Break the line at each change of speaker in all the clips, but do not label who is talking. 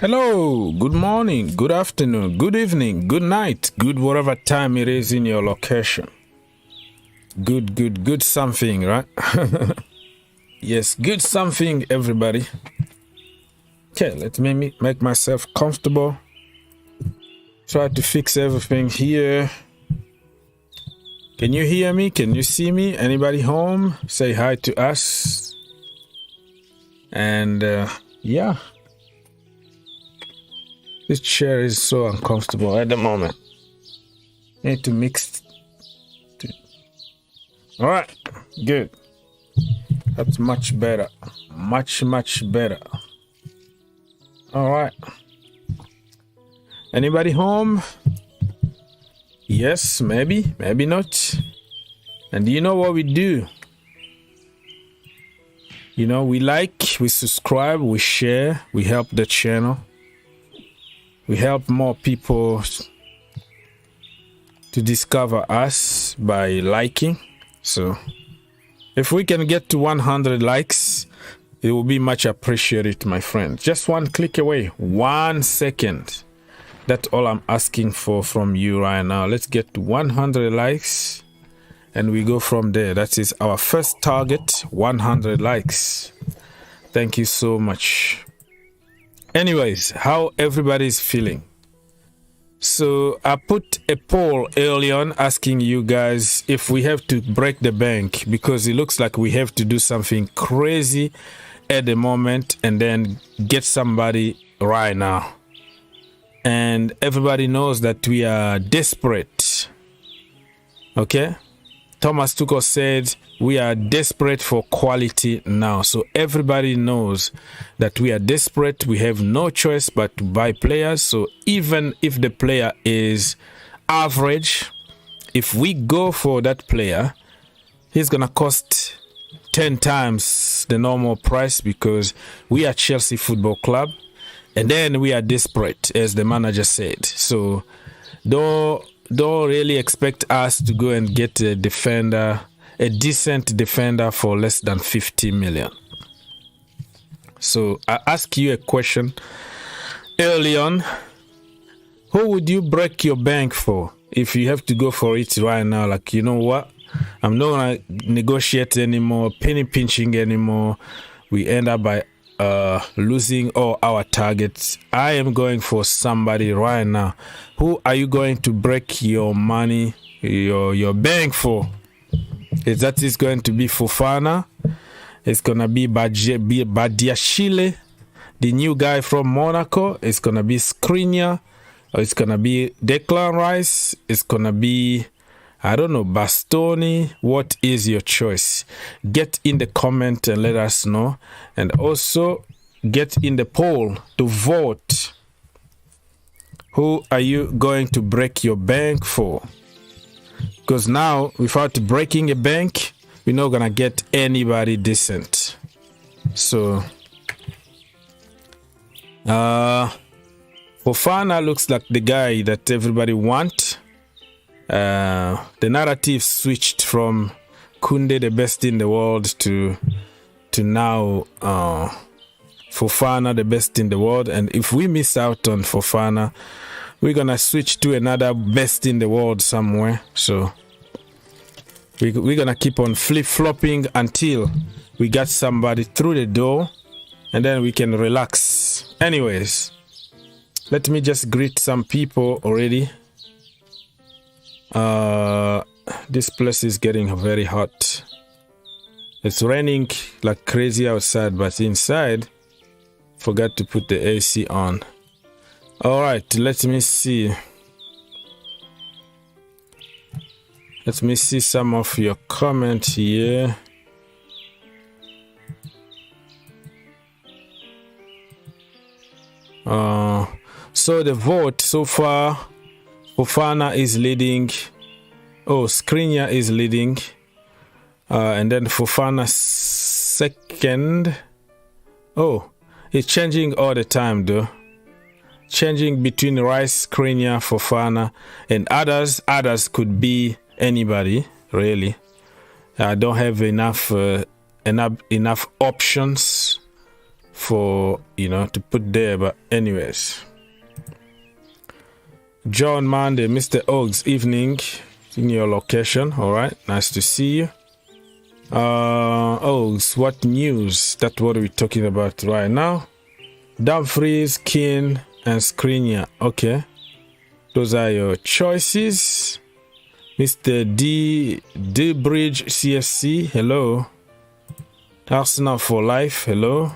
Hello, good morning, good afternoon, good evening, good night, good whatever time it is in your location. Good something, right? Yes, good something, everybody. Okay, let me make myself comfortable. Try to fix everything here. Can you hear me? Can you see me? Anybody home? Say hi to us. And yeah. This chair is so uncomfortable at the moment. Need to mix. All right, good. That's much better. Much better. All right. Anybody home? Yes, maybe not. And you know what we do? You know, we like, we subscribe, we share, we help the channel. We help more people to discover us by liking. So if we can get to 100 likes, it will be much appreciated, my friend. Just one click away, 1 second. That's all I'm asking for from you right now. Let's get to 100 likes and we go from there. That is our first target, 100 likes. Thank you so much. Anyways, how everybody's feeling. So I put a poll early on asking you guys if we have to break the bank, because it looks like we have to do something crazy at the moment and then get somebody right now. And everybody knows that we are desperate. Okay? Thomas Tuchel said we are desperate for quality now. So everybody knows that we are desperate. We have no choice but to buy players. So even if the player is average, if we go for that player, he's going to cost 10 times the normal price, because we are Chelsea Football Club. And then we are desperate, as the manager said. So don't really expect us to go and get a defender, a decent defender for less than 50 million. So I ask you a question early on. Who would you break your bank for if you have to go for it right now? Like, you know what? I'm not going to negotiate anymore, penny pinching anymore. We end up by losing all our targets. I am going for somebody right now. Who are you going to break your money, your bank for? Is that is going to be Fofana? It's gonna be Badiashile, the new guy from Monaco. It's gonna be Skriniar, or it's gonna be Declan Rice. It's gonna be, I don't know, Bastoni. What is your choice? Get in the comment and let us know. And also get in the poll to vote. Who are you going to break your bank for? Because now, without breaking a bank, we're not going to get anybody decent. So, Fofana looks like the guy that everybody wants. The narrative switched from Kounde, the best in the world, to now Fofana, the best in the world. And if we miss out on Fofana, we're gonna switch to another best in the world somewhere. So we're gonna keep on flip-flopping until we get somebody through the door, and then we can relax. Anyways, let me just greet some people already. This place is getting very hot. It's raining like crazy outside, but inside, forgot to put the AC on. All right, let me see. Let me see some of your comments here. So the vote so far, Fofana is leading. Oh, Skriniar is leading. And then Fofana second. Oh, it's changing all the time though. Changing between Rice, Skriniar, Fofana, and others. Others could be anybody, really. I don't have enough options for, to put there. But anyways, John Monday, Mr. Oaks, evening in your location. All right, nice to see you. Oaks, what news? That's what we're talking about right now. Dumfries, Keane, and Skriniar. Okay, those are your choices. Mr. Bridge CFC, hello. Arsenal for life, hello.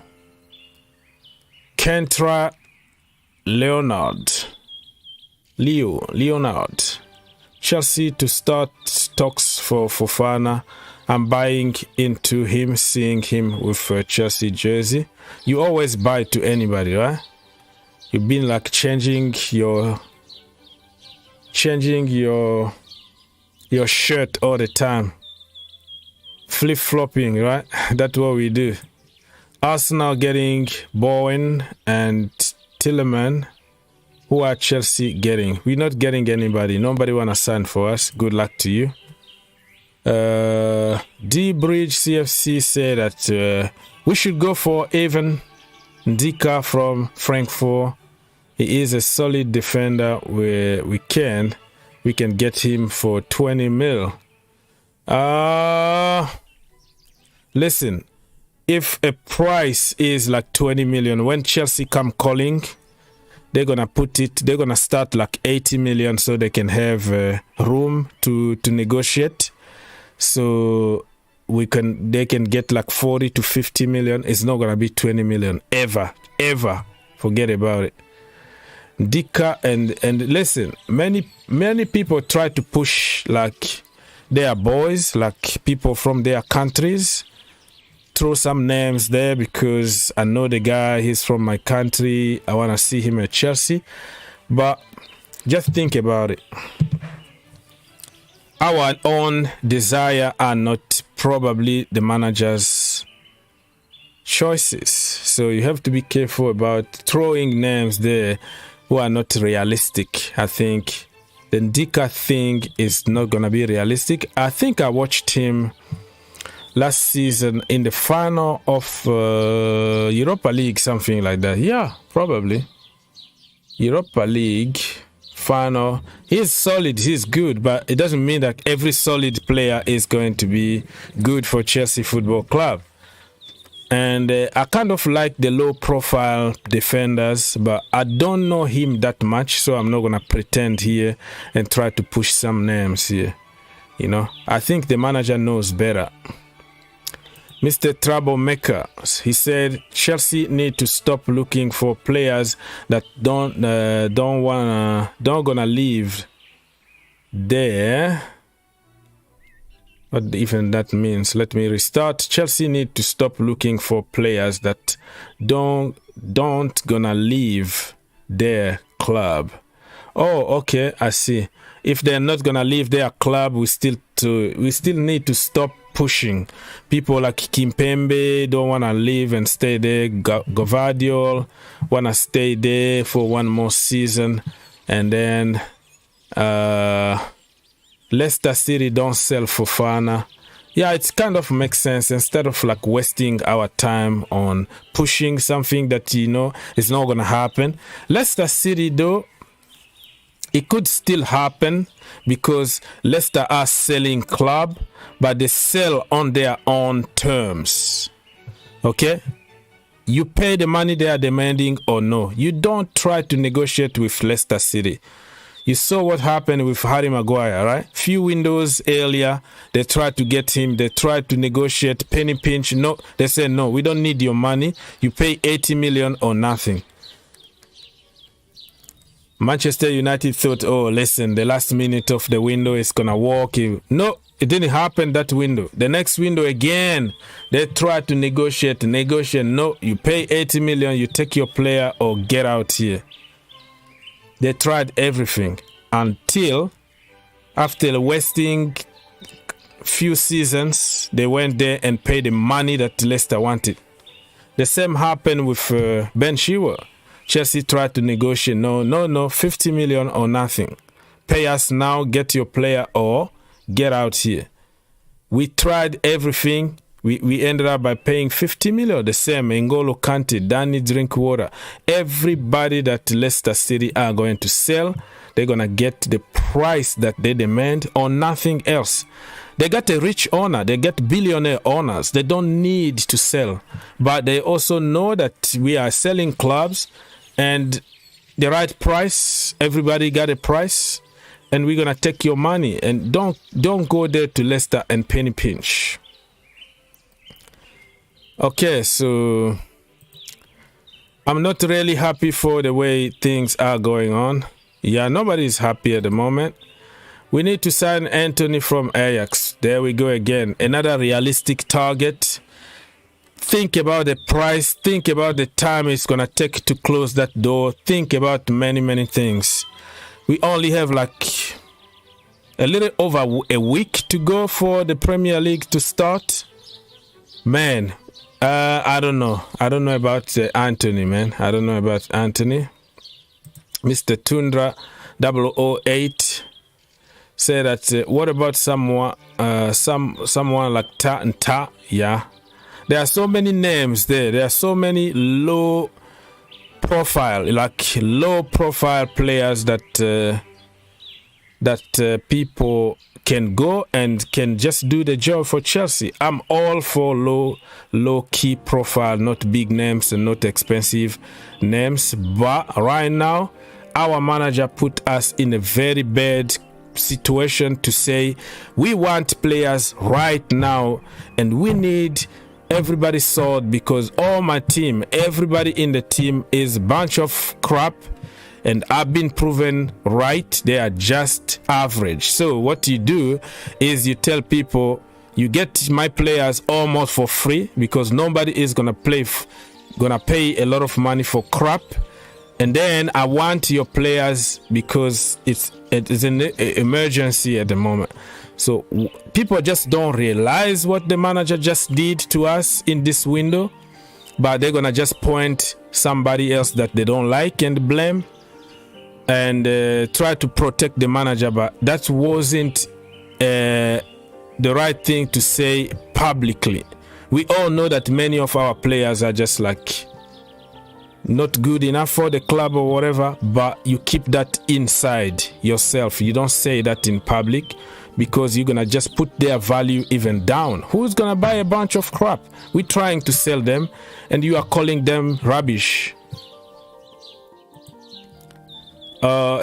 Kentra Leonard. Chelsea to start talks for Fofana. I'm buying into him, seeing him with a Chelsea jersey. You always buy to anybody, right? You've been like changing your shirt all the time. Flip-flopping, right? That's what we do. Arsenal getting Bowen and Tielemans. Who are Chelsea getting? We're not getting anybody. Nobody want to sign for us. Good luck to you. D-Bridge CFC said that we should go for Evan Ndika from Frankfurt. He is a solid defender. We can get him for 20 mil. Listen, if a price is like 20 million, when Chelsea come calling, they're gonna start like 80 million so they can have room to negotiate. So they can get like 40 to 50 million. It's not gonna be 20 million ever. Forget about it. Dika and listen, many people try to push like their boys, like people from their countries. Throw some names there because I know the guy, he's from my country. I want to see him at Chelsea. But just think about it. Our own desire are not probably the manager's choices. So you have to be careful about throwing names there who are not realistic. I think the Ndika thing is not going to be realistic. I think I watched him last season in the final of Europa League, something like that. Yeah, probably. Europa League final. He's solid, he's good, but it doesn't mean that every solid player is going to be good for Chelsea Football Club. And I kind of like the low-profile defenders, but I don't know him that much, so I'm not going to pretend here and try to push some names here. I think the manager knows better. Mr. Troublemaker, he said Chelsea need to stop looking for players that don't gonna leave there. What even that means? Let me restart. Chelsea need to stop looking for players that don't gonna leave their club. Oh, okay, I see. If they're not gonna leave their club, we still need to stop pushing. People like Kimpembe don't want to leave and stay there. Gvardiol want to stay there for one more season. And then Leicester City don't sell Fofana. Yeah, it kind of makes sense. Instead of like wasting our time on pushing something that is not going to happen. Leicester City though, it could still happen because Leicester are selling club, but they sell on their own terms. Okay? You pay the money they are demanding or no. You don't try to negotiate with Leicester City. You saw what happened with Harry Maguire, right? Few windows earlier, they tried to get him. They tried to negotiate, penny pinch. No, they said, no, we don't need your money. You pay 80 million or nothing. Manchester United thought, oh, listen, the last minute of the window is going to walk. No, it didn't happen that window. The next window again, they tried to negotiate. No, you pay 80 million, you take your player or get out here. They tried everything until after wasting few seasons, they went there and paid the money that Leicester wanted. The same happened with Ben Chilwell. Chelsea tried to negotiate. No, 50 million or nothing. Pay us now, get your player or get out here. We tried everything. We ended up by paying 50 million. The same N'Golo Kante, Danny Drinkwater, everybody that Leicester City are going to sell, they're going to get the price that they demand or nothing else. They got a rich owner. They get billionaire owners. They don't need to sell. But they also know that we are selling clubs and the right price. Everybody got a price. And we're going to take your money. And don't go there to Leicester and penny pinch. Okay, so I'm not really happy for the way things are going on. Yeah, nobody's happy at the moment. We need to sign Anthony from Ajax. There we go again. Another realistic target. Think about the price. Think about the time it's going to take to close that door. Think about many, many things. We only have like a little over a week to go for the Premier League to start. Man, I don't know. I don't know about Anthony, man. I don't know about Anthony. Mr. Tundra 008 said that what about someone like Ta and Ta? Yeah, there are so many names there. There are so many low profile players that people can go and can just do the job for Chelsea. I'm all for low key profile, not big names and not expensive names. But right now, our manager put us in a very bad situation to say we want players right now and we need everybody sold because all my team, everybody in the team is a bunch of crap and I've been proven right. They are just average. So what you do is you tell people you get my players almost for free because nobody is gonna pay a lot of money for crap. And then I want your players because it's an emergency at the moment. So people just don't realize what the manager just did to us in this window, but they're gonna just point somebody else that they don't like and blame and try to protect the manager. But that wasn't the right thing to say publicly. We all know that many of our players are just like not good enough for the club or whatever, but you keep that inside yourself. You don't say that in public because you're gonna just put their value even down. Who's gonna buy a bunch of crap? We're trying to sell them and you are calling them rubbish.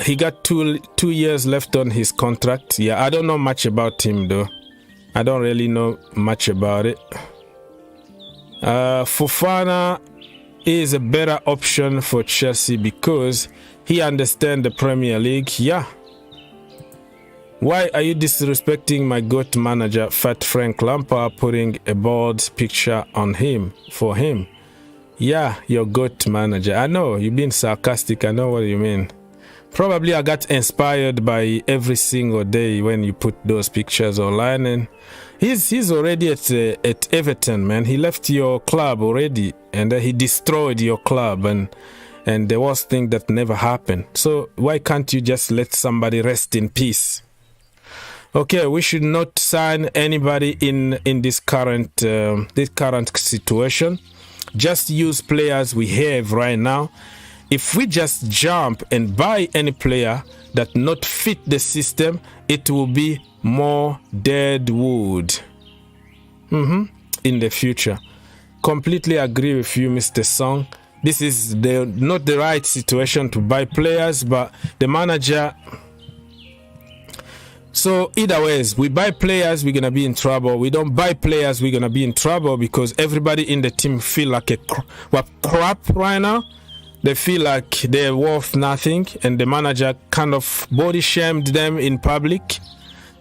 He got two years left on his contract. Yeah, I don't know much about him though. I don't really know much about it. Fofana is a better option for Chelsea because he understands the Premier League. Yeah. Why are you disrespecting my GOAT manager, Fat Frank Lampard, putting a bold picture on him for him? Yeah, your GOAT manager. I know you've been sarcastic. I know what you mean. Probably I got inspired by every single day when you put those pictures online, and he's already at Everton, man. He left your club already, and he destroyed your club, and the worst thing that never happened. So why can't you just let somebody rest in peace? Okay, we should not sign anybody in this current situation. Just use players we have right now. If we just jump and buy any player that not fit the system, it will be more dead wood in the future. Completely agree with you, Mr. Song. This is not the right situation to buy players, but the manager. So either ways, we buy players, we're going to be in trouble. We don't buy players, we're going to be in trouble because everybody in the team feel like crap right now. They feel like they're worth nothing, and the manager kind of body shamed them in public.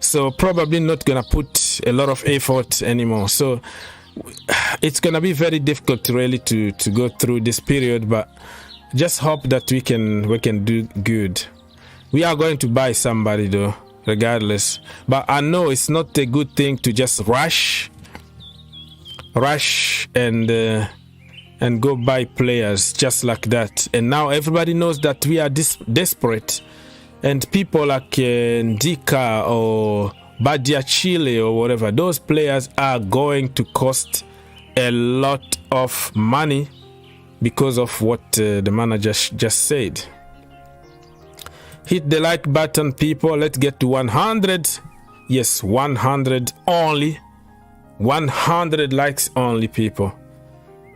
So probably not going to put a lot of effort anymore. So it's going to be very difficult really to go through this period, but just hope that we can do good. We are going to buy somebody though, regardless. But I know it's not a good thing to just rush and go buy players just like that. And now everybody knows that we are desperate, and people like Ndika Badiashile or whatever, those players are going to cost a lot of money because of what the manager just said. Hit the like button, people. Let's get to 100. Yes, 100 only. 100 likes only, people.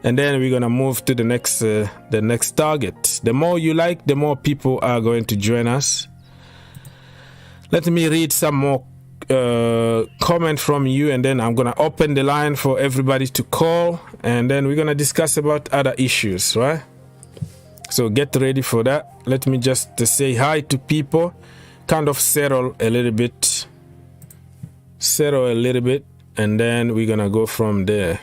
And then we're gonna move to the next target. The more you like, the more people are going to join us. Let me read some more comment from you, and then I'm gonna open the line for everybody to call, and then we're gonna discuss about other issues, right? So get ready for that. Let me just say hi to people, kind of settle a little bit, and then we're gonna go from there.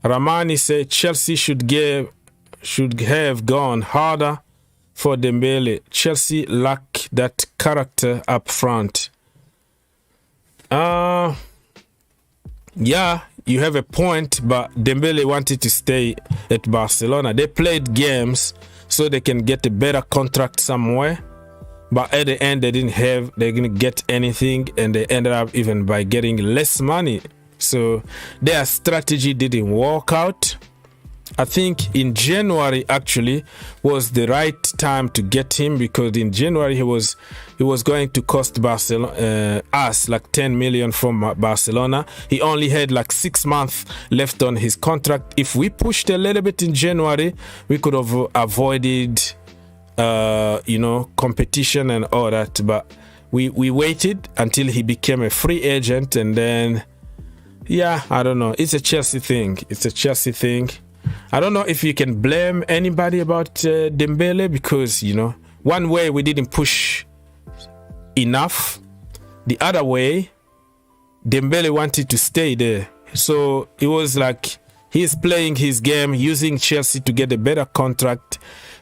Ramani said Chelsea should have gone harder for Dembele. Chelsea lack that character up front. Yeah, you have a point, but Dembele wanted to stay at Barcelona. They played games so they can get a better contract somewhere, but at the end they didn't get anything, and they ended up even by getting less money. So their strategy didn't work out. I think in January actually was the right time to get him, because in January he was going to cost Barcelona us like 10 million from Barcelona. He only had like 6 months left on his contract. If we pushed a little bit in January, we could have avoided competition and all that. But we waited until he became a free agent, and then yeah, I don't know. It's a Chelsea thing. I don't know if you can blame anybody about Dembele, because, one way we didn't push enough. The other way, Dembele wanted to stay there. So it was like he's playing his game, using Chelsea to get a better contract.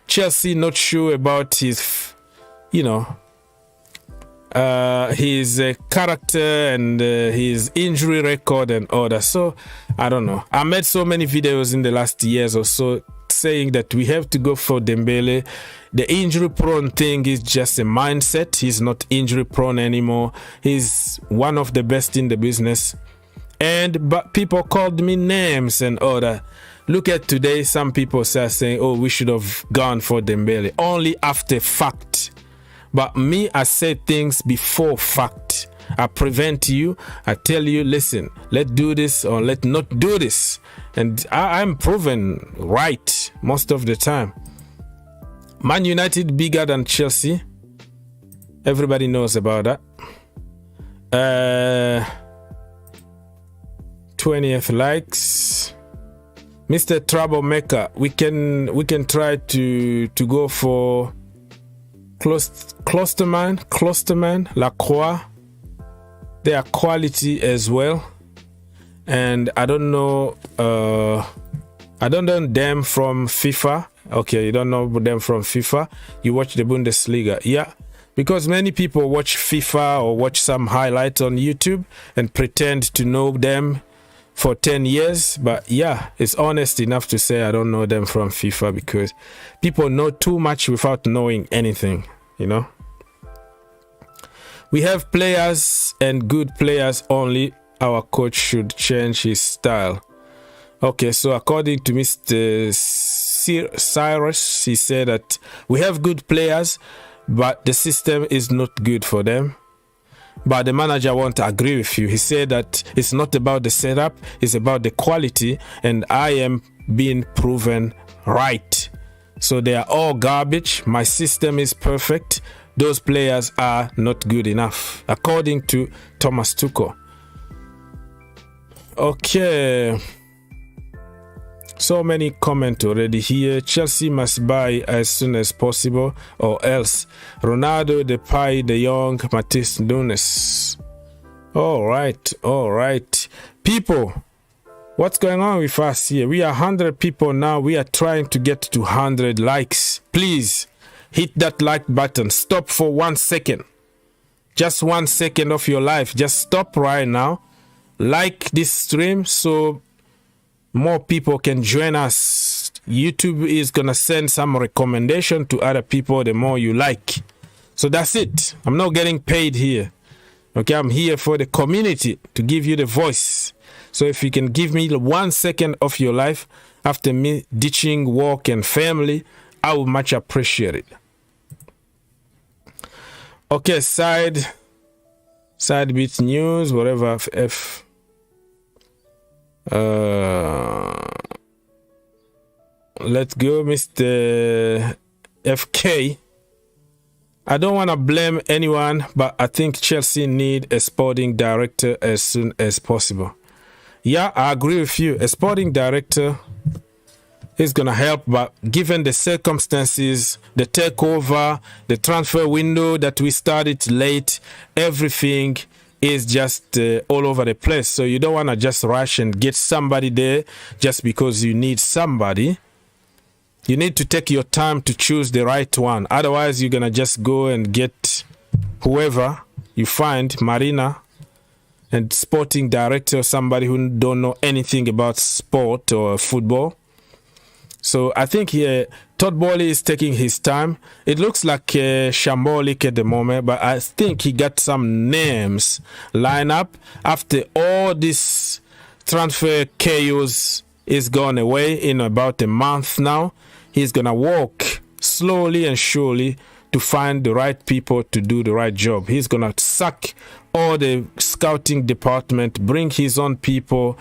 Chelsea not sure about his, his character and his injury record and all that. So I don't know. I made so many videos in the last years or so saying that we have to go for Dembele. The injury prone thing is just a mindset. He's not injury prone anymore. He's one of the best in the business. But people called me names and all that. Look at today, some people are saying, oh, we should have gone for Dembele, only after fact. But me, I say things before fact. I prevent you. I tell you, listen, let's do this or let's not do this. And I'm proven right most of the time. Man United bigger than Chelsea. Everybody knows about that. 20th likes. Mr. Troublemaker, we can try to go for Klosterman, Lacroix. They are quality as well. And I don't know them from FIFA. Okay, you don't know them from FIFA. You watch the Bundesliga. Yeah, because many people watch FIFA or watch some highlights on YouTube and pretend to know them for 10 years. But yeah, it's honest enough to say I don't know them from FIFA, because people know too much without knowing anything, We have players and good players only. Our coach should change his style. Okay, so according to Mr. Cyrus, he said that we have good players, but the system is not good for them. But the manager won't agree with you. He said that it's not about the setup, it's about the quality, and I am being proven right. So they are all garbage. My system is perfect. Those players are not good enough, according to Thomas Tuchel. Okay. So many comments already here. Chelsea must buy as soon as possible, or else Ronaldo, Depay, De Jong, Matheus Nunes. All right. People, what's going on with us here? We are 100 people now. We are trying to get to 100 likes. Please hit that like button. Stop for 1 second. Just 1 second of your life. Just stop right now. Like this stream so more people can join us. YouTube is gonna send some recommendation to other people the more you like. So that's it. I'm not getting paid here. Okay, I'm here for the community to give you the voice. So if you can give me 1 second of your life after me ditching work and family, I would much appreciate it. Okay, side bit news, whatever. Let's go, Mr. FK. I don't want to blame anyone, but I think Chelsea need a sporting director as soon as possible. Yeah, I agree with you. A sporting director is going to help, but given the circumstances, the takeover, the transfer window that we started late, everything is just all over the place. So you don't want to just rush and get somebody there just because you need somebody. You need to take your time to choose the right one. Otherwise, you're going to just go and get whoever you find, Marina, and sporting director, somebody who don't know anything about sport or football. So I think Todd Boehly is taking his time. It looks like shambolic at the moment, but I think he got some names lined up after all this transfer chaos is gone away in about a month now. He's going to walk slowly and surely to find the right people to do the right job. He's going to sack all the scouting department, bring his own people,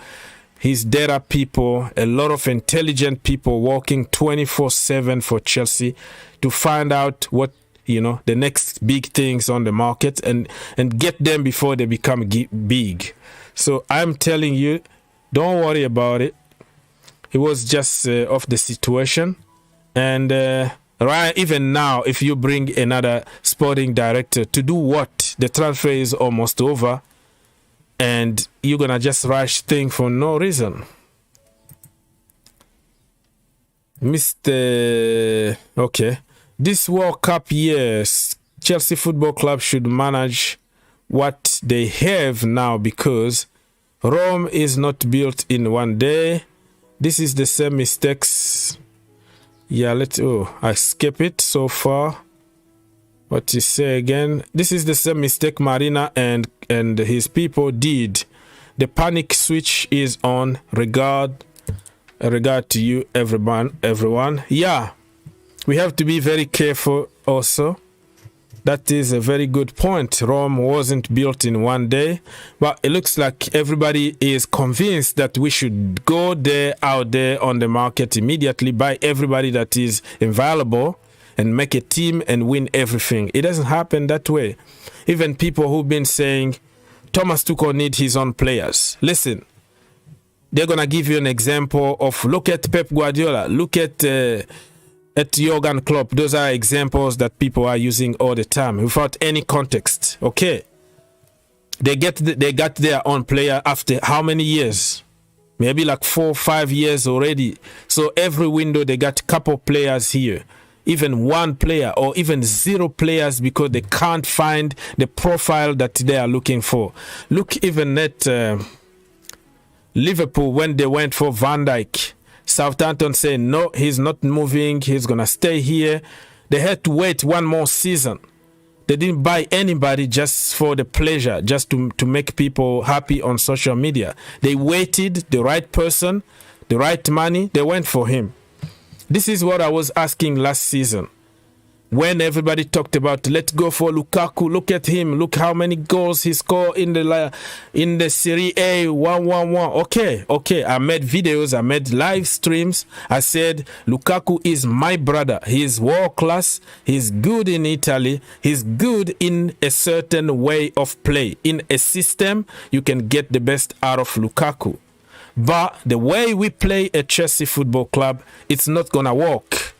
his data people, a lot of intelligent people working 24/7 for Chelsea to find out what, the next big things on the market and get them before they become big. So I'm telling you, don't worry about it. It was just of the situation. And right, even now, if you bring another sporting director to do what? The transfer is almost over. And you're going to just rush things for no reason. Okay. This World Cup year, Chelsea Football Club should manage what they have now because Rome is not built in one day. This is the same mistakes. Yeah, I skip it so far. What you say again? This is the same mistake Marina and his people did. The panic switch is on. Regard to you, everyone. Yeah, we have to be very careful also. That is a very good point. Rome wasn't built in one day, but it looks like everybody is convinced that we should go out there on the market immediately, buy everybody that is available, and make a team and win everything. It doesn't happen that way. Even people who've been saying Thomas Tuchel needs his own players. Listen, they're going to give you an example of, look at Pep Guardiola, look at Jurgen Klopp. Those are examples that people are using all the time without any context. Okay. They got their own player after how many years? Maybe like 4 or 5 years already. So every window they got a couple players here. Even one player or even 0 players because they can't find the profile that they are looking for. Look even at Liverpool when they went for Van Dijk. Southampton said, no, he's not moving. He's going to stay here. They had to wait 1 more season. They didn't buy anybody just for the pleasure, just to make people happy on social media. They waited the right person, the right money. They went for him. This is what I was asking last season. When everybody talked about, let's go for Lukaku. Look at him. Look how many goals he scored in the Serie A. 1-1-1. Okay. I made videos. I made live streams. I said, Lukaku is my brother. He is world class. He's good in Italy. He's good in a certain way of play. In a system, you can get the best out of Lukaku. But the way we play at Chelsea Football Club, it's not going to work.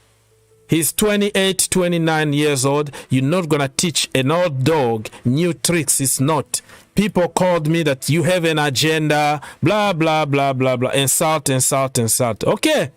He's 28, 29 years old. You're not going to teach an old dog new tricks. It's not. People called me that you have an agenda, blah, blah, blah, blah, blah. Insult. Okay.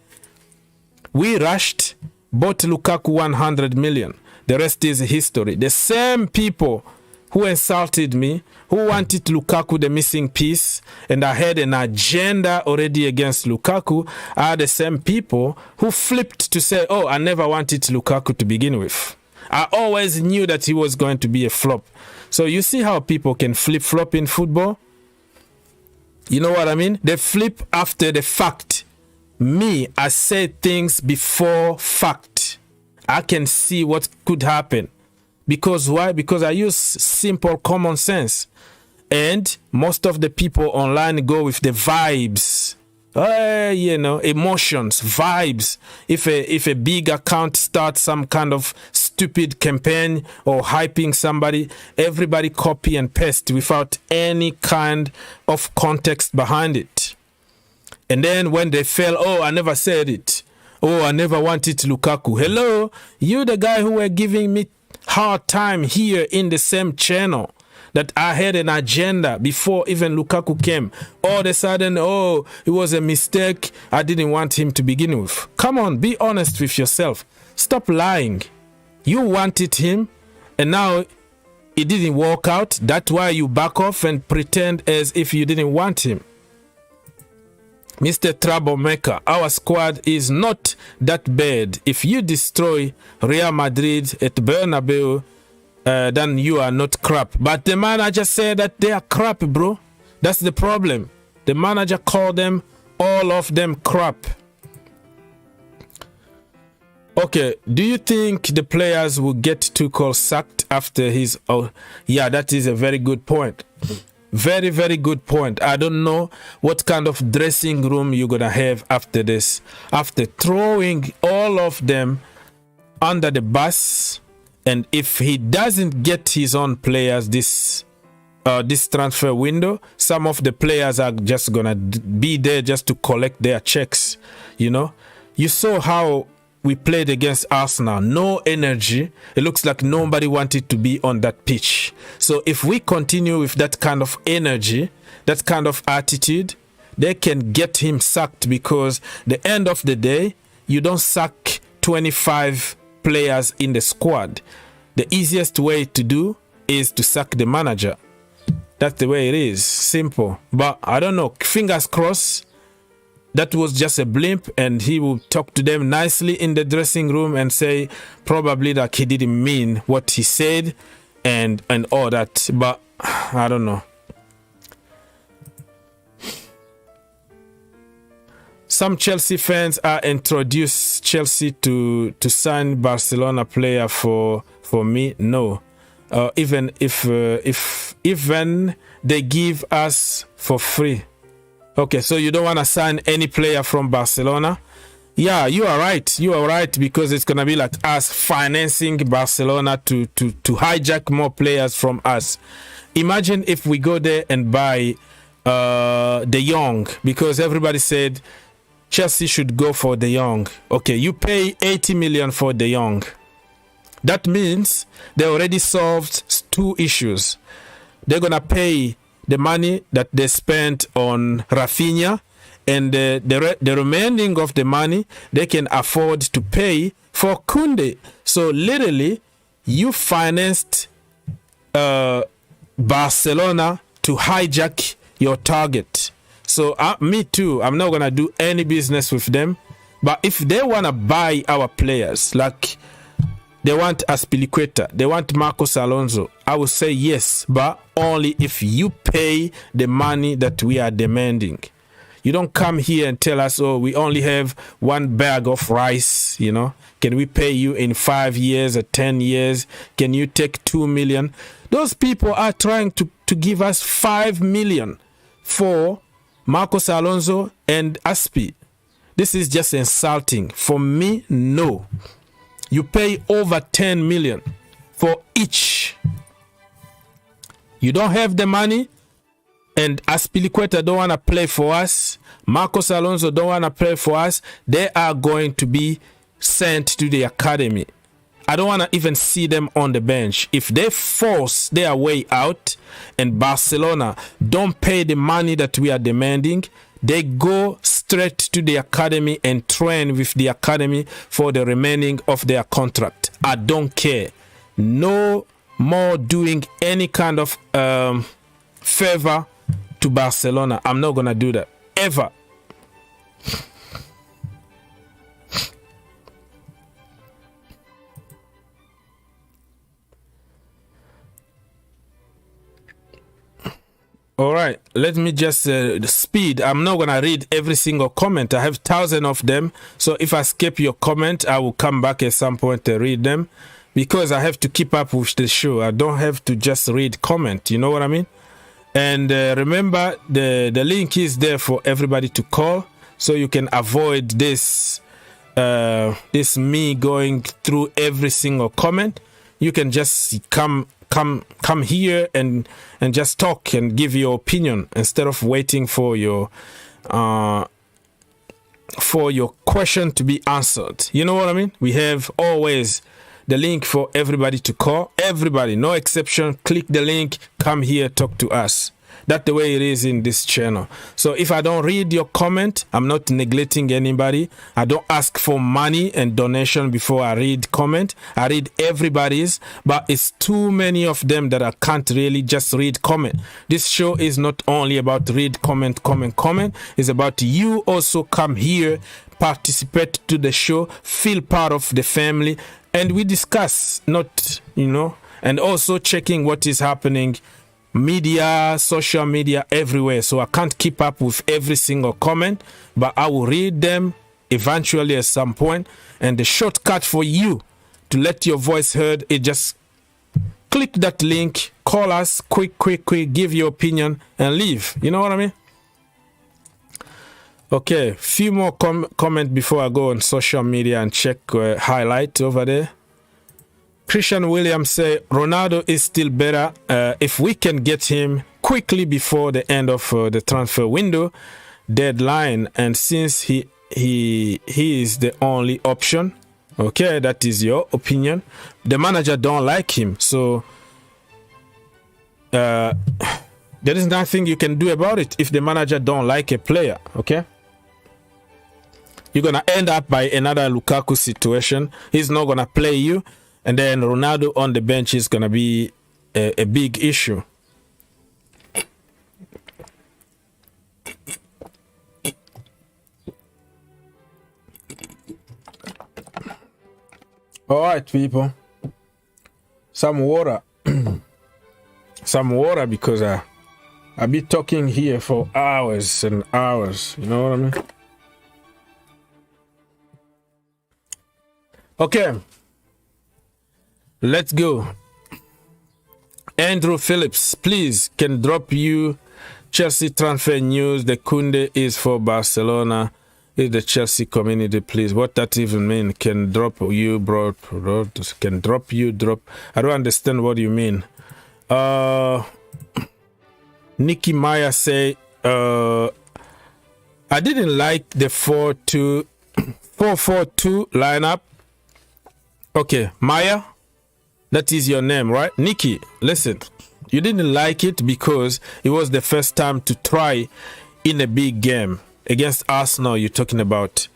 We rushed, bought Lukaku 100 million. The rest is history. The same people who insulted me, who wanted Lukaku the missing piece, and I had an agenda already against Lukaku, are the same people who flipped to say, oh, I never wanted Lukaku to begin with. I always knew that he was going to be a flop. So you see how people can flip-flop in football? You know what I mean? They flip after the fact. Me, I say things before fact. I can see what could happen. Because why? Because I use simple common sense. And most of the people online go with the vibes. Emotions, vibes. If a big account starts some kind of stupid campaign or hyping somebody, everybody copy and paste without any kind of context behind it. And then when they fail, oh, I never said it. Oh, I never wanted Lukaku. Hello, you the guy who were giving me hard time here in the same channel. That I had an agenda before even Lukaku came. All of a sudden, oh, it was a mistake. I didn't want him to begin with. Come on, be honest with yourself. Stop lying. You wanted him, and now it didn't work out. That's why you back off and pretend as if you didn't want him. Mr. Troublemaker, our squad is not that bad. If you destroy Real Madrid at Bernabeu, then you are not crap. But the manager said that they are crap, bro. That's the problem. The manager called them, all of them, crap. Okay, do you think the players will get Tuchel sacked after his... Oh, yeah, that is a very good point. Very, very good point. I don't know what kind of dressing room you're going to have after this. After throwing all of them under the bus... And if he doesn't get his own players this transfer window, some of the players are just gonna be there just to collect their checks. You know, you saw how we played against Arsenal. No energy. It looks like nobody wanted to be on that pitch. So if we continue with that kind of energy, that kind of attitude, they can get him sacked, because the end of the day, you don't sack 25 players in the squad. The easiest way to do is to sack the manager. That's the way it is. Simple. But I don't know. Fingers crossed. That was just a blimp, and he will talk to them nicely in the dressing room and say probably that he didn't mean what he said and all that. But I don't know. Some Chelsea fans are introduced Chelsea to sign Barcelona player for me. No, even if they give us for free. Okay, so you don't want to sign any player from Barcelona? Yeah, you are right. You are right, because it's gonna be like us financing Barcelona to hijack more players from us. Imagine if we go there and buy De Jong, because everybody said Chelsea should go for De Jong. Okay, you pay 80 million for De Jong. That means they already solved 2 issues. They're going to pay the money that they spent on Rafinha, and the remaining of the money they can afford to pay for Kounde. So literally, you financed Barcelona to hijack your target. So me too, I'm not going to do any business with them. But if they want to buy our players, like they want Azpilicueta, they want Marcos Alonso, I will say yes, but only if you pay the money that we are demanding. You don't come here and tell us, oh, we only have 1 bag of rice, you know. Can we pay you in 5 years or 10 years? Can you take 2 million? Those people are trying to give us 5 million for Marcos Alonso and Aspi. This is just insulting. For me, no. You pay over 10 million for each. You don't have the money, and Azpilicueta don't want to play for us. Marcos Alonso don't want to play for us. They are going to be sent to the academy. I don't want to even see them on the bench. If they force their way out and Barcelona don't pay the money that we are demanding, they go straight to the academy and train with the academy for the remaining of their contract. I don't care. No more doing any kind of favor to Barcelona. I'm not going to do that. Ever. All right, let me just speed. I'm not gonna read every single comment. I have thousands of them, so if I skip your comment, I will come back at some point to read them, because I have to keep up with the show. I don't have to just read comment. You know what I mean? And remember, the link is there for everybody to call, so you can avoid this me going through every single comment. You can just come here and just talk and give your opinion instead of waiting for your question to be answered. You know what I mean? We have always the link for everybody to call. Everybody, no exception. Click the link, come here, talk to us. That's the way it is in this channel. So if I don't read your comment, I'm not neglecting anybody. I don't ask for money and donation before I read comment. I read everybody's, but it's too many of them that I can't really just read comment. This show is not only about read comment. It's about you also come here, participate to the show, feel part of the family, and we discuss, not, and also checking what is happening media, social media, everywhere. So I can't keep up with every single comment, but I will read them eventually at some point. And the shortcut for you to let your voice heard is just click that link, call us, quick, give your opinion and leave. You know what I mean? Okay, few more comment before I go on social media and check highlight over there. Christian Williams say Ronaldo is still better if we can get him quickly before the end of the transfer window deadline, and since he is the only option. Okay, that is your opinion. The manager don't like him, so there is nothing you can do about it if the manager don't like a player. Okay, you're gonna end up by another Lukaku situation. He's not gonna play you, and then Ronaldo on the bench is going to be a big issue. All right, people. Some water. Some water, because I'll be talking here for hours and hours. You know what I mean? Okay. Let's go. Andrew Phillips, please, can drop you Chelsea transfer news. The Kounde is for Barcelona. Is the Chelsea community, please? What that even mean? Can drop you, bro? Can drop you, drop. I don't understand what you mean. Nikki Maya say, I didn't like the 4-4-2 lineup. Okay, Maya. That is your name, right? Nikki, listen, you didn't like it because it was the first time to try in a big game against Arsenal you're talking about.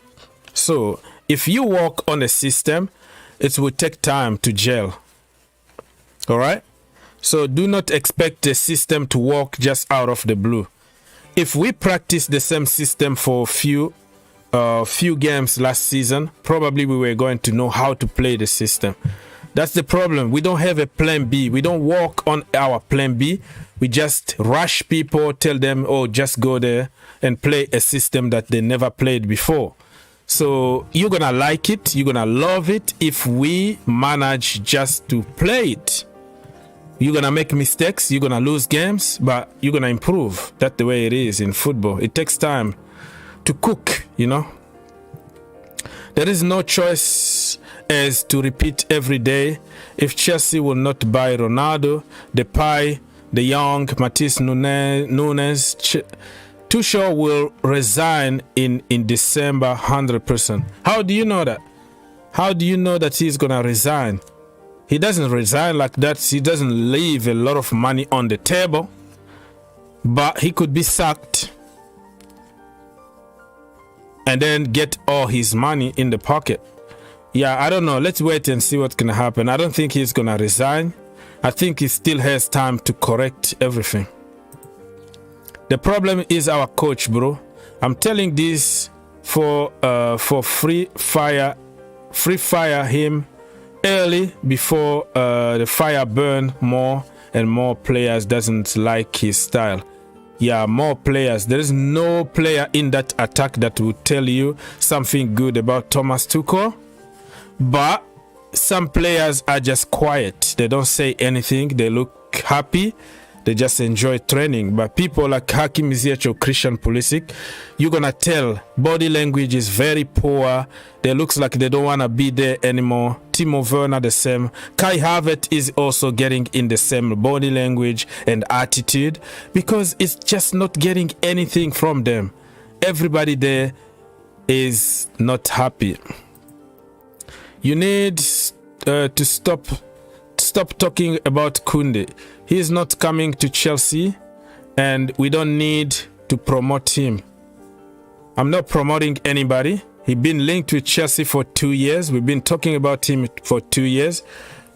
So if you work on a system, it will take time to gel. All right? So do not expect the system to work just out of the blue. If we practice the same system for a few games last season, probably we were going to know how to play the system. That's the problem. We don't have a plan B. We don't work on our plan B. We just rush people, tell them, oh, just go there and play a system that they never played before. So you're going to like it. You're going to love it if we manage just to play it. You're going to make mistakes. You're going to lose games, but you're going to improve. That's the way it is in football. It takes time to cook, you know. There is no choice as to repeat every day. If Chelsea will not buy Ronaldo, Depay, De Jong, Mathis Nunes, Tuchel will resign in December 100%. How do you know that? How do you know that he's going to resign? He doesn't resign like that. He doesn't leave a lot of money on the table. But he could be sacked and then get all his money in the pocket. Yeah, I don't know. Let's wait and see what's going to happen. I don't think he's going to resign. I think he still has time to correct everything. The problem is our coach, bro. I'm telling this for free fire him early before the fire burn more and more players doesn't like his style. Yeah, more players. There is no player in that attack that will tell you something good about Thomas Tuchel. But some players are just quiet. They don't say anything. They look happy. They just enjoy training. But people like Hakim Ziyech or Christian Pulisic, you're going to tell body language is very poor. They looks like they don't want to be there anymore. Timo Werner the same. Kai Havertz is also getting in the same body language and attitude because it's just not getting anything from them. Everybody there is not happy. You need to stop talking about Kounde. He's not coming to Chelsea and we don't need to promote him. I'm not promoting anybody. He's been linked with Chelsea for 2 years. We've been talking about him for 2 years.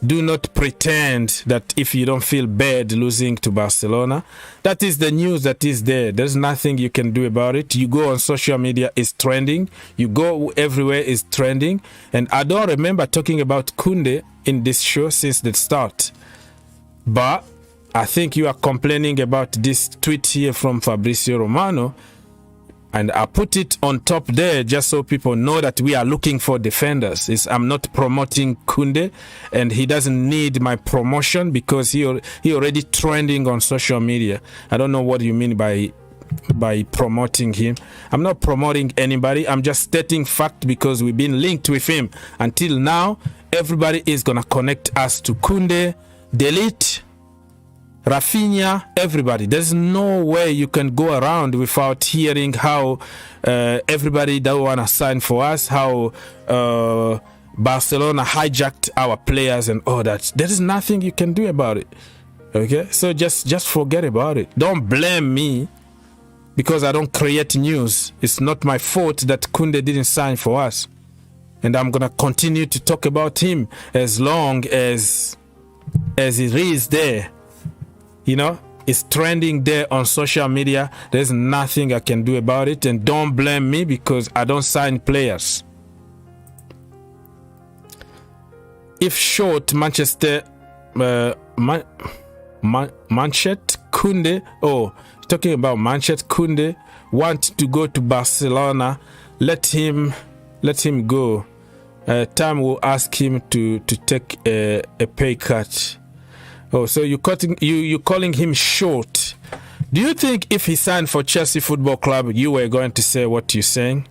Do not pretend that if you don't feel bad losing to Barcelona. That is the news that is there. There's nothing you can do about it. You go on social media, it's trending. You go everywhere, it's trending. And I don't remember talking about Kounde in this show since the start. But I think you are complaining about this tweet here from Fabrizio Romano. And I put it on top there just so people know that we are looking for defenders. I'm not promoting Kounde, and he doesn't need my promotion because he already trending on social media. I don't know what you mean by promoting him. I'm not promoting anybody. I'm just stating fact because we've been linked with him. Until now, everybody is going to connect us to Kounde, delete Rafinha, everybody. There's no way you can go around without hearing how everybody that want to sign for us, how Barcelona hijacked our players and all that. There is nothing you can do about it. Okay, so just forget about it. Don't blame me because I don't create news. It's not my fault that Kounde didn't sign for us, and I'm gonna continue to talk about him as long as it is there. You know, it's trending there on social media. There's nothing I can do about it. And don't blame me because I don't sign players. If short, Manchester, Manchet Kounde, talking about Manchet Kounde, want to go to Barcelona, let him go. Time will ask him to take a pay cut. Oh, so you're calling him short. Do you think if he signed for Chelsea Football Club, you were going to say what you're saying?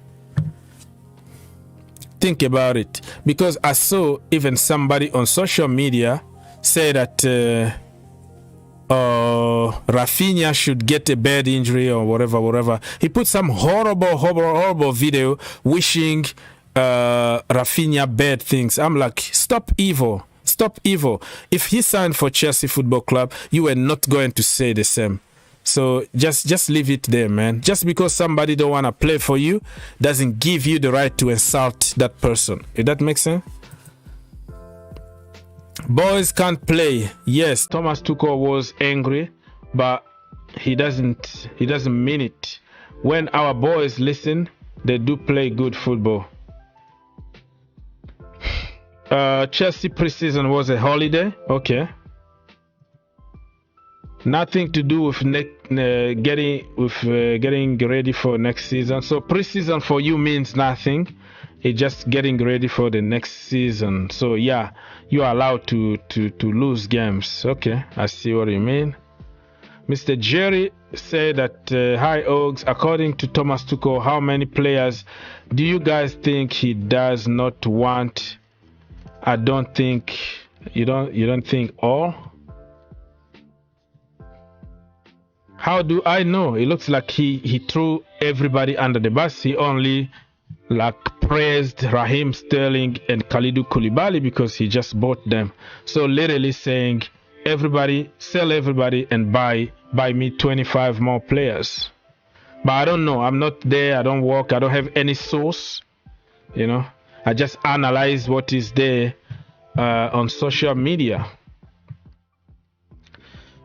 Think about it. Because I saw even somebody on social media say that Rafinha should get a bad injury or whatever. He put some horrible video wishing Rafinha bad things. I'm like, stop evil. Stop evil. If he signed for Chelsea Football Club, you were not going to say the same. So just leave it there, man. Just because somebody don't want to play for you doesn't give you the right to insult that person. If that makes sense? Boys can't play. Yes, Thomas Tuchel was angry, but he doesn't mean it. When our boys listen, they do play good football. Chelsea preseason was a holiday. Okay. Nothing to do with getting ready for next season. So preseason for you means nothing. It's just getting ready for the next season. So yeah, you are allowed to lose games. Okay, I see what you mean. Mr. Jerry said that hi Ogs, according to Thomas Tuchel, how many players do you guys think he does not want? I don't think you don't think all. How do I know? It looks like he threw everybody under the bus. He only praised Raheem Sterling and Kalidou Koulibaly because he just bought them. So literally saying everybody, sell everybody and buy me 25 more players. But I don't know. I'm not there. I don't work. I don't have any source. You know, I just analyze what is there on social media.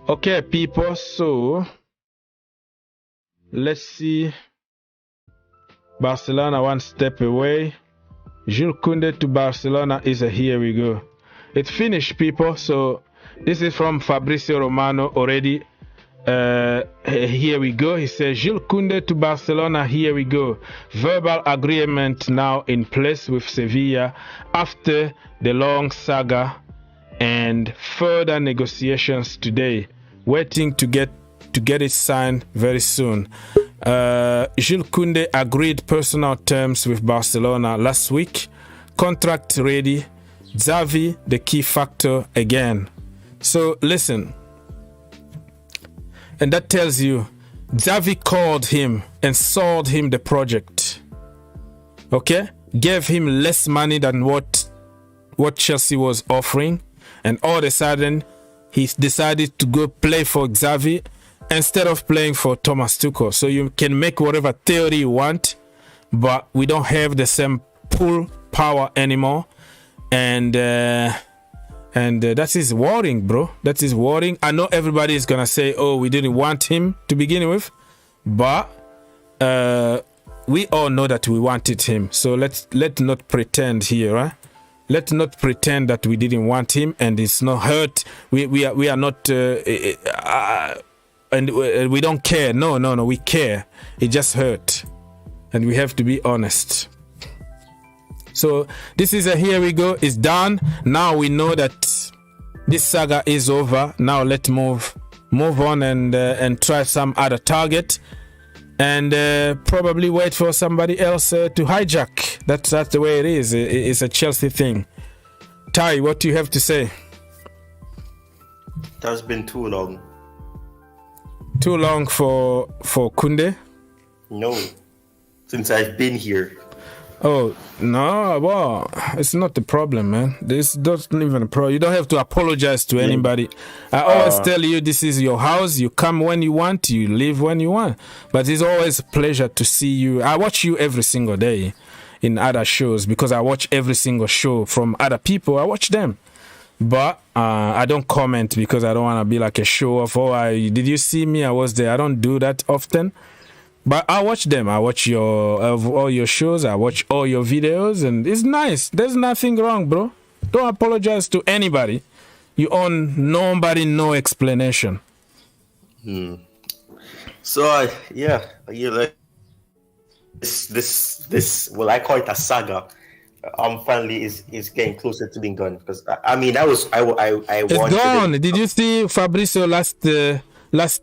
Okay, people. So let's see. Barcelona one step away. Jules Kounde to Barcelona is a here we go. It's finished, people. So this is from Fabrizio Romano already Here we go. He says, Jules Kounde to Barcelona. Here we go. Verbal agreement now in place with Sevilla after the long saga and further negotiations today. Waiting to get it signed very soon. Jules Kounde agreed personal terms with Barcelona last week. Contract ready. Xavi, the key factor again. So listen. And that tells you, Xavi called him and sold him the project. Okay? Gave him less money than what Chelsea was offering. And all of a sudden, he decided to go play for Xavi instead of playing for Thomas Tuchel. So you can make whatever theory you want, but we don't have the same pull power anymore. And that is worrying, bro. That is worrying. I know everybody is gonna say, "Oh, we didn't want him to begin with," but we all know that we wanted him. So let's not pretend here, right? Let's not pretend that we didn't want him and it's not hurt. We are not, and we don't care. No, we care. It just hurt, and we have to be honest. So this is a here we go. It's done. Now we know that this saga is over. Now let's move on and try some other target, and probably wait for somebody else to hijack. That's the way it is. It's a Chelsea thing. Ty, what do you have to say?
It has been too long.
Too long for Kounde?
No, since I've been here.
Oh, no, well, it's not the problem, man. This doesn't even a problem. You don't have to apologize to anybody. I always tell you, this is your house. You come when you want, you leave when you want. But it's always a pleasure to see you. I watch you every single day in other shows because I watch every single show from other people. I watch them. But I don't comment because I don't want to be like a show off. Oh, did you see me? I was there. I don't do that often. But I watch them. I watch all your shows. I watch all your videos, and it's nice. There's nothing wrong, bro. Don't apologize to anybody. You owe nobody no explanation.
So yeah, you like this. Well, I call it a saga. Finally is getting closer to being done because I mean I
it's gone. Did you see Fabrizio last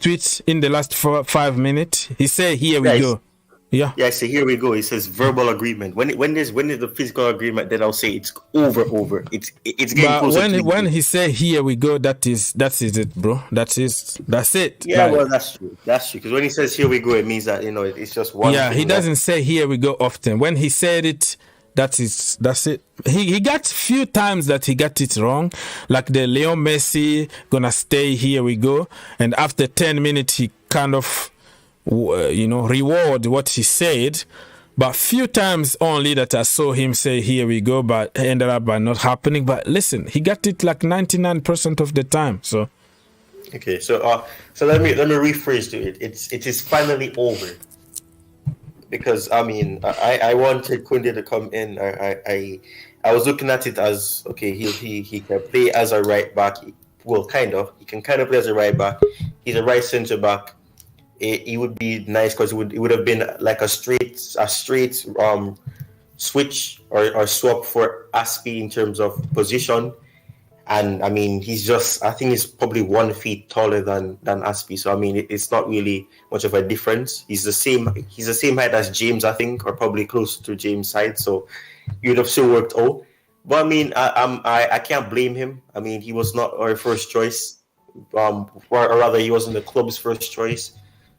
tweet in the last 5 minutes? He said, "Here we go." Yeah.
Yeah. So here we go. He says verbal agreement. When there's the physical agreement, then I'll say it's over. It's getting closer.
When he said, "Here we go," that is it, bro. That's it.
Yeah. Well, that's true. Because when he says, "Here we go," it means that it's just one.
Yeah. He doesn't say, "Here we go" often. When he said it, that's it. He got few times that he got it wrong, like the Leo Messi gonna stay, here we go, and after 10 minutes he kind of reward what he said, but few times only that I saw him say here we go, but ended up by not happening. But listen, he got it like 99% of the time. So
okay, so let me rephrase to it. It is finally over. Because I mean, I wanted Kounde to come in. I was looking at it as okay. He can play as a right back. Well, kind of. He can kind of play as a right back. He's a right centre back. It would be nice because it would have been like a straight switch or swap for Aspie in terms of position. And I mean, I think he's probably 1 feet taller than Aspie. So I mean, it's not really much of a difference. He's the same height as James, I think, or probably close to James' height. So you'd have still worked out. But I mean, I can't blame him. I mean, he was not our first choice, or rather, he wasn't the club's first choice.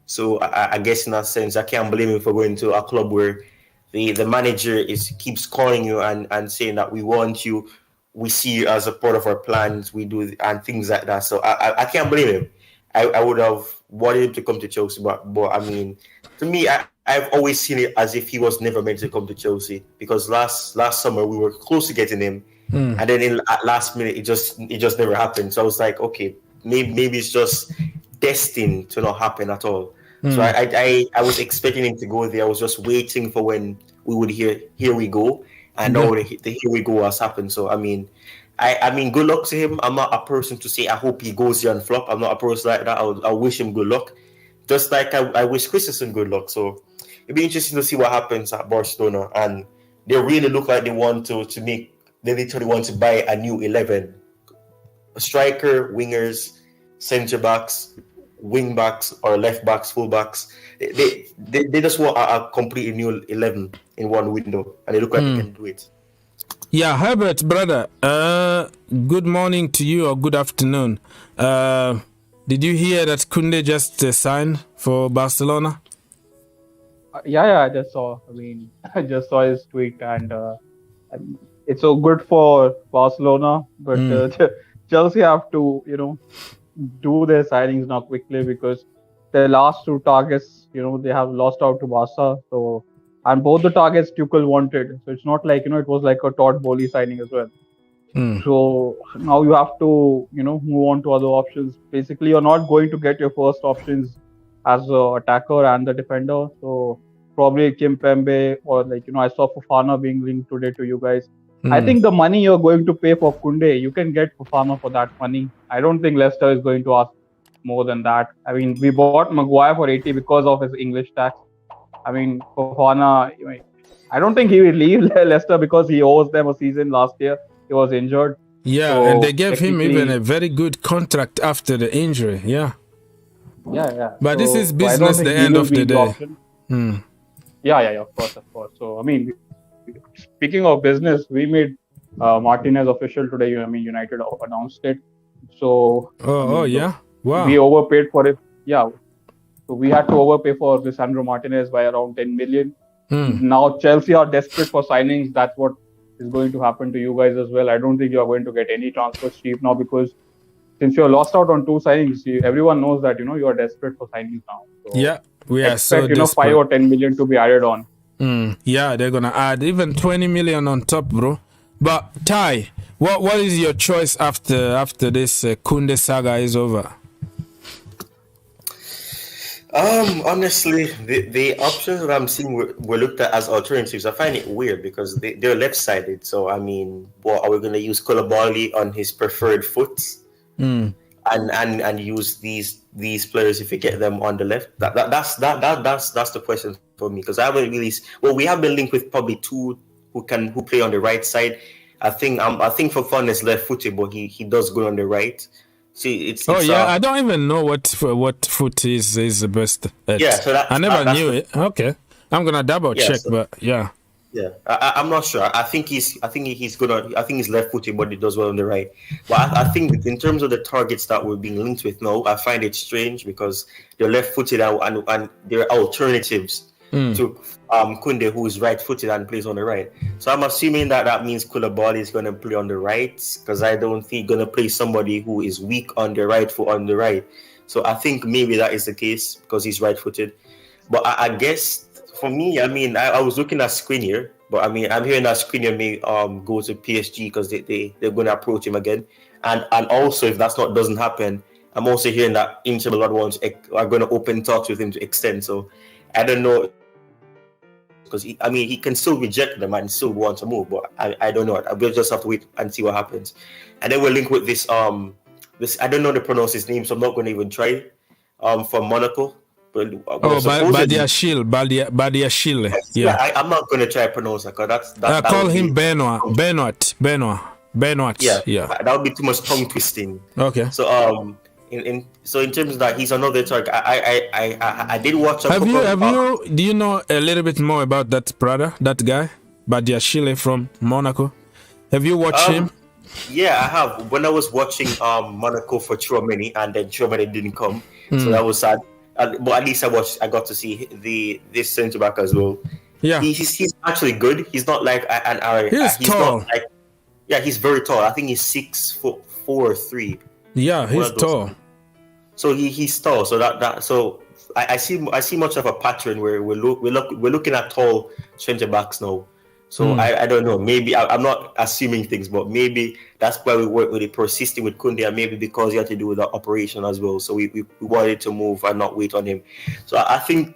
So I guess in that sense, I can't blame him for going to a club where the manager keeps calling you and saying that we want you. We see you as a part of our plans, we do, and things like that. So I can't blame him. I would have wanted him to come to Chelsea, but I mean, to me, I've always seen it as if he was never meant to come to Chelsea because last summer we were close to getting him, and then at last minute it just never happened. So I was like, okay, maybe it's just destined to not happen at all. So I was expecting him to go there. I was just waiting for when we would hear we go. And now the here we go has happened. So I mean, I mean, good luck to him. I'm not a person to say I hope he goes here and flop. I'm not a person like that. I wish him good luck, just like I wish Christensen good luck. So it'd be interesting to see what happens at Barcelona, and they really look like they want to make. They literally want to buy a new 11: a striker, wingers, centre backs, wing backs, or left backs, full backs. They just want a completely new 11 in one window, and they look like they can do it.
Yeah, Herbert, brother. Good morning to you, or good afternoon. Did you hear that Kounde just signed for Barcelona?
Yeah, I just saw. I mean, I just saw his tweet, and it's so good for Barcelona, but Chelsea have to, do their signings now quickly, because their last two targets, they have lost out to Barca. So, and both the targets Tuchel wanted. So it's not like, it was like a Todd Boehly signing as well. So now you have to, move on to other options. Basically, you're not going to get your first options as an attacker and the defender. So probably Kimpembe, or I saw Fofana being linked today to you guys. I think the money you're going to pay for Kounde, you can get Fofana for that money. I don't think Leicester is going to ask more than that. I mean, we bought Maguire for 80 because of his English tax. I mean, Fofana, I don't think he will leave Leicester because he owes them a season last year. He was injured.
Yeah, so and they gave him even a very good contract after the injury. Yeah.
Yeah.
But so, this is business the end of the day.
Yeah, of course. So, I mean, speaking of business, we made Martinez official today. I mean, United announced it. So,
yeah. Wow.
We overpaid for it. Yeah. So we had to overpay for Lisandro Martinez by around 10 million. Now Chelsea are desperate for signings. That's what is going to happen to you guys as well. I don't think you are going to get any transfers cheap now, because since you're lost out on two signings, everyone knows that you are desperate for signings now. So
yeah, we are
expect,
so
5 or 10 million to be added on.
Yeah, they're gonna add even 20 million on top, bro. But Ty, what is your choice after this Kounde saga is over?
Honestly, the options that I'm seeing were looked at as alternatives. I find it weird because they're left-sided. So, I mean, what are we going to use Koulibaly on his preferred foot and use these players if we get them on the left? That's the question for me, because I haven't really. Well, we have been linked with probably two who play on the right side. I think Fofana is left-footed, but he does good on the right. See, it's
I don't even know what foot is the best at.
Yeah, so
I never knew it. Okay, I'm gonna double check, but yeah.
Yeah, I'm not sure. I think he's good on. I think he's left-footed, but he does well on the right. But I think in terms of the targets that we're being linked with now, I find it strange because they're left-footed and there are alternatives to Kounde, who is right-footed and plays on the right. So I'm assuming that means Koulibaly is going to play on the right, because I don't think going to play somebody who is weak on the right foot on the right. So I think maybe that is the case because he's right-footed. But I guess for me, I mean, I was looking at Skriniar, but I mean, I'm hearing that Skriniar may go to PSG because they're going to approach him again. And also, if doesn't happen, I'm also hearing that Inter Milan are going to open talks with him to extend. So I don't know. Because he can still reject them and still want to move, but I don't know. We'll just have to wait and see what happens. And then we'll link with this I don't know how to pronounce his name, so I'm not going to even try. From Monaco.
Badiashile. Yeah.
I'm not going to try to pronounce that, because that
call him Benoit. Yeah.
That would be too much tongue twisting.
Okay.
So in terms of that, he's another target. I did watch.
Do you know a little bit more about that guy, Badiashile from Monaco? Have you watched him?
Yeah, I have. When I was watching Monaco for Tchouaméni, and then Tchouaméni didn't come, so that was sad. But at least I got to see this centre back as well.
Yeah,
he's actually good. He's not like an
He's tall.
He's very tall. I think he's 6'4"
Yeah, he's tall.
So he's tall. So so I see much of a pattern where we're looking at tall centre backs now. So I don't know. Maybe I'm not assuming things, but maybe that's why we work with it, persisting with Kounde, and maybe because he had to do with the operation as well. So we wanted to move and not wait on him. So I think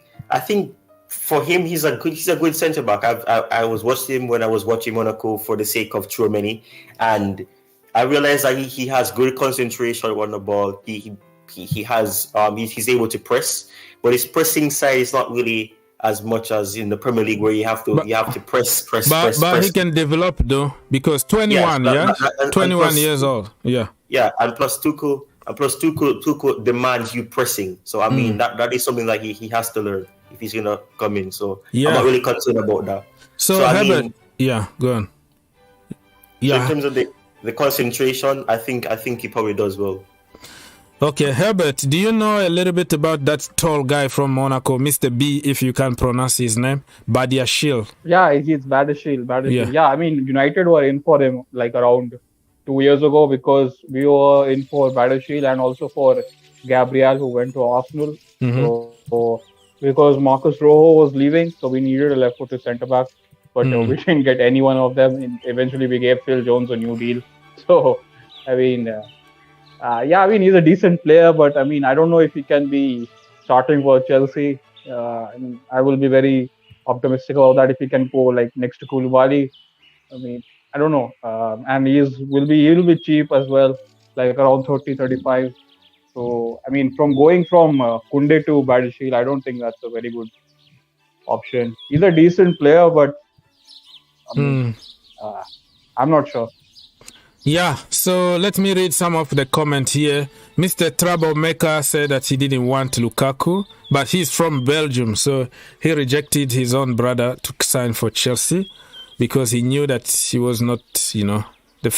for him, he's a good centre back. I was watching him when I was watching Monaco for the sake of Tchouaméni, and I realize that he has good concentration on the ball. He has he's able to press, but his pressing side is not really as much as in the Premier League, where you have to press.
But he can develop though, because 21, 21 years old. Yeah.
Yeah, and plus Tuchel demands you pressing. So I mean that is something that he has to learn if he's gonna come in. So I'm not really concerned about that.
So Herbert, go on. Yeah.
So in terms of the concentration, I think he probably does well.
Okay, Herbert, do you know a little bit about that tall guy from Monaco, Mr. B, if you can pronounce his name? Badiashile.
Yeah, he's Badiashile. Yeah, I mean, United were in for him like around 2 years ago, because we were in for Badiashile and also for Gabriel, who went to Arsenal. So because Marcus Rojo was leaving, so we needed a left-footed centre-back. But we didn't get any one of them. And eventually, we gave Phil Jones a new deal. So, I mean... he's a decent player, but I mean, I don't know if he can be starting for Chelsea. I will be very optimistic about that if he can go like next to Koulibaly. I mean, I don't know. And he will be cheap as well, like around 30, 35. So, I mean, going from Kounde to Badiashile, I don't think that's a very good option. He's a decent player, but I'm not sure.
Yeah, so let me read some of the comment here. Mr. Troublemaker said that he didn't want Lukaku, but he's from Belgium, so he rejected his own brother to sign for Chelsea because he knew that he was not, the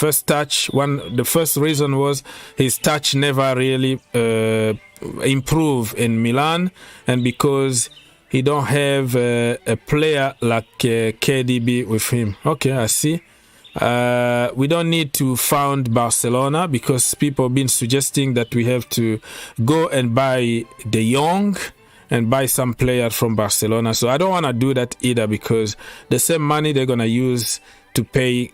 first reason was his touch never really improved in Milan, and because he don't have a player like KDB with him. Okay, I see. We don't need to found Barcelona, because people have been suggesting that we have to go and buy De Jong and buy some player from Barcelona. So I don't want to do that either, because the same money they're going to use to pay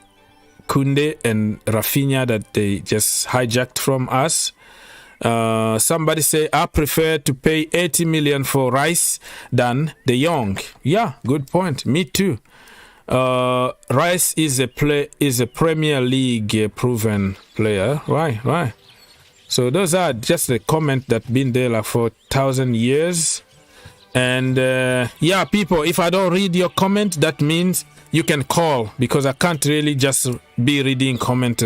Kounde and Rafinha that they just hijacked from us. Somebody say, I prefer to pay 80 million for Rice than De Jong. Yeah, good point. Me too. Rice is a Premier League proven player, right. So those are just a comment that been there like for 1,000 years. And people, if I don't read your comment, that means you can call, because I can't really just be reading comment.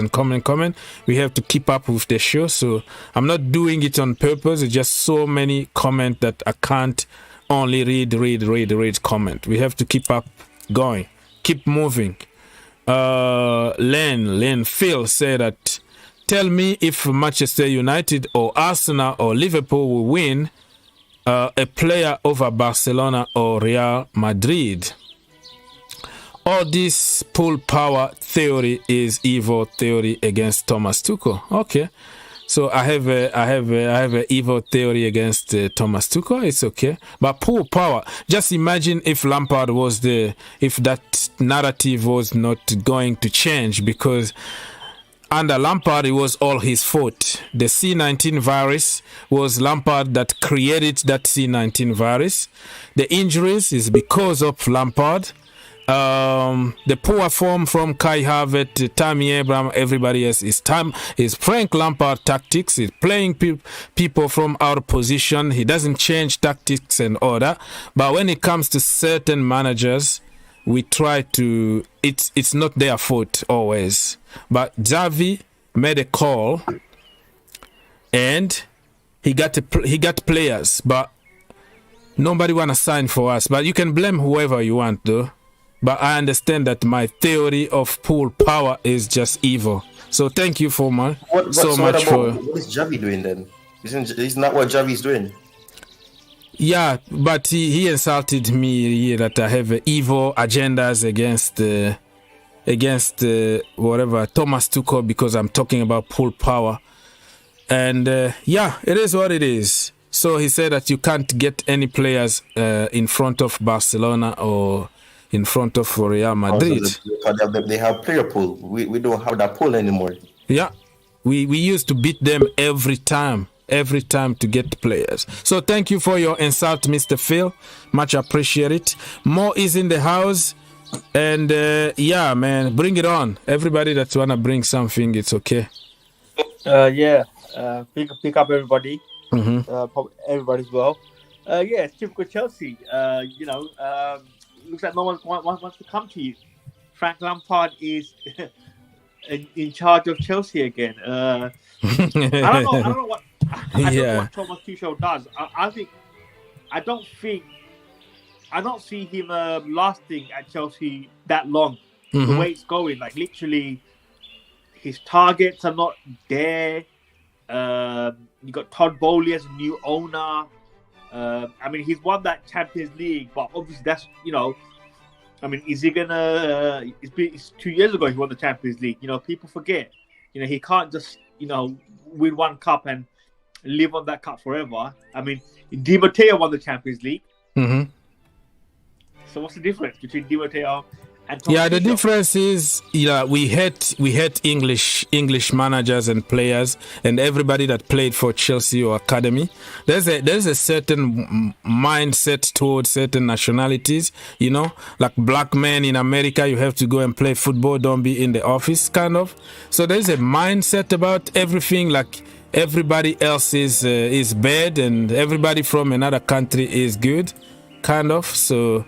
We have to keep up with the show, so I'm not doing it on purpose. It's just so many comment that I can't only read comment. We have to keep up going. Keep moving. Len Phil said that, tell me if Manchester United or Arsenal or Liverpool will win a player over Barcelona or Real Madrid. All this pull power theory is evil theory against Thomas Tuchel. Okay. So I have a evil theory against Thomas Tuchel. It's okay, but pull power. Just imagine if Lampard was if that narrative was not going to change, because under Lampard it was all his fault. The C19 virus was Lampard that created that C19 virus. The injuries is because of Lampard. The poor form from Kai Havertz, Tammy Abraham, everybody else is Frank Lampard tactics. He's playing people from our position. He doesn't change tactics and order. But when it comes to certain managers, we try to. It's not their fault always. But Xavi made a call, and he got players, but nobody wanna sign for us. But you can blame whoever you want, though. But I understand that my theory of pool power is just evil. So thank you for much
for... What is Xavi doing then? Isn't that what Xavi's doing?
Yeah, but he insulted me that I have evil agendas against whatever Thomas Tuchel, because I'm talking about pool power. And it is what it is. So he said that you can't get any players in front of Barcelona or in front of Real Madrid.
They have player pool. We don't have that pool anymore.
Yeah, we used to beat them every time to get players. So thank you for your insult, Mr. Phil. Much appreciate it. Mo is in the house. And yeah, man, bring it on. Everybody that's wanna bring something, it's okay.
Pick up everybody. Everybody as well. It's typical Chelsea. Looks like no one wants to come to you. Frank Lampard is in charge of Chelsea again. I don't know what Thomas Tuchel does. I don't see him lasting at Chelsea that long. The way it's going, like literally, his targets are not there. You got Todd Boehly as a new owner. He's won that Champions League, but obviously that's is he gonna? It's 2 years ago he won the Champions League. People forget. He can't just win one cup and live on that cup forever. Di Matteo won the Champions League. So what's the difference between Di Matteo and Thomas Tuchel?
The difference is we had English managers and players and everybody that played for Chelsea or academy. There's a certain mindset towards certain nationalities, like black men in America, you have to go and play football, don't be in the office, kind of. So there's a mindset about everything, like everybody else is bad and everybody from another country is good, kind of. So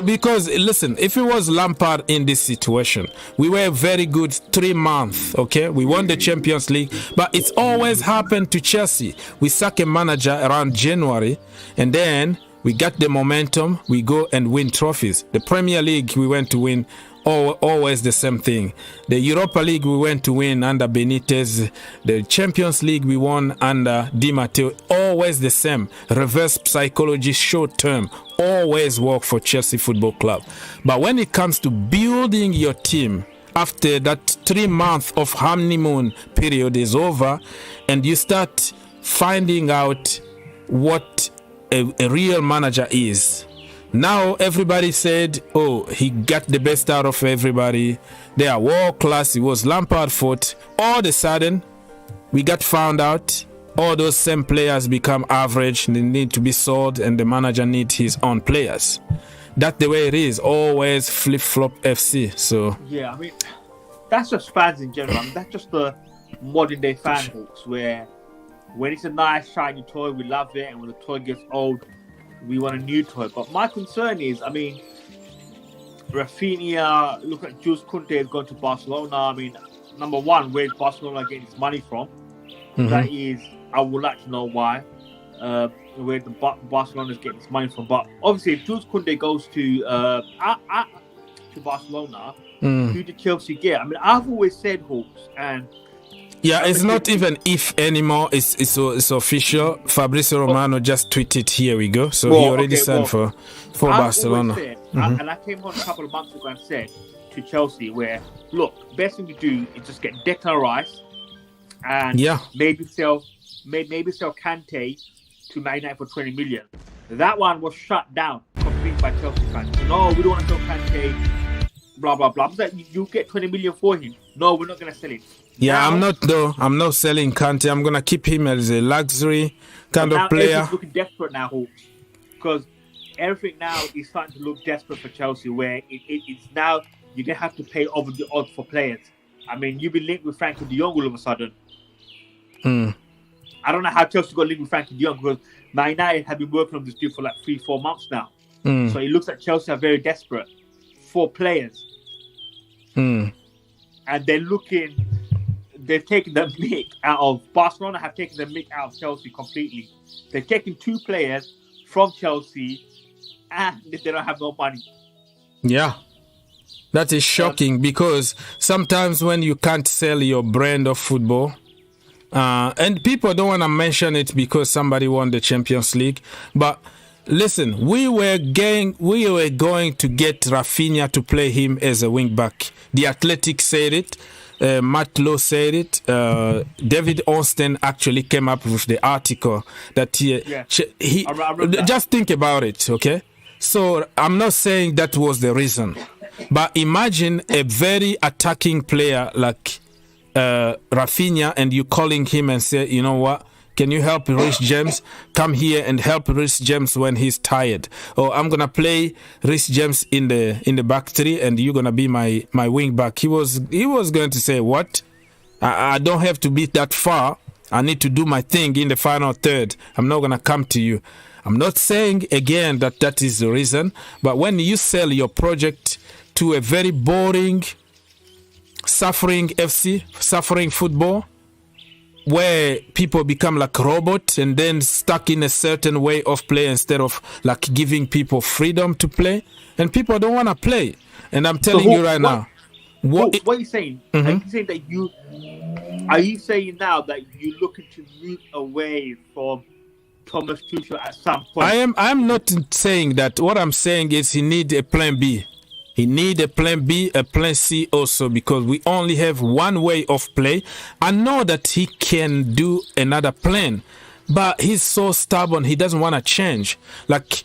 because listen, if it was Lampard in this situation, we were very good 3 months, okay? We won the Champions League, but it's always happened to Chelsea. We sack a manager around January, and then we got the momentum, we go and win trophies. The Premier League, we went to win. Always the same thing. The Europa League we went to win under Benitez. The Champions League we won under Di Matteo. Always the same. Reverse psychology, short term. Always work for Chelsea Football Club. But when it comes to building your team, after that 3 months of honeymoon period is over, and you start finding out what a real manager is. Now everybody said, he got the best out of everybody. They are world class. It was Lampard's fault. All of a sudden, we got found out. All those same players become average. They need to be sold, and the manager needs his own players. That's the way it is. Always flip-flop FC. So
that's just fans in general. That's just the modern day fan books, where when it's a nice shiny toy, we love it, and when the toy gets old, we want a new toy. But my concern is, Rafinha, look at Jules Kounde has gone to Barcelona. Number one, where's Barcelona getting its money from? That is, I would like to know why, where the Barcelona is getting its money from. But obviously, if Jules Kounde goes to Barcelona, who did Chelsea get? I've always said Hawks, and
it's not even if anymore. It's official. Fabrizio Romano just tweeted. Here we go. So he already signed for Barcelona.
And I came on a couple of months ago and said to Chelsea, where look, best thing to do is just get Declan Rice and maybe sell Kante to Man United for 20 million. That one was shut down completely by Chelsea fans. No, we don't want to sell Kante. Blah blah blah. But you get 20 million for him. No, we're not going to sell him.
I'm not selling Kante. I'm gonna keep him as a luxury kind of player.
Everything's looking desperate now, Hawks, because everything now is starting to look desperate for Chelsea. Where it's now you're gonna have to pay over the odds for players. You've been linked with Frankie De Jong all of a sudden. I don't know how Chelsea got linked with Frankie De Jong, because Man United have been working on this deal for like 3-4 months now. So it looks like Chelsea are very desperate for players, and they're looking. They've taken the mick out of Barcelona. Have taken the mick out of Chelsea completely. They've taken 2 players from Chelsea, and they don't have no money.
Yeah, that is shocking, because sometimes when you can't sell your brand of football, and people don't want to mention it because somebody won the Champions League, but listen, we were going to get Rafinha to play him as a wing back. The Athletic said it. Matt Lowe said it. David Ornstein actually came up with the article that he just think about it, okay? So I'm not saying that was the reason, but imagine a very attacking player like Rafinha, and you calling him and say, you know what, can you help Reece James? Come here and help Reece James when he's tired. Or I'm gonna play Reece James in the back three, and you're gonna be my wing back. He was going to say, what? I don't have to be that far. I need to do my thing in the final third. I'm not gonna come to you. I'm not saying again that is the reason, but when you sell your project to a very boring, suffering FC, suffering football, where people become like robots and then stuck in a certain way of play instead of like giving people freedom to play, and people don't want to play. And I'm telling you right now,
what are you saying?
Mm-hmm.
Are you saying that are you saying now that you're looking to move away from Thomas Tuchel at some point?
I'm not saying that. What I'm saying is he need a plan B. He need a plan B, a plan C also, because we only have one way of play. I know that he can do another plan, but he's so stubborn. He doesn't want to change. Like,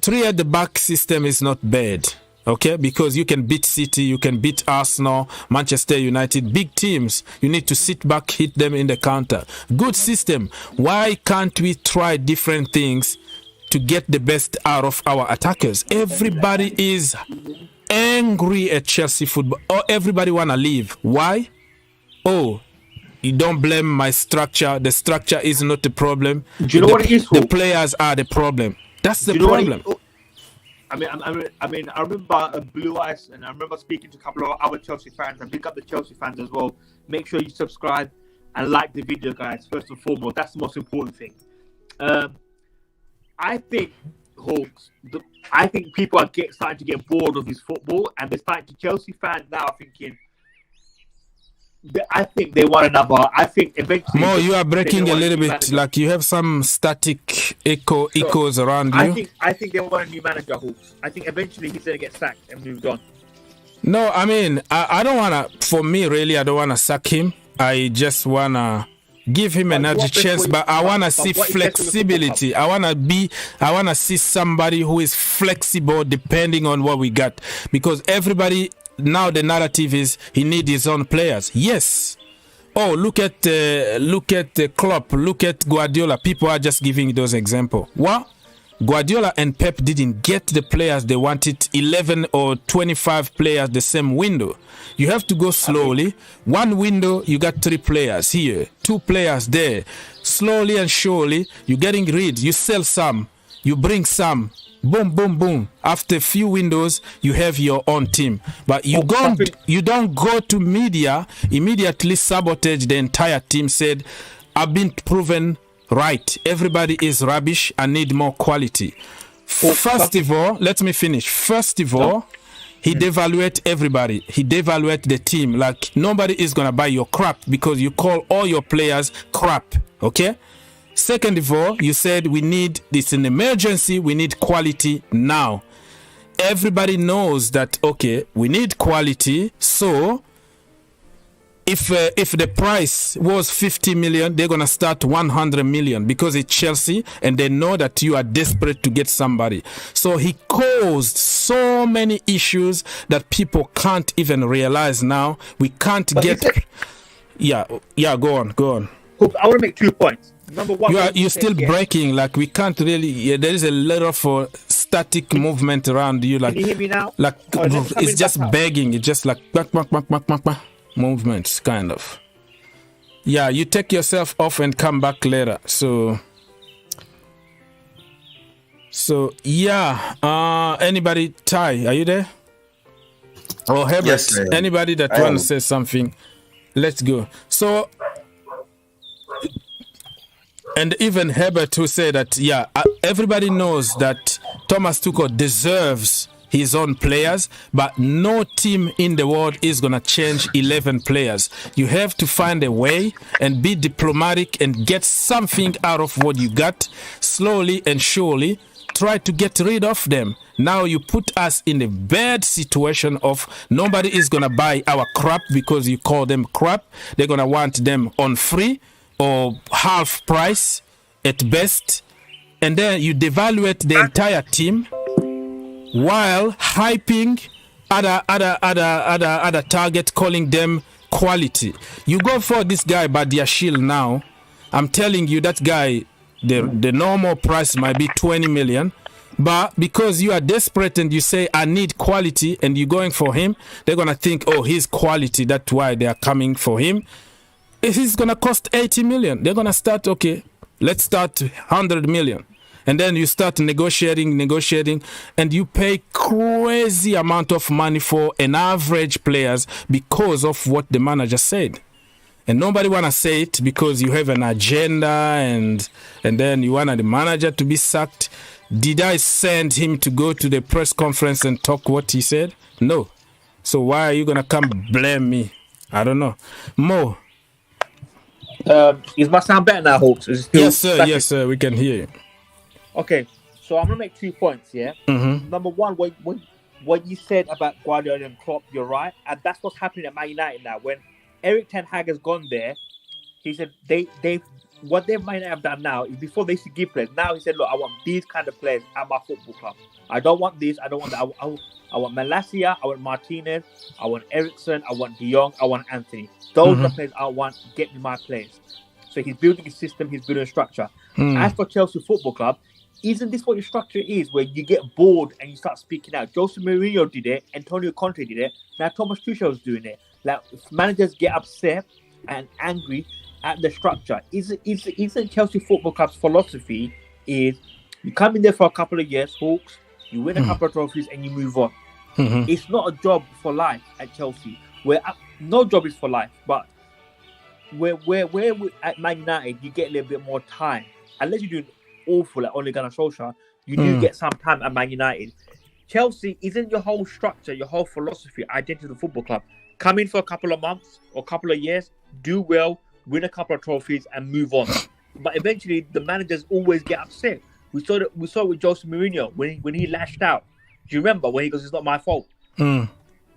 3 at the back system is not bad, okay? Because you can beat City, you can beat Arsenal, Manchester United, big teams. You need to sit back, hit them in the counter. Good system. Why can't we try different things to get the best out of our attackers? Everybody is angry at Chelsea football. Oh, everybody want to leave. Why? Oh, you don't blame my structure. The structure is not the problem.
Do you know what it is?
The players are the problem. That's the problem.
I remember Blue Eyes, and I remember speaking to a couple of other Chelsea fans, and pick up the Chelsea fans as well. Make sure you subscribe and like the video, guys. First and foremost, that's the most important thing. I think Hawks. I think people are starting to get bored of his football, and they're starting to Chelsea fans now thinking. I think they want another. I think eventually.
Mo, you are breaking a little bit. Manager. Like you have some static echoes around you.
I think they want a new manager, Hawks. I think eventually he's gonna get sacked and moved on.
No, I mean I don't wanna. For me, really, I don't wanna sack him. I just wanna give him another chance, but I want to see flexibility. I want to see somebody who is flexible depending on what we got. Because everybody, now the narrative is he needs his own players. Yes. Oh, look at Klopp, look at Guardiola. People are just giving those examples. What? Guardiola and Pep didn't get the players they wanted, 11 or 25 players the same window. You have to go slowly. One window, you got 3 players here, 2 players there. Slowly and surely, you're getting rid. You sell some, you bring some. Boom, boom, boom. After a few windows, you have your own team. But you don't go to media, immediately sabotage the entire team, said, I've been proven right. Everybody is rubbish. I need more quality. First of all, let me finish. First of all, he devaluate everybody. He devaluate the team. Like nobody is gonna buy your crap because you call all your players crap. Okay. Second of all, you said we need this an emergency. We need quality now. Everybody knows that. Okay, we need quality. So if the price was 50 million, they're going to start 100 million because it's Chelsea and they know that you are desperate to get somebody. So he caused so many issues that people can't even realize now. We can't get... Yeah, go on.
I want to make 2 points. Number one,
you're still breaking. Like we can't really... Yeah, there is a lot of static movement around you. Like,
can you hear me now?
Like it's just begging. It's just like... movements, kind of. Yeah, you take yourself off and come back later. So yeah. Anybody? Ty, are you there? Oh, Herbert.
Yes,
anybody that want to say something? Let's go. So, and even Herbert who said that, yeah, everybody knows that Thomas Tuchel deserves his own players, but no team in the world is going to change 11 players. You have to find a way and be diplomatic and get something out of what you got. Slowly and surely, try to get rid of them. Now you put us in a bad situation of nobody is going to buy our crap because you call them crap. They're going to want them on free or half price at best. And then you devaluate the entire team while hyping other target, calling them quality. You go for this guy Badiashile now. I'm telling you, that guy, the normal price might be 20 million. But because you are desperate and you say, I need quality, and you're going for him, they're going to think, oh, he's quality. That's why they are coming for him. If he's going to cost 80 million, they're going to start, okay, let's start 100 million. And then you start negotiating, and you pay crazy amount of money for an average players because of what the manager said. And nobody want to say it because you have an agenda and then you want the manager to be sacked. Did I send him to go to the press conference and talk what he said? No. So why are you going to come blame me? I don't know. Mo.
Is my sound better now, Hawks?
Yes, sir. Yes, sir. We can hear you.
Okay. So I'm going to make 2 points, yeah?
Mm-hmm.
Number one, what you said about Guardiola and Klopp, you're right. And that's what's happening at Man United now. When Erik ten Hag has gone there, he said what they might have done now is before they used to give players. Now he said, look, I want these kind of players at my football club. I don't want this. I don't want that. I want Malacia. I want Martinez. I want Ericsson. I want De Jong. I want Anthony. Those are the players I want. Get me my players. So he's building a system. He's building a structure. As for Chelsea Football Club, isn't this what your structure is, where you get bored and you start speaking out? Jose Mourinho did it. Antonio Conte did it. Now Thomas Tuchel's doing it. Like, managers get upset and angry at the structure. Isn't Chelsea Football Club's philosophy is you come in there for a couple of years, Hawks, you win a couple of trophies and you move on. It's not a job for life at Chelsea. Where no job is for life, but where we, at Man United, you get a little bit more time. Unless you're doing awful like Ole Gunnar Solskjaer, you do get some time at Man United. Chelsea isn't your whole structure, your whole philosophy, identity of the football club. Come in for a couple of months or a couple of years, do well, win a couple of trophies, and move on. But eventually, the managers always get upset. We saw it with Jose Mourinho when he lashed out. Do you remember when he goes, "It's not my fault.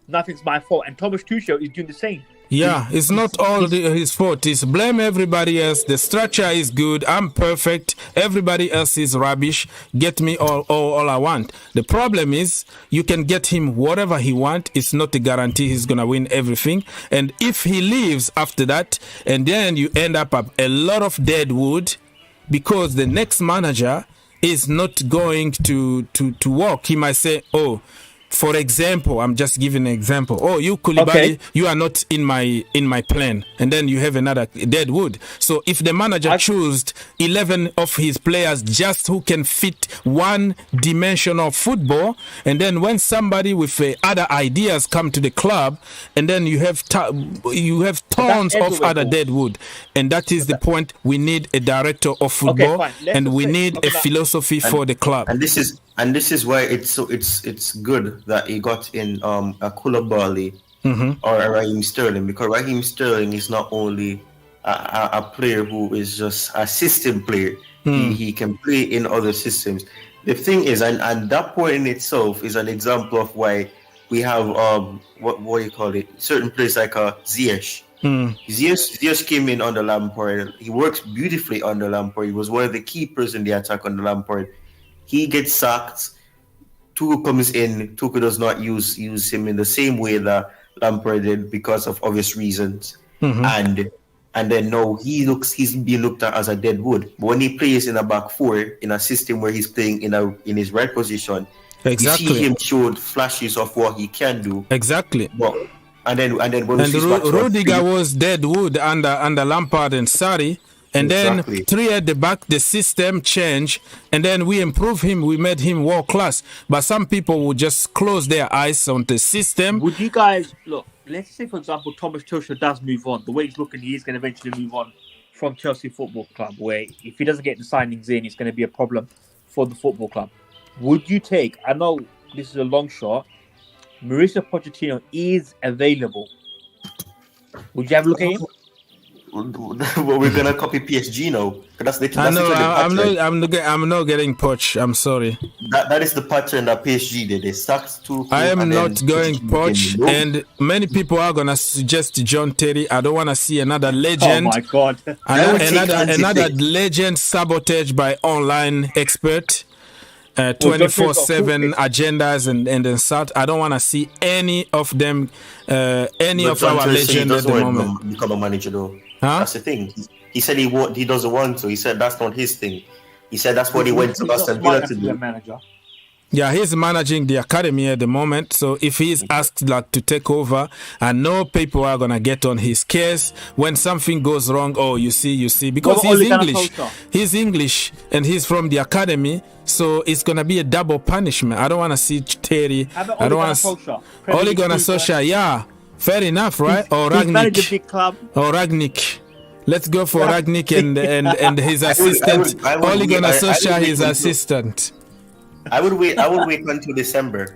Nothing's my fault." And Thomas Tuchel is doing the same.
Yeah, it's not all his fault. It's blame everybody else. The structure is good. I'm perfect. Everybody else is rubbish. Get me all I want. The problem is you can get him whatever he wants. It's not a guarantee he's going to win everything. And if he leaves after that, and then you end up a lot of dead wood because the next manager is not going to work. He might say, oh, for example, I'm just giving an example. Oh, you Koulibaly, you are not in my plan, and then you have another dead wood. So if the manager chooses 11 of his players just who can fit one dimension of football, and then when somebody with other ideas come to the club, and then you have tons of other dead wood, and that is the point. We need a director of football, and we need a philosophy for the club.
And this is why it's good that he got in a Koulibaly or a Raheem Sterling, because Raheem Sterling is not only a player who is just a system player. He can play in other systems. The thing is, and that point in itself is an example of why we have what do you call it? Certain players like Ziyech. Ziyech came in under Lampard. He works beautifully under Lampard. He was one of the keepers in the attack under Lampard. He gets sacked. Tuchel comes in. Tuchel does not use him in the same way that Lampard did because of obvious reasons. And then now he's being looked at as a dead wood. But when he plays in a back four in a system where he's playing in his right position, you see him showed flashes of what he can do.
Exactly.
But, and then
Rudiger was dead wood under Lampard and Sarri. And then 3 at the back, the system changed, and then we improved him. We made him world class. But some people would just close their eyes on the system.
Would you guys look? Let's say, for example, Thomas Tuchel does move on. The way he's looking, he is going to eventually move on from Chelsea Football Club. Where if he doesn't get the signings in, it's going to be a problem for the football club. Would you take? I know this is a long shot. Mauricio Pochettino is available. Would you have a look at him?
Well, we're gonna copy PSG now. That's
I'm not getting Poch. I'm sorry.
That is the pattern that PSG did. They sacked Tuchel.
I am not going Poch, and many people are gonna suggest John Terry. I don't want to see another legend.
Oh my God!
Another legend sabotaged by online expert. 24/7 agendas and then such. I don't want to see any of them, any of our legends at the moment.
Become a manager though.
Huh?
That's the thing. He said he doesn't want to. He said that's not his thing. He said that's what he went to Aston Villa to do.
Manager.
Yeah, he's managing the academy at the moment. So if he's asked like to take over, I know people are gonna get on his case when something goes wrong. Oh, you see, because he's English and he's from the academy. So it's gonna be a double punishment. I don't want to see Terry. I don't want to. Ole Gunnar Solskjaer, yeah, fair enough, right? Or Ragnick. Let's go for Ragnick and his assistant. Ole Gunnar Solskjaer, his assistant.
I would wait until December.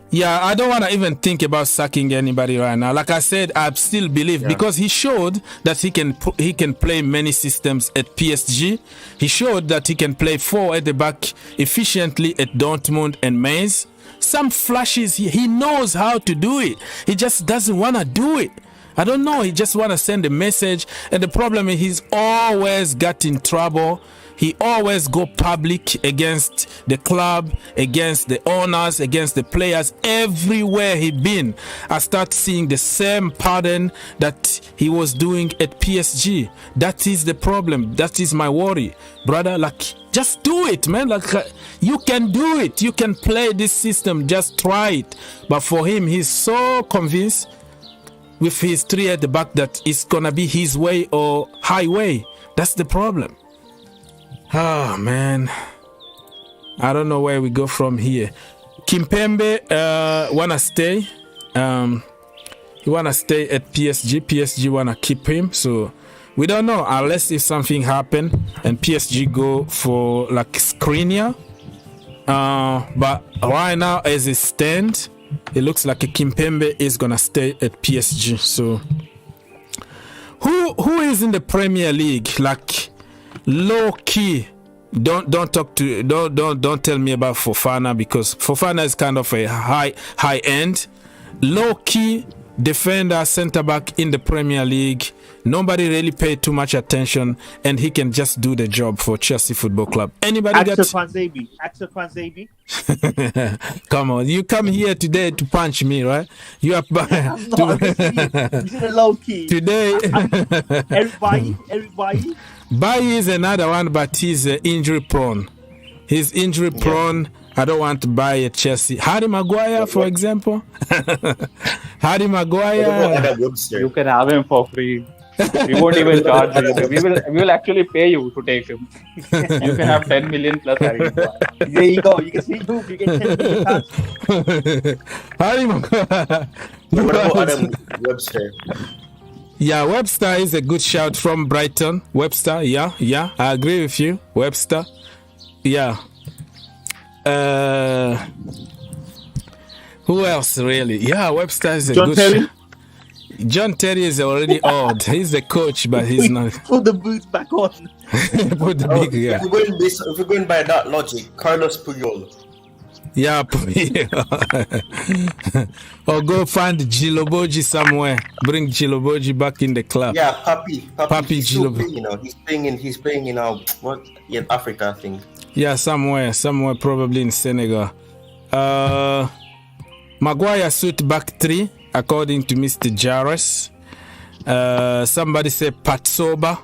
Yeah, I don't want to even think about sacking anybody right now. Like I said, I still believe because he showed that he can play many systems at PSG. He showed that he can play 4 at the back efficiently at Dortmund and Mainz. Some flashes, he knows how to do it. He just doesn't want to do it. I don't know. He just want to send a message. And the problem is he's always got in trouble. He always go public against the club, against the owners, against the players. Everywhere he been, I start seeing the same pattern that he was doing at PSG. That is the problem. That is my worry, brother. Like, just do it, man. Like, you can do it. You can play this system. Just try it. But for him, he's so convinced with his 3 at the back that it's gonna be his way or highway. That's the problem. Oh man, I don't know where we go from here. Kimpembe wanna stay. He wanna stay at PSG. PSG wanna keep him. So we don't know unless if something happen and PSG go for like Skriniar. But right now, as it stands, it looks like Kimpembe is gonna stay at PSG. So who is in the Premier League? Like, low key, don't tell me about Fofana, because Fofana is kind of a high end. Low key defender, center back in the Premier League. Nobody really paid too much attention, and he can just do the job for Chelsea Football Club. Anybody
Axel Kwanzebe.
Come on, you come here today to punch me, right? You are
low key
today.
Everybody.
Bailly is another one, but he's injury prone. He's injury prone. I don't want to buy a Chelsea. Harry Maguire, for example. Harry Maguire.
You can have him for free. We won't even charge you. We will actually pay you to take him. You can have 10 million plus Harry Maguire.
There you go. You can see who you get 10 million plus.
Harry Maguire.
What about Adam Webster?
Yeah, Webster is a good shout from Brighton. Webster, yeah, I agree with you. Webster, yeah. Who else really? Yeah, Webster is a good shout. John Terry is already old. He's the coach, but he's not.
Put the boots back on.
Put the big, yeah.
If we're going by that logic, Carlos Puyol.
Yeah, or go find Djiloboji somewhere. Bring Djiloboji back in the club.
Yeah, Papi
Djiloboji.
He's playing in Africa, I think.
Yeah, somewhere, probably in Senegal. Maguire suit back 3, according to Mr. Jaros. Somebody said Patsoba.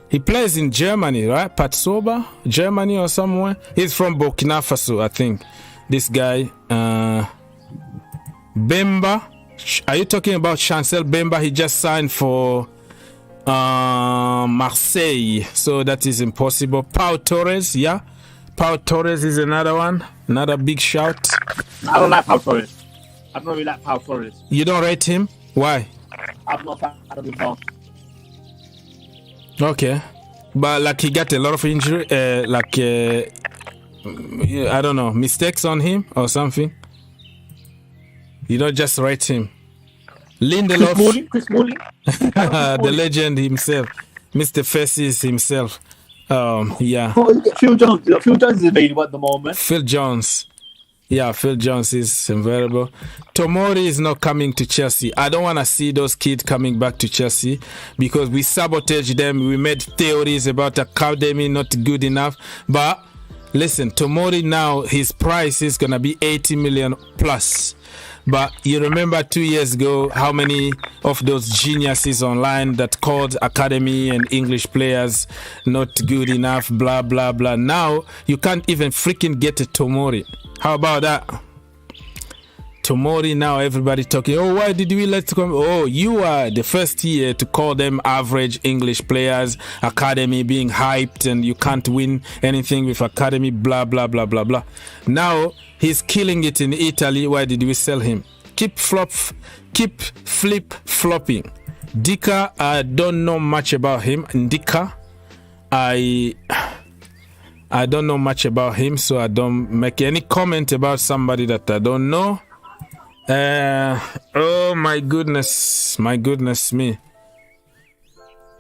He plays in Germany, right? Patsoba, Germany or somewhere. He's from Burkina Faso, I think. This guy, Bemba. Are you talking about Chancel Bemba? He just signed for Marseille, so that is impossible. Pau Torres, yeah. Pau Torres is another one, another big shout.
I don't like Pau Torres. I don't really like Pau Torres.
You don't rate him? Why?
I'm not a fan of him.
Okay, but like he got a lot of injury, I don't know, mistakes on him or something. You don't just rate him. Lindelof,
Chris Smalling.
the legend himself, Mr. Faces himself. Yeah.
Phil Jones. Phil Jones is available at the moment.
Phil Jones. Yeah, Phil Jones is available. Tomori is not coming to Chelsea. I don't want to see those kids coming back to Chelsea because we sabotaged them. We made theories about academy not good enough. But listen, Tomori now, his price is going to be 80 million plus. But you remember 2 years ago how many of those geniuses online that called academy and English players not good enough, blah, blah, blah. Now you can't even freaking get a Tomori. How about that? Tomori now, everybody talking, oh, why did we let come? Oh, you are the first year to call them average English players, academy being hyped, and you can't win anything with academy, blah, blah, blah, blah, blah. Now he's killing it in Italy. Why did we sell him? Keep flip-flopping. Dika, I don't know much about him. Dika, I don't know much about him, so I don't make any comment about somebody that I don't know. Oh my goodness me.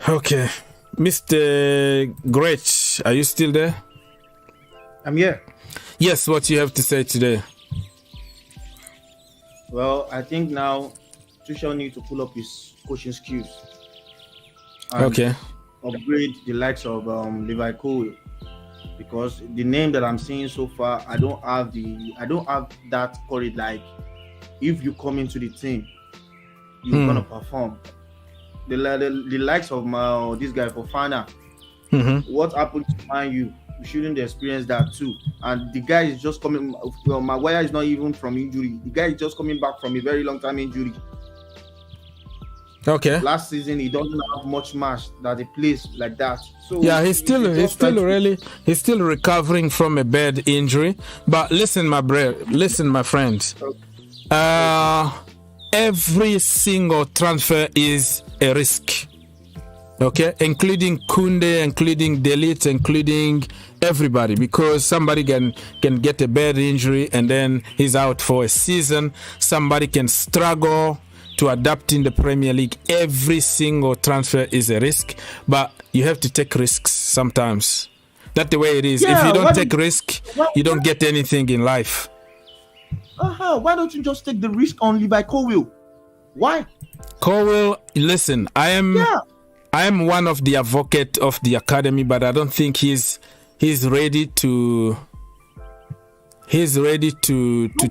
Okay, Mr. Great, are you still there?
I'm here.
Yes, what you have to say today?
Well, I think now Tuchel needs to pull up his coaching skills. And
okay.
Upgrade the likes of Levi Cole, because the name that I'm seeing so far, I don't have that courage. Like, if you come into the team, you're gonna perform. The likes of this guy Fofana. What happened to Man U? We shouldn't experience that too. And the guy is just coming. Well, Maguire is not even from injury. The guy is just coming back from a very long time injury.
Okay.
Last season he doesn't have much match that he plays like that. So
yeah, he's still recovering from a bad injury. But listen, my friends. Every single transfer is a risk. Okay, including Kounde, including Delete, including everybody, because somebody can get a bad injury and then he's out for a season. Somebody can struggle to adapt in the Premier League. Every single transfer is a risk, but you have to take risks sometimes. That's the way it is.
Yeah,
if you don't take risk, you don't get anything in life.
Why don't you just take the risk on Levi Colwill? Why?
Colwill, listen, I am one of the advocate of the academy, but I don't think he's ready to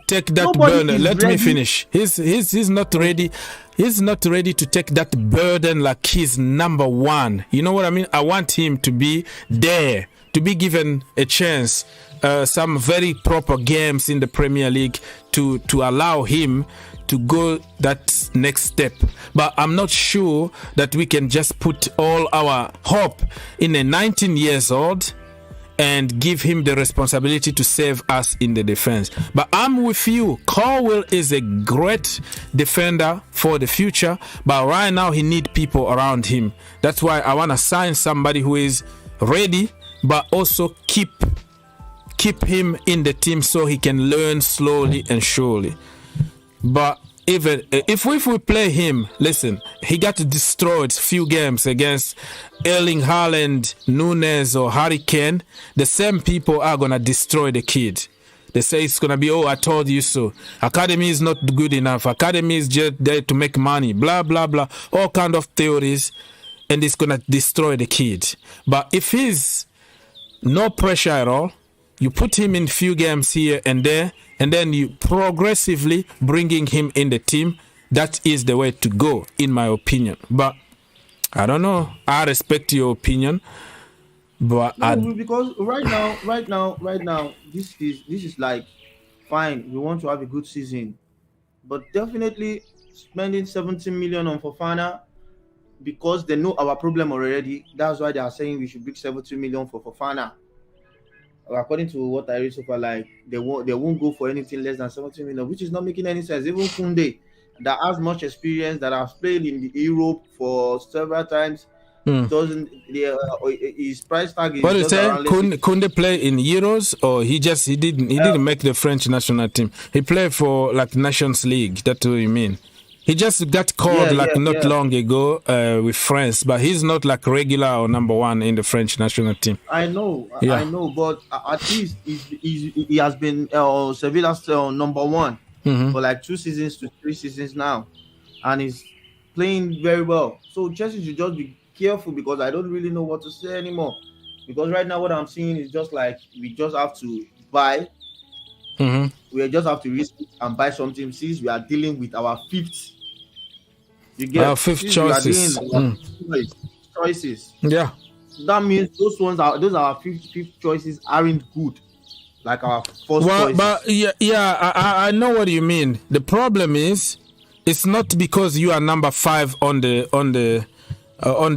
take that burden. Let me finish. He's not ready. He's not ready to take that burden like he's number one. You know what I mean? I want him to be there, to be given a chance, some very proper games in the Premier League to allow him to go that next step. But I'm not sure that we can just put all our hope in a 19 years old and give him the responsibility to save us in the defense. But I'm with you. Colwill is a great defender for the future, but right now he needs people around him. That's why I want to sign somebody who is ready, but also keep him in the team so he can learn slowly and surely. But even if we play him, listen, he got destroyed few games against Erling Haaland, Nunes or Harry Kane. The same people are gonna destroy the kid. They say it's gonna be, oh, I told you so. Academy is not good enough. Academy is just there to make money. Blah blah blah. All kind of theories, and it's gonna destroy the kid. But if he's no pressure at all, you put him in few games here and there, and then you progressively bringing him in the team. That is the way to go, in my opinion. But I don't know. I respect your opinion, but
because right now, this is like, fine. We want to have a good season, but definitely spending 17 million on Fofana because they know our problem already. That's why they are saying we should bring 17 million for Fofana. According to what I read so far, like they won't go for anything less than 17 million, which is not making any sense. Even Kounde, that has much experience, that has played in Europe for several times, doesn't his price tag is.
What you say? Kounde play in Euros, or he didn't make the French national team. He played for like Nations League. That's what you mean. He just got called not long ago with France, but he's not like regular or number one in the French national team.
I know, but at least he has been Sevilla's number one for like 2 seasons to 3 seasons now, and he's playing very well. So Chelsea should just be careful, because I don't really know what to say anymore. Because right now what I'm seeing is just like we just have to buy. We just have to risk it and buy something since we are dealing with our fifth. You get
our fifth choices.
Choices.
Yeah.
That means those are our fifth choices aren't good. Like our first choices.
But I know what you mean. The problem is, it's not because you are number 5 on the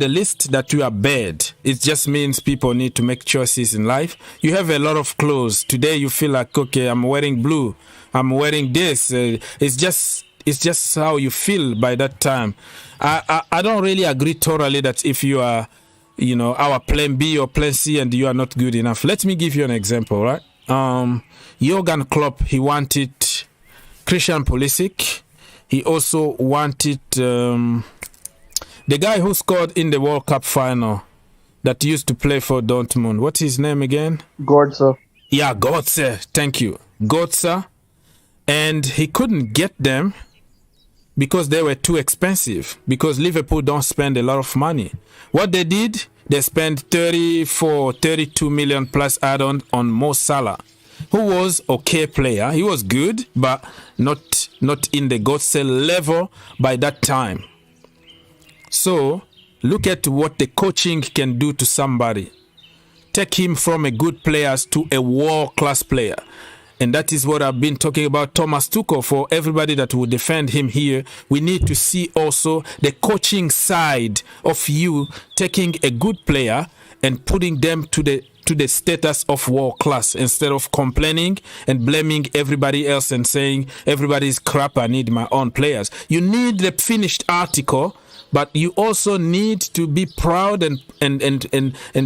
list that you are bad. It just means people need to make choices in life. You have a lot of clothes. Today you feel like, okay, I'm wearing blue. I'm wearing this. It's just how you feel by that time. I don't really agree totally that if you are, our plan B or plan C and you are not good enough. Let me give you an example, right? Jurgen Klopp, he wanted Christian Pulisic. He also wanted the guy who scored in the World Cup final that used to play for Dortmund. What's his name again?
Götze.
Yeah, Götze. Thank you. Götze. And he couldn't get them because they were too expensive. Because Liverpool don't spend a lot of money. What they did, they spent 32 million plus add-on on Mo Salah, who was okay player. He was good, but not in the Götze level by that time. So look at what the coaching can do to somebody. Take him from a good player to a world-class player. And that is what I've been talking about Thomas Tuchel. For everybody that will defend him here, we need to see also the coaching side of you taking a good player and putting them to the status of world class instead of complaining and blaming everybody else and saying everybody is crap, I need my own players. You need the finished article, but you also need to be proud and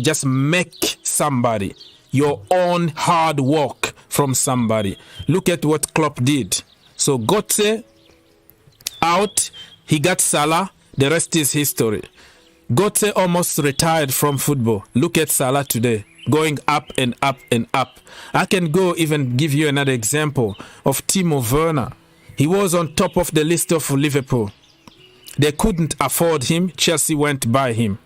just make somebody your own hard work from somebody. Look at what Klopp did. So Götze out, he got Salah, the rest is history. Götze almost retired from football. Look at Salah today, going up and up and up. I can go even give you another example of Timo Werner. He was on top of the list of Liverpool. They couldn't afford him. Chelsea went by him.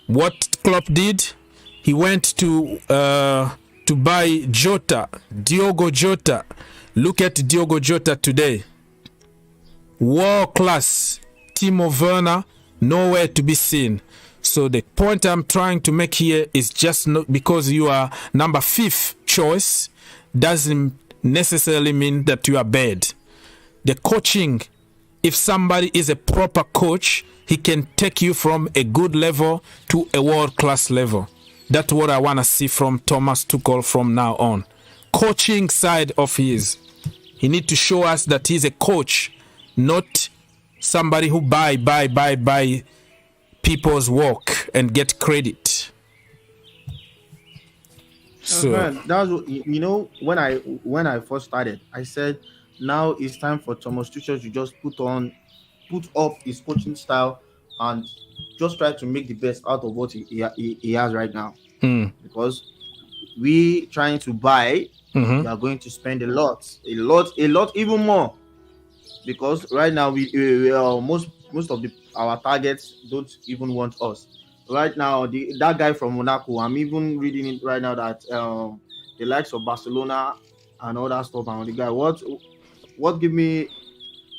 What Klopp did, he went to buy Diogo Jota. Look at Diogo Jota today. World class. Timo Werner, nowhere to be seen. So the point I'm trying to make here is just not because you are number 5th choice doesn't necessarily mean that you are bad. The coaching, if somebody is a proper coach, he can take you from a good level to a world-class level. That's what I want to see from Thomas Tuchel from now on. Coaching side of his. He need to show us that he's a coach, not somebody who buy people's work and get credit. So
man, that's when I first started, I said now it's time for Thomas Tuchel to just put up his coaching style and just try to make the best out of what he has right now. Because we trying to buy, we are going to spend a lot, even more. Because right now we are most of our targets don't even want us. Right now, that guy from Monaco, I'm even reading it right now that the likes of Barcelona and all that stuff, and the guy, what give me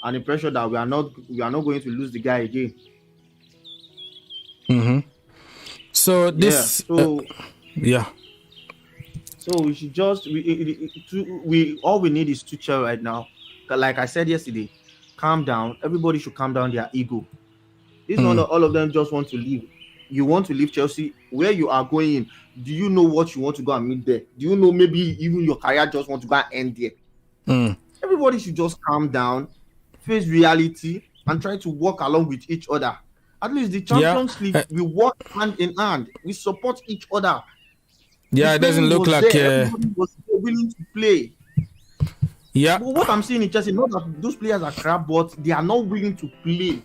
an impression that we are not going to lose the guy again.
So this,
So we should just all we need is Tuchel right now. Like I said yesterday, calm down. Everybody should calm down their ego. It's not all of them just want to leave. You want to leave Chelsea. Where you are going, do you know what you want to go and meet there? Do you know maybe even your career just want to go and end there? Everybody should just calm down, face reality, and try to work along with each other. At least the Champions League, we work hand in hand. We support each other.
Yeah, it doesn't look like
everybody was willing to play.
Yeah.
But what I'm seeing in Chelsea, not that those players are crap, but they are not willing to play.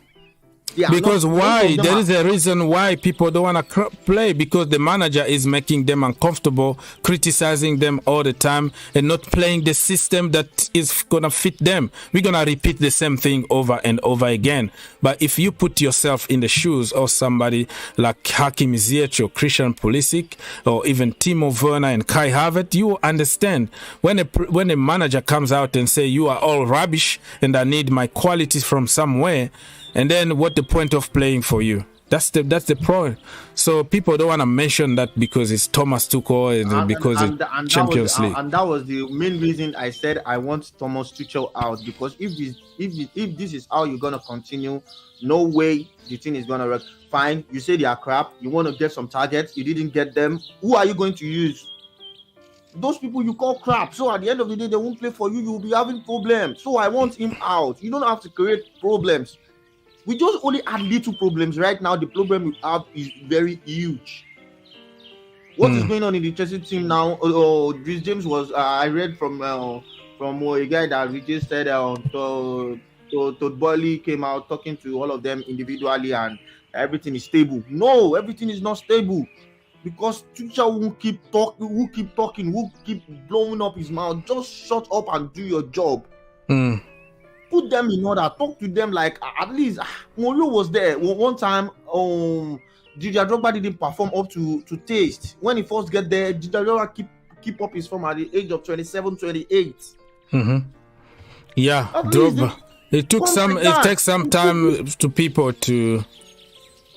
Because why? There is a reason why people don't want to play, because the manager is making them uncomfortable, criticizing them all the time, and not playing the system that is going to fit them. We're going to repeat the same thing over and over again. But if you put yourself in the shoes of somebody like Hakim Ziyech or Christian Pulisic or even Timo Werner and Kai Havertz, you understand when a manager comes out and say you are all rubbish and I need my qualities from somewhere, and then what the point of playing for you? That's the point. So people don't want to mention that because it's Thomas Tuchel and because it's Champions League.
And that was the main reason I said I want Thomas Tuchel out, because if this is how you're gonna continue, no way the thing is gonna work. Fine, you say they are crap. You want to get some targets, you didn't get them. Who are you going to use? Those people you call crap. So at the end of the day, they won't play for you. You'll be having problems. So I want him out. You don't have to create problems. We just only had little problems. Right now, the problem we have is very huge. What is going on in the Chelsea team now? Jules James was, I read from a guy that we just said, Todd Boehly came out talking to all of them individually and everything is stable. No, everything is not stable. Because Tuchel will keep talking, will keep blowing up his mouth. Just shut up and do your job. Put them in order. Talk to them like at least Mourinho was there one time. Didier Drogba didn't perform up to taste. When he first get there, Didier Drogba keep up his form at the age of 27, 28.
Yeah, Drogba. It takes some time to people to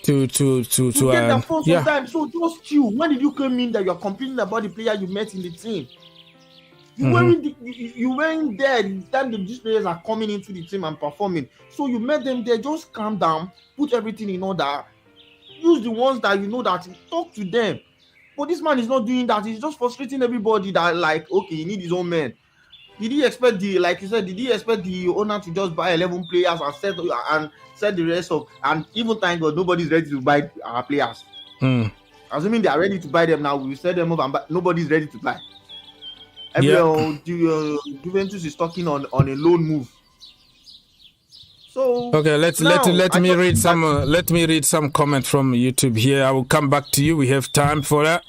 get their
first time. So just chill. When did you come in that you're complaining about the player you met in the team? You weren't there the time that these players are coming into the team and performing. So you met them there. Just calm down, put everything in order. Use the ones that you know that talk to them. But this man is not doing that. He's just frustrating everybody that like, okay, he need his own men. Did he expect the owner to just buy 11 players and set the rest of, and even thank God nobody's ready to buy our players. Assuming they are ready to buy them now, we set them up, but nobody's ready to buy. Juventus is talking on a loan move. So
okay, let me read some comment from YouTube here. I will come back to you. We have time for that.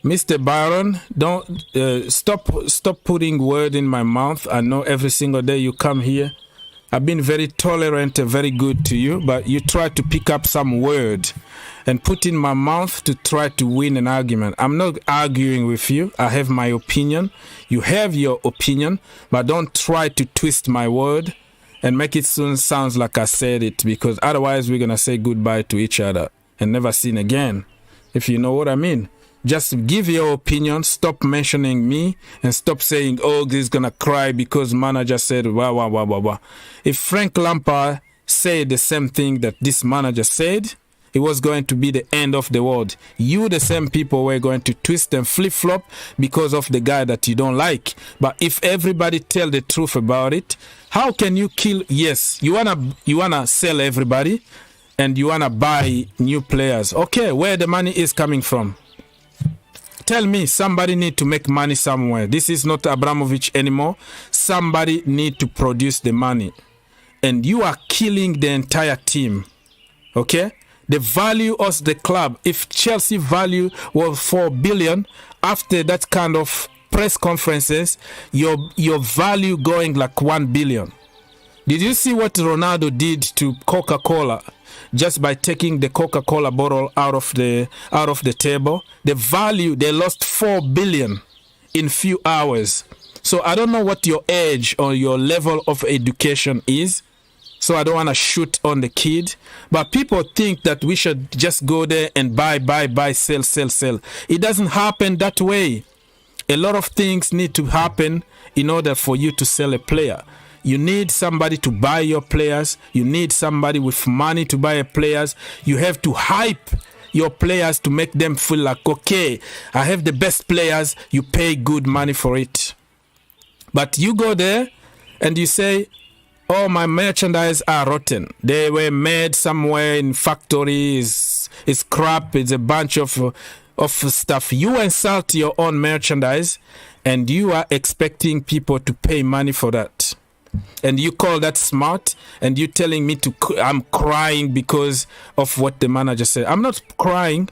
Mr. Byron, don't stop putting word in my mouth. I know every single day you come here, I've been very tolerant and very good to you, but you try to pick up some word and put in my mouth to try to win an argument. I'm not arguing with you. I have my opinion. You have your opinion, but don't try to twist my word and make it soon sounds like I said it, because otherwise we're going to say goodbye to each other and never seen again, if you know what I mean. Just give your opinion, stop mentioning me, and stop saying, oh, he's going to cry because manager said, wah, wah, wah, wah, wah. If Frank Lampard said the same thing that this manager said, it was going to be the end of the world. You, the same people, were going to twist and flip-flop because of the guy that you don't like. But if everybody tell the truth about it, how can you kill? Yes, you wanna sell everybody, and you wanna buy new players. Okay, where the money is coming from? Tell me, somebody need to make money somewhere. This is not Abramovic anymore. Somebody need to produce the money. And you are killing the entire team. Okay? The value of the club, if Chelsea value was 4 billion, after that kind of press conferences, your value going like 1 billion. Did you see what Ronaldo did to Coca-Cola? Just by taking the Coca-Cola bottle out of the table, the value, they lost 4 billion in few hours. So I don't know what your age or your level of education is. So I don't want to shoot on the kid. But people think that we should just go there and buy, sell. It doesn't happen that way. A lot of things need to happen in order for you to sell a player. You need somebody to buy your players. You need somebody with money to buy your players. You have to hype your players to make them feel like, okay, I have the best players. You pay good money for it. But you go there and you say, oh, my merchandise are rotten. They were made somewhere in factories. It's crap. It's a bunch of stuff. You insult your own merchandise and you are expecting people to pay money for that. And you call that smart? And you telling me I'm crying because of what the manager said. I'm not crying.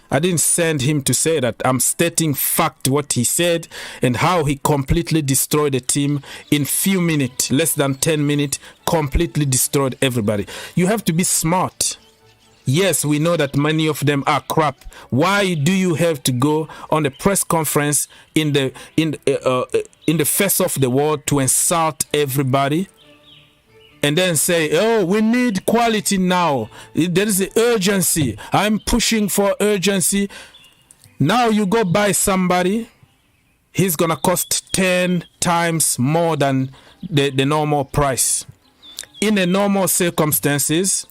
I didn't send him to say that. I'm stating fact what he said and how he completely destroyed the team in few minutes, less than 10 minutes, completely destroyed everybody. You have to be smart. Yes, we know that many of them are crap. Why do you have to go on a press conference in the face of the world to insult everybody? And then say, oh, we need quality now. There is an urgency. I'm pushing for urgency. Now you go buy somebody. He's going to cost 10 times more than the normal price. In a normal circumstances,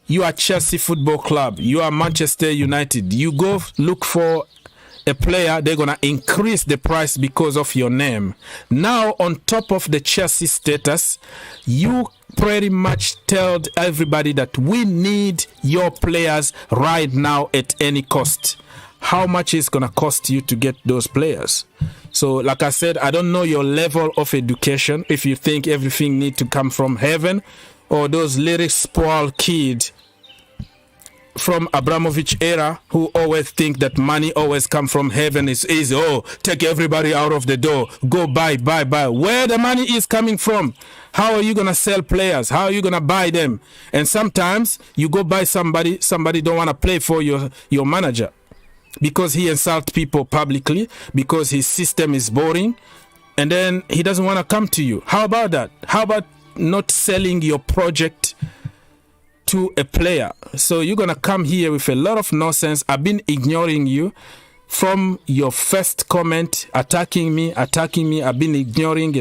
you are Chelsea Football Club. You are Manchester United. You go look for a player, they're going to increase the price because of your name. Now, on top of the Chelsea status, you pretty much tell everybody that we need your players right now at any cost. How much is going to cost you to get those players? So, like I said, I don't know your level of education. If you think everything needs to come from heaven, or those little spoiled kids from Abramovic era who always think that money always come from heaven is easy. Oh, take everybody out of the door. Go buy. Where the money is coming from? How are you going to sell players? How are you going to buy them? And sometimes you go buy somebody don't want to play for your manager because he insults people publicly, because his system is boring, and then he doesn't want to come to you. How about that? How about not selling your project to a player? So you're gonna come here with a lot of nonsense. I've been ignoring you from your first comment, attacking me. I've been ignoring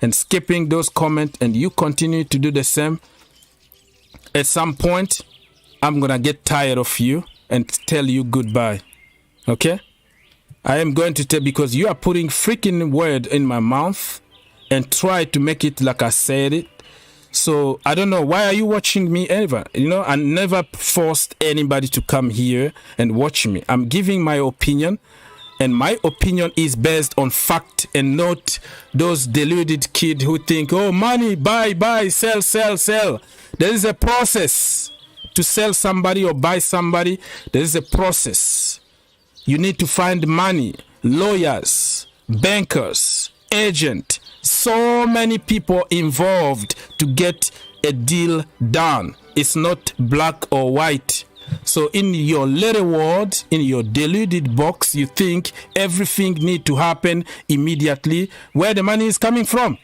and skipping those comments, and you continue to do the same. At some point, I'm gonna get tired of you and tell you goodbye. Okay? I am going to tell, because you are putting freaking word in my mouth and try to make it like I said it. So I don't know, why are you watching me ever? You know, I never forced anybody to come here and watch me. I'm giving my opinion, and my opinion is based on fact and not those deluded kids who think, oh, money, buy, sell. There is a process to sell somebody or buy somebody. There is a process. You need to find money, lawyers, bankers, agent, so many people involved to get a deal done. It's not black or white. So in your little world, in your deluded box, you think everything need to happen immediately. Where the money is coming from?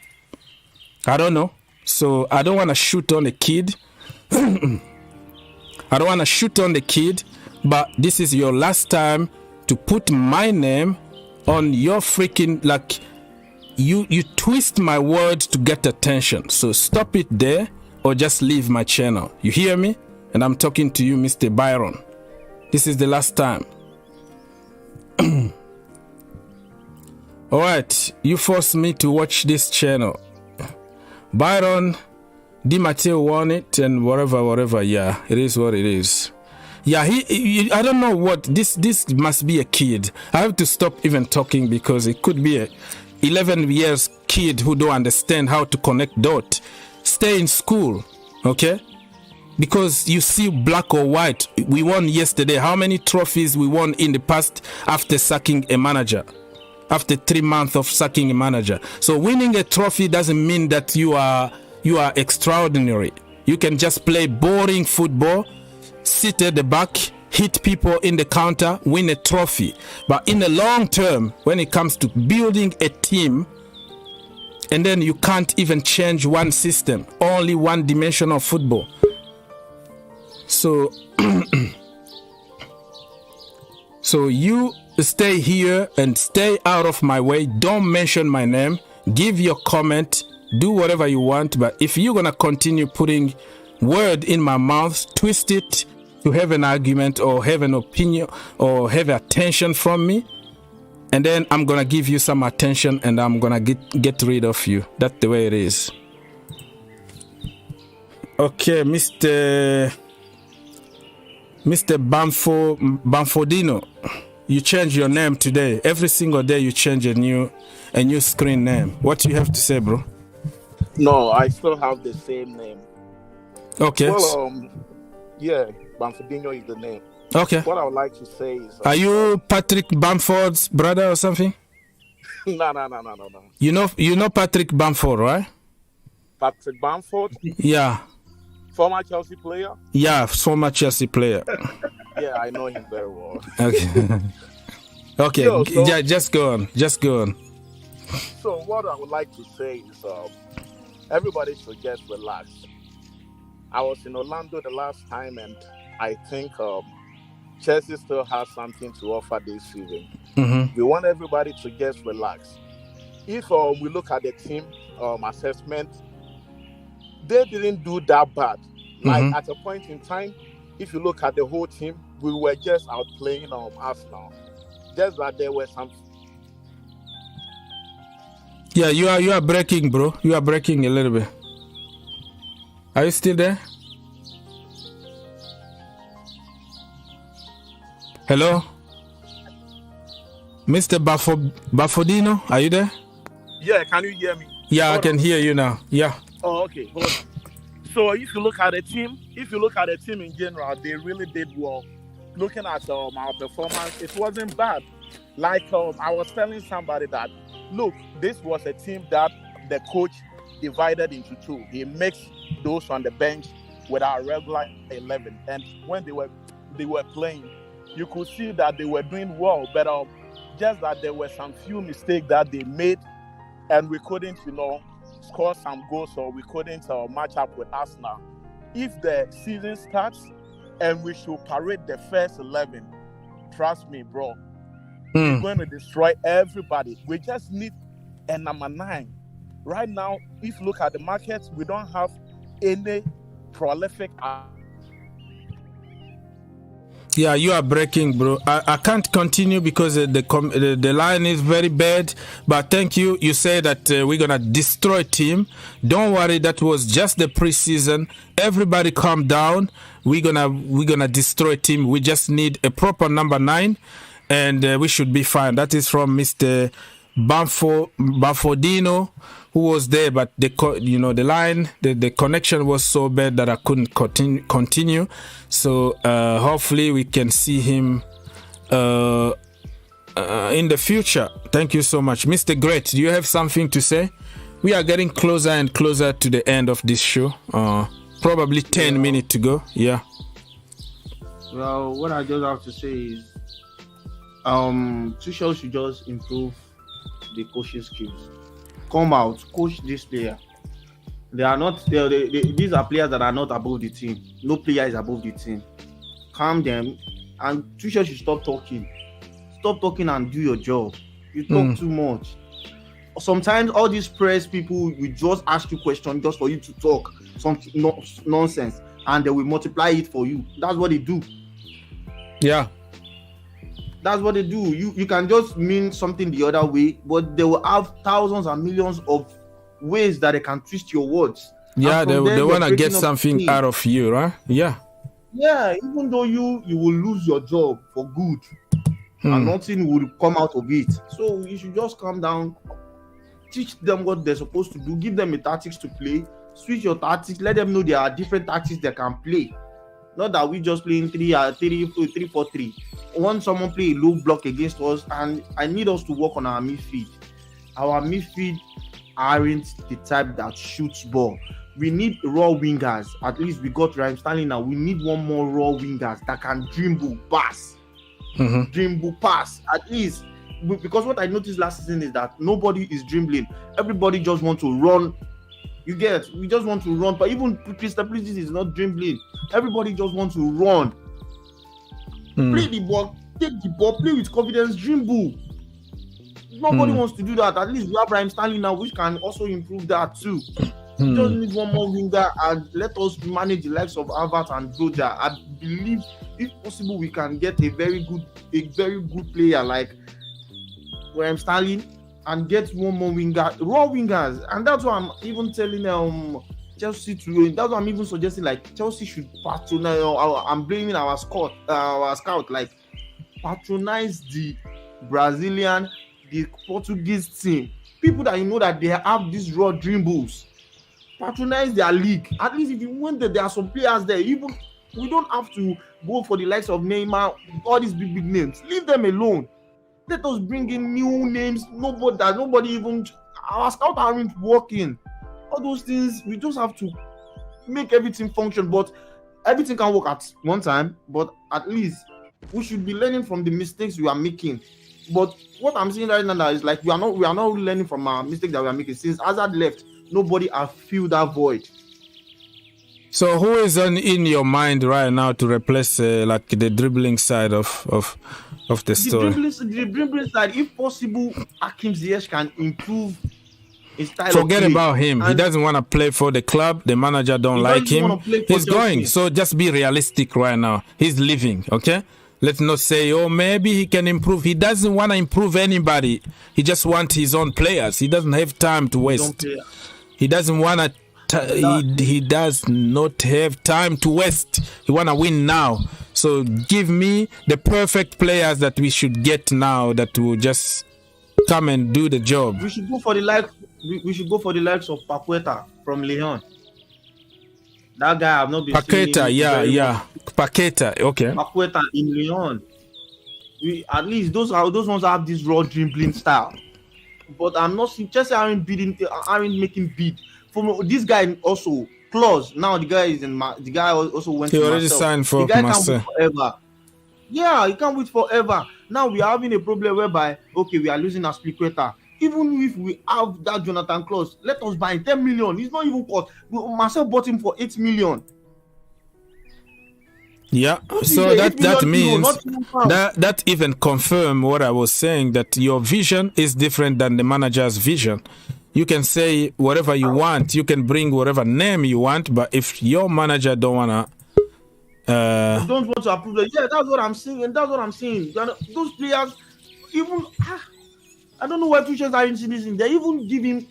I don't know. So I don't want to shoot on a kid. I don't want to shoot on the kid, but this is your last time to put my name on your freaking, like, you twist my words to get attention. So stop it there or just leave my channel. You hear me? And I'm talking to you, Mr. Byron. This is the last time. All right, you forced me to watch this channel. Byron, Di Matteo won it, and whatever. Yeah, it is what it is. Yeah, I don't know what, this must be a kid. I have to stop even talking because it could be a 11 years kid who don't understand how to connect dot. Stay in school, okay? Because you see black or white. We won yesterday. How many trophies we won in the past after sacking a manager? After 3 months of sacking a manager. So winning a trophy doesn't mean that you are extraordinary. You can just play boring football, sit at the back, hit people in the counter, win a trophy. But in the long term, when it comes to building a team, and then you can't even change one system, only one dimension of football. So, so you stay here and stay out of my way. Don't mention my name. Give your comment. Do whatever you want. But if you're going to continue putting word in my mouth, twist it to have an argument or have an opinion or have attention from me, and then I'm gonna give you some attention and I'm gonna get rid of you. That's the way it is. Okay, Mr. Bamfordino, you change your name today. Every single day you change a new screen name. What do you have to say, bro?
No, I still have the same name.
Okay.
Well, yeah, Bamfordinho is the name.
Okay.
What I would like to say is...
Are you Patrick Bamford's brother or something?
No.
You know Patrick Bamford, right?
Patrick Bamford?
Yeah.
Former Chelsea player?
Yeah, former Chelsea player.
Yeah, I know him very well.
Okay. Okay,
Yo, so,
just go on.
So what I would like to say is everybody should just relax. I was in Orlando the last time, and I think Chelsea still has something to offer this season.
Mm-hmm.
We want everybody to just relax. If we look at the team assessment, they didn't do that bad. Like at a point in time, if you look at the whole team, we were just outplaying Arsenal. Just that there were some.
Yeah, you are breaking, bro. You are breaking a little bit. Are you still there? Hello, Mr. Bafodino, are you there?
Yeah, can you hear me?
Yeah, I can hear you now. Yeah.
Oh, okay. Hold on. So if you look at the team in general, they really did well. Looking at our performance, it wasn't bad. Like I was telling somebody that, look, this was a team that the coach divided into two. He mixed those on the bench with our regular 11, and when they were playing, you could see that they were doing well, but just that there were some few mistakes that they made, and we couldn't, score some goals, or we couldn't match up with Arsenal. If the season starts and we should parade the first 11, trust me, bro, we're going to destroy everybody. We just need a number 9. Right now, if you look at the market, we don't have any prolific.
Yeah, you are breaking, bro. I can't continue because the line is very bad. But thank you. You say that we're gonna destroy team. Don't worry. That was just the preseason. Everybody, calm down. We're gonna destroy team. We just need a proper number 9, and we should be fine. That is from Mr. Bafodino, who was there, but the line, the connection was so bad that I couldn't continue. So hopefully we can see him in the future. Thank you so much, Mr. Great. Do you have something to say? We are getting closer and closer to the end of this show. Probably 10 minutes to go. Yeah.
Well, what I just have to say is, Tuchel should just improve the coaching skills. Come out, coach this player. They are not. These are players that are not above the team. No player is above the team. Calm them, and Tuchel should stop talking. Stop talking and do your job. You talk too much. Sometimes all these press people will just ask you questions just for you to talk some nonsense, and they will multiply it for you. That's what they do.
Yeah.
That's what they do. You can just mean something the other way, but they will have thousands and millions of ways that they can twist your words.
Yeah, they want to get something out of you, right? Yeah.
Yeah, even though you will lose your job for good, and nothing will come out of it. So you should just calm down, teach them what they're supposed to do, give them a tactics to play, switch your tactics, let them know there are different tactics they can play. Not that we just playing 3-4-3. When someone play a low block against us, and I need us to work on our midfield. Our midfield aren't the type that shoots ball. We need raw wingers. At least we got Raheem Sterling now. We need one more raw wingers that can dribble pass. Dribble pass. At least, because what I noticed last season is that nobody is dribbling. Everybody just wants to run. We just want to run, but even Crystal Pulisic is not dribbling. Everybody just wants to run. Play the ball, take the ball, play with confidence, dribble. Nobody wants to do that. At least we have Raheem Sterling now, which can also improve that too. We just need one more winger, and let us manage the likes of Havertz and Broja. I believe, if possible, we can get a very good player like Raheem Sterling, and get one more winger, raw wingers. And that's why I'm even telling Chelsea to. That's why I'm even suggesting like Chelsea should patronize. I'm blaming our scout, like patronize the Brazilian, the Portuguese team. People that you know that they have these raw dribbles. patronize their league. At least if you win there are some players there. Even we don't have to go for the likes of Neymar, all these big names. Leave them alone. Let us bring in new names. Nobody even our scout aren't working. All those things, we just have to make everything function. But everything can work at one time. But at least we should be learning from the mistakes we are making. But what I'm saying right now is like we are not learning from our mistakes that we are making. Since Hazard left, nobody has filled that void.
So who is in your mind right now to replace like the dribbling side of the story?
The dribbling side, if possible, Hakim Ziyech can improve his style.
Forget about him. He doesn't want to play for the club. The manager don't like him. He's going. So just be realistic right now. He's leaving, okay? Let's not say, oh, maybe he can improve. He doesn't want to improve anybody. He just wants his own players. He doesn't have time to waste. He doesn't want to. He does not have time to waste. He want to win now. So give me the perfect players that we should get now that will just come and do the job.
We should go for the likes. We should go for the likes of Paqueta from Lyon. That guy I've not been
Paqueta,
seeing.
yeah. Paqueta, okay.
Paqueta in Lyon. At least those ones have this raw dribbling style. But I'm not seeing Chelsea aren't making bid. For this guy also clause. Now the guy is in the guy also went
he
to
already
Marseille.
signed for
the guy
Marseille.
Can't wait forever. Yeah, he can't wait forever. Now we are having a problem whereby we are losing Aspilicueta. Even if we have that Jonathan clause, let us buy him 10 million. He's not even cost. Marseille bought him for 8 million.
Yeah, so that means that even confirm what I was saying, that your vision is different than the manager's vision. You can say whatever you want, you can bring whatever name you want, but if your manager don't wanna
don't want to approve it, yeah, that's what I'm saying. Those players, even I don't know why Tuchel are in this. They even give him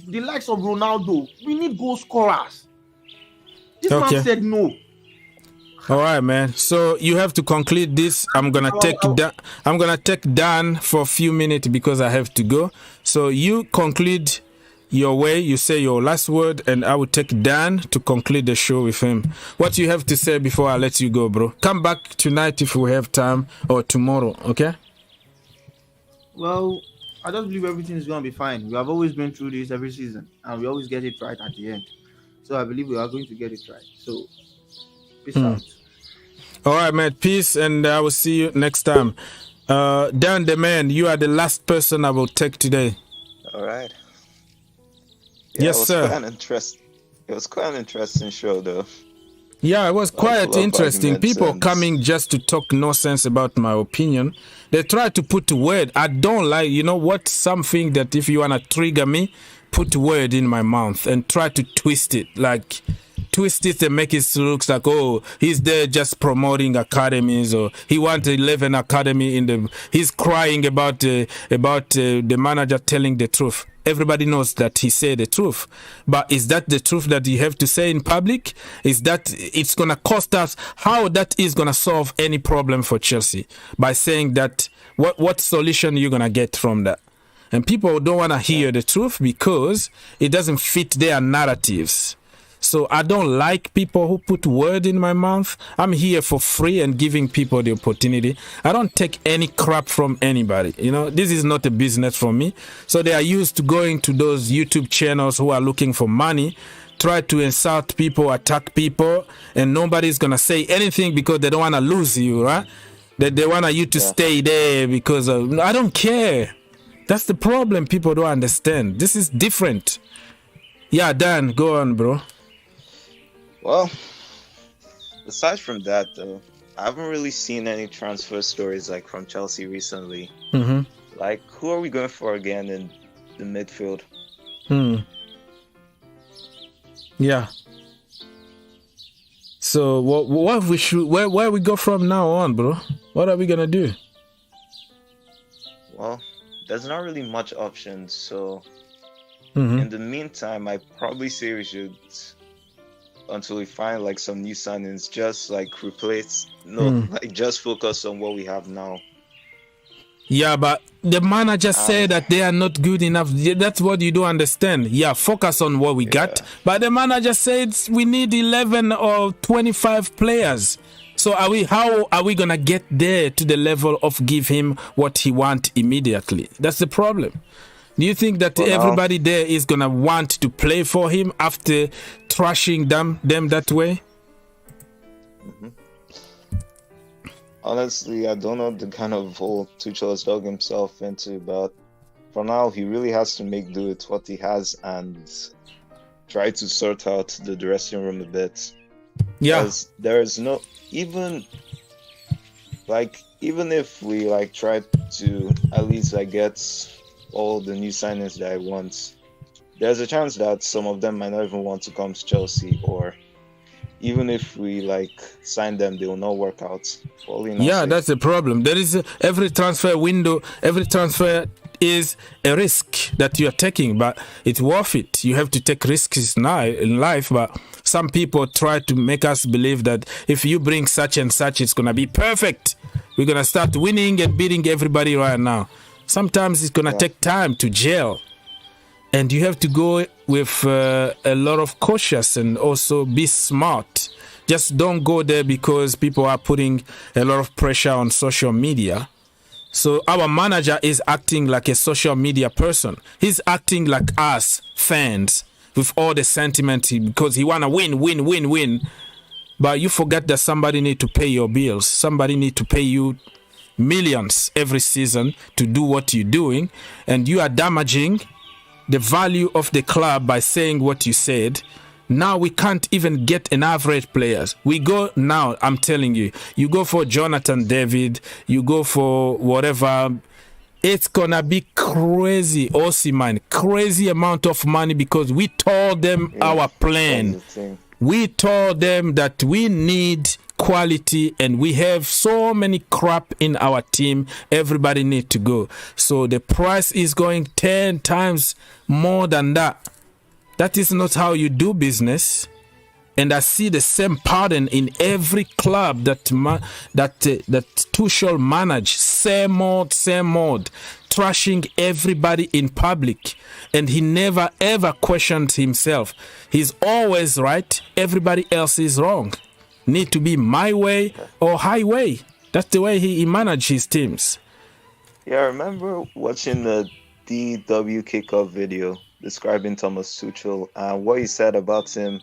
the likes of Ronaldo. We need goal scorers. This man said no.
All right, man. So you have to conclude this. I'm gonna take Dan for a few minutes because I have to go. So you conclude your way. You say your last word, and I will take Dan to conclude the show with him. What you have to say before I let you go, bro? Come back tonight if we have time, or tomorrow. Okay?
Well, I just believe everything is gonna be fine. We have always been through this every season, and we always get it right at the end. So I believe we are going to get it right. So peace out.
All right, man. Peace, and I will see you next time. Dan, the man, you are the last person I will take today.
All right. Yeah,
yes, sir.
It was quite an interesting show, though.
Yeah, it was quite interesting. People coming just to talk nonsense about my opinion. They try to put word. I don't like, you know what, something that if you want to trigger me, put word in my mouth and try to twist it. Like, twist it and make it look like, oh, he's there just promoting academies, or he wants 11 academy he's crying about the manager telling the truth. Everybody knows that he said the truth, but is that the truth that you have to say in public? Is that it's gonna cost us? How that is gonna solve any problem for Chelsea by saying that? What solution are you gonna get from that? And people don't want to hear the truth because it doesn't fit their narratives. So I don't like people who put word in my mouth. I'm here for free and giving people the opportunity. I don't take any crap from anybody. You know, this is not a business for me. So they are used to going to those YouTube channels who are looking for money, try to insult people, attack people, and nobody's going to say anything because they don't want to lose you, right? They want you to stay there because I don't care. That's the problem people don't understand. This is different. Yeah, Dan, go on, bro.
Well, aside from that, though, I haven't really seen any transfer stories like from Chelsea recently.
Mm-hmm.
Like, who are we going for again in the midfield?
Yeah. So what we should where we go from now on, bro? What are we gonna do?
Well, there's not really much options. So in the meantime, I probably say we should, until we find like some new signings, just like replace, like just focus on what we have now.
Yeah, but the manager said that they are not good enough. That's what you don't understand. Yeah, focus on what we got. But the manager said we need 11 or 25 players. So how are we gonna get there to the level of give him what he want immediately? That's the problem. Do you think that everybody there is gonna want to play for him after trashing them that way?
Honestly, I don't know the kind of hole Tuchel has dug himself into, but for now, he really has to make do with what he has and try to sort out the dressing room a bit.
Yeah.
Because there is no, even if we try to at least get all the new signings that I want, there's a chance that some of them might not even want to come to Chelsea, or even if we sign them, they will not work out.
Yeah, that's the problem. There is every transfer window, every transfer is a risk that you are taking, but it's worth it. You have to take risks now in life, but some people try to make us believe that if you bring such and such, it's gonna be perfect. We're gonna start winning and beating everybody right now. Sometimes it's gonna take time to gel. And you have to go with a lot of cautious and also be smart. Just don't go there because people are putting a lot of pressure on social media. So our manager is acting like a social media person. He's acting like us, fans, with all the sentiment because he want to win. But you forget that somebody need to pay your bills. Somebody need to pay you millions every season to do what you're doing. And you are damaging the value of the club by saying what you said. Now we can't even get an average players. We go now, I'm telling you, you go for Jonathan David, you go for whatever, it's gonna be crazy, Osimhen, crazy amount of money because we told them our plan. We told them that we need quality and we have so many crap in our team. Everybody need to go. So the price is going 10 times more than that. That is not how you do business. And I see the same pattern in every club that Tuchel manage. Same mode, trashing everybody in public. And he never ever questioned himself. He's always right. Everybody else is wrong. Need to be my way or highway. That's the way he managed his teams.
Yeah, I remember watching the DW kickoff video describing Thomas Tuchel and what he said about him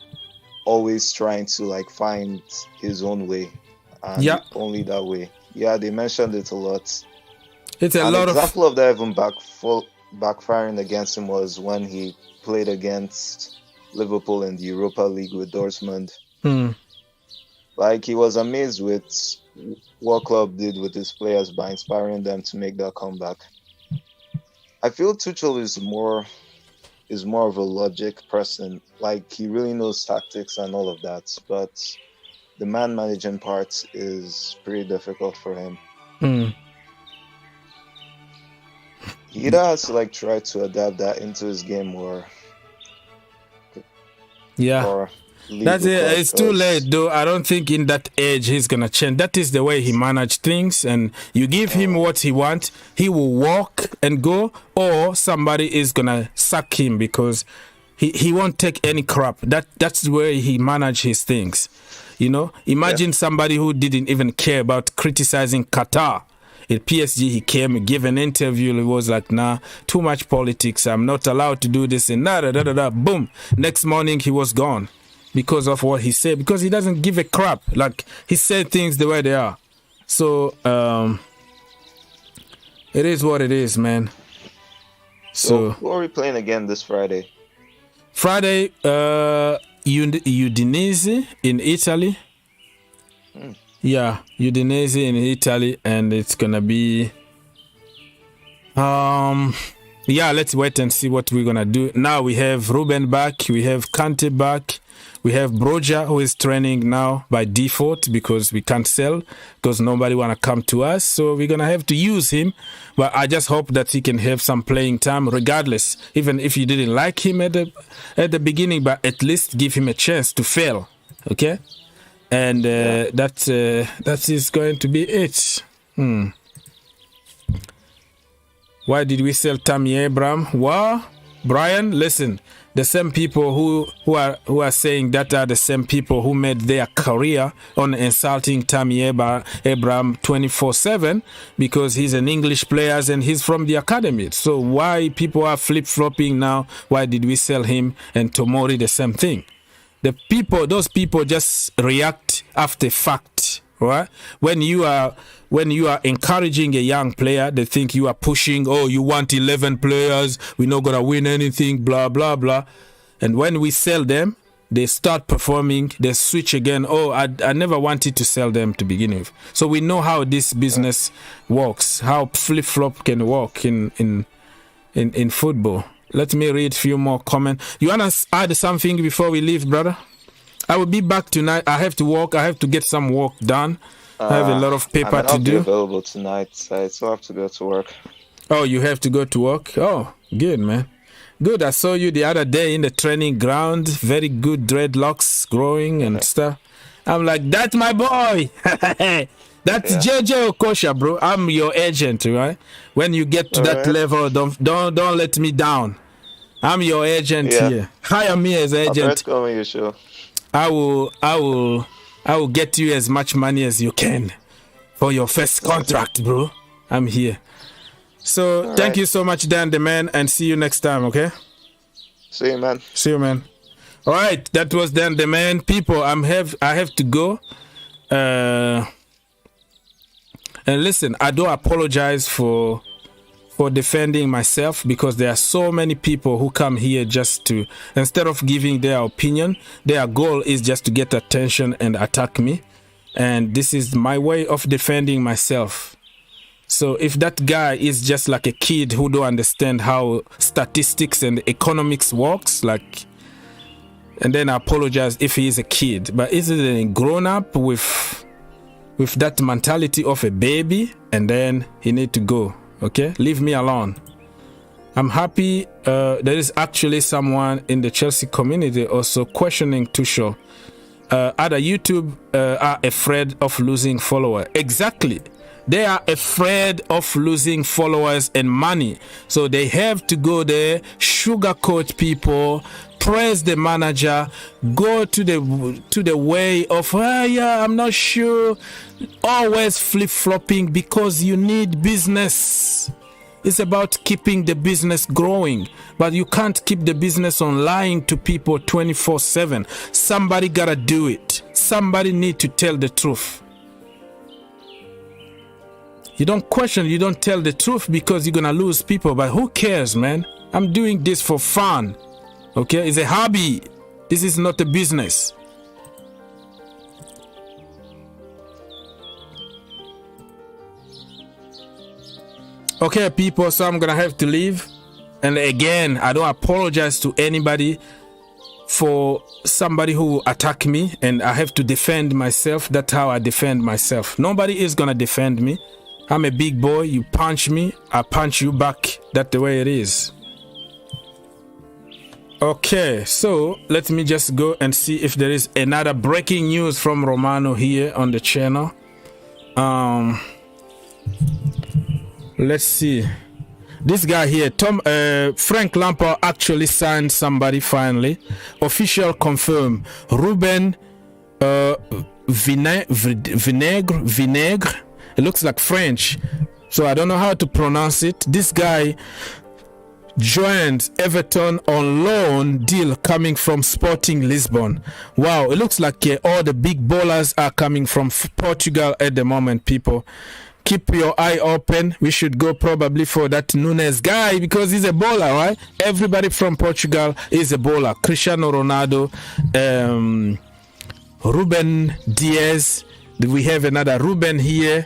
always trying to find his own way. And only that way. Yeah, they mentioned it a lot.
It's a lot of...
An example of that even backfiring against him was when he played against Liverpool in the Europa League with Dortmund. He was amazed with what club did with his players by inspiring them to make that comeback. I feel Tuchel is more of a logic person. He really knows tactics and all of that, but the man managing part is pretty difficult for him. He either has to try to adapt that into his game or
that's it. It's too late, though. I don't think in that age he's gonna change. That is the way he managed things, and you give him what he wants, he will walk and go, or somebody is gonna sack him because he won't take any crap. That's the way he managed his things. Imagine somebody who didn't even care about criticizing Qatar. At PSG, he came, gave an interview. He was like, nah, too much politics. I'm not allowed to do this. And boom. Next morning, he was gone because of what he said. Because he doesn't give a crap. He said things the way they are. So, it is what it is, man. So
who are we playing again this Friday?
Friday, Udinese in Italy. Yeah, Udinese in Italy, and it's gonna be let's wait and see what we're gonna do. Now we have Ruben back, we have Kante back, we have Broja who is training now by default because we can't sell because nobody wanna come to us, so we're gonna have to use him. But I just hope that he can have some playing time regardless, even if you didn't like him at the beginning, but at least give him a chance to fail. Okay? And that is going to be it. Why did we sell Tammy Abraham? Well, Brian, listen. The same people who are saying that are the same people who made their career on insulting Tammy Abraham 24/7 because he's an English player and he's from the academy. So why people are flip-flopping now? Why did we sell him? And Tomori the same thing. Those people just react after fact, right? When you are encouraging a young player, they think you are pushing, oh, you want 11 players, we're not going to win anything, blah, blah, blah. And when we sell them, they start performing, they switch again. Oh, I never wanted to sell them to begin with. So we know how this business works, how flip-flop can work in football. Let me read a few more comments. You want to add something before we leave, brother? I will be back tonight. I have to work. I have to get some work done. I have a lot of paper to do.
I'll be available tonight. I still have to go to work.
Oh, you have to go to work? Oh, good, man. Good. I saw you the other day in the training ground. Very good dreadlocks growing and stuff. I'm like, that's my boy. That's JJ Okocha, bro. I'm your agent, right? When you get to that level, don't let me down. I'm your agent here. Hire me as agent.
Your show.
I will get you as much money as you can for your first contract, bro. I'm here. So thank you so much, Dan the man, and see you next time, okay?
See you, man.
See you, man. All right, that was Dan the man. People, I have to go. And listen, I do apologize for defending myself because there are so many people who come here just to, instead of giving their opinion, their goal is just to get attention and attack me. And this is my way of defending myself. So if that guy is just like a kid who don't understand how statistics and economics works, like, and then I apologize if he is a kid, but is it a grown up with that mentality of a baby, and then he need to go. Okay, leave me alone. I'm happy there is actually someone in the Chelsea community also questioning Tuchel. Other YouTube are afraid of losing followers. Exactly. They are afraid of losing followers and money. So they have to go there, sugarcoat people, praise the manager, go to the way of, I'm not sure. Always flip-flopping because you need business. It's about keeping the business growing. But you can't keep the business on lying to people 24/7. Somebody gotta do it. Somebody need to tell the truth. You don't question, you don't tell the truth because you're gonna lose people. But who cares, man? I'm doing this for fun. Okay, it's a hobby. This is not a business. Okay, people, so I'm gonna have to leave. And again, I don't apologize to anybody for somebody who attacked me, and I have to defend myself. That's how I defend myself. Nobody is gonna defend me. I'm a big boy. You punch me, I punch you back. That's the way it is. Okay, so let me just go and see if there is another breaking news from Romano here on the channel. Let's see. This guy here, Frank Lampard actually signed somebody finally. Official confirm. Ruben Vinegre. It looks like French, so I don't know how to pronounce it. This guy joined Everton on loan deal coming from Sporting Lisbon. Wow, it looks like all the big ballers are coming from Portugal at the moment, people. Keep your eye open. We should go probably for that Nunes guy because he's a baller, right? Everybody from Portugal is a baller. Cristiano Ronaldo, Ruben Diaz. We have another Ruben here,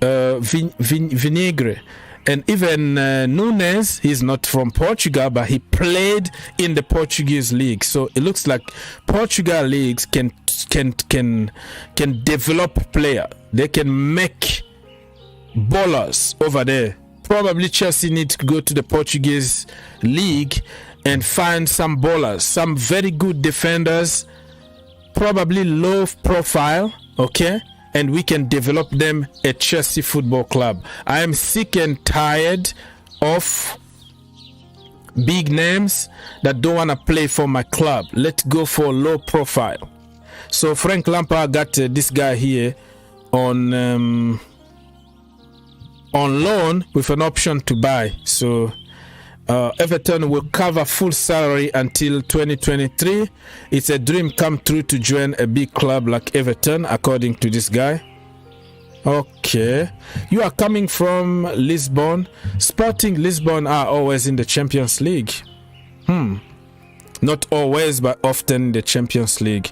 Vinegre. And even Nunes, he's not from Portugal, but he played in the Portuguese league. So it looks like Portugal leagues can develop player. They can make ballers over there. Probably Chelsea need to go to the Portuguese league and find some ballers, some very good defenders, probably low profile, okay? And we can develop them at Chelsea Football Club. I am sick and tired of big names that don't want to play for my club. Let's go for low profile. So Frank Lampard got this guy here on loan with an option to buy. So Everton will cover full salary until 2023. It's a dream come true to join a big club like Everton, according to this guy. Okay, you are coming from Lisbon. Sporting Lisbon are always in the Champions League. Not always, but often in the Champions League.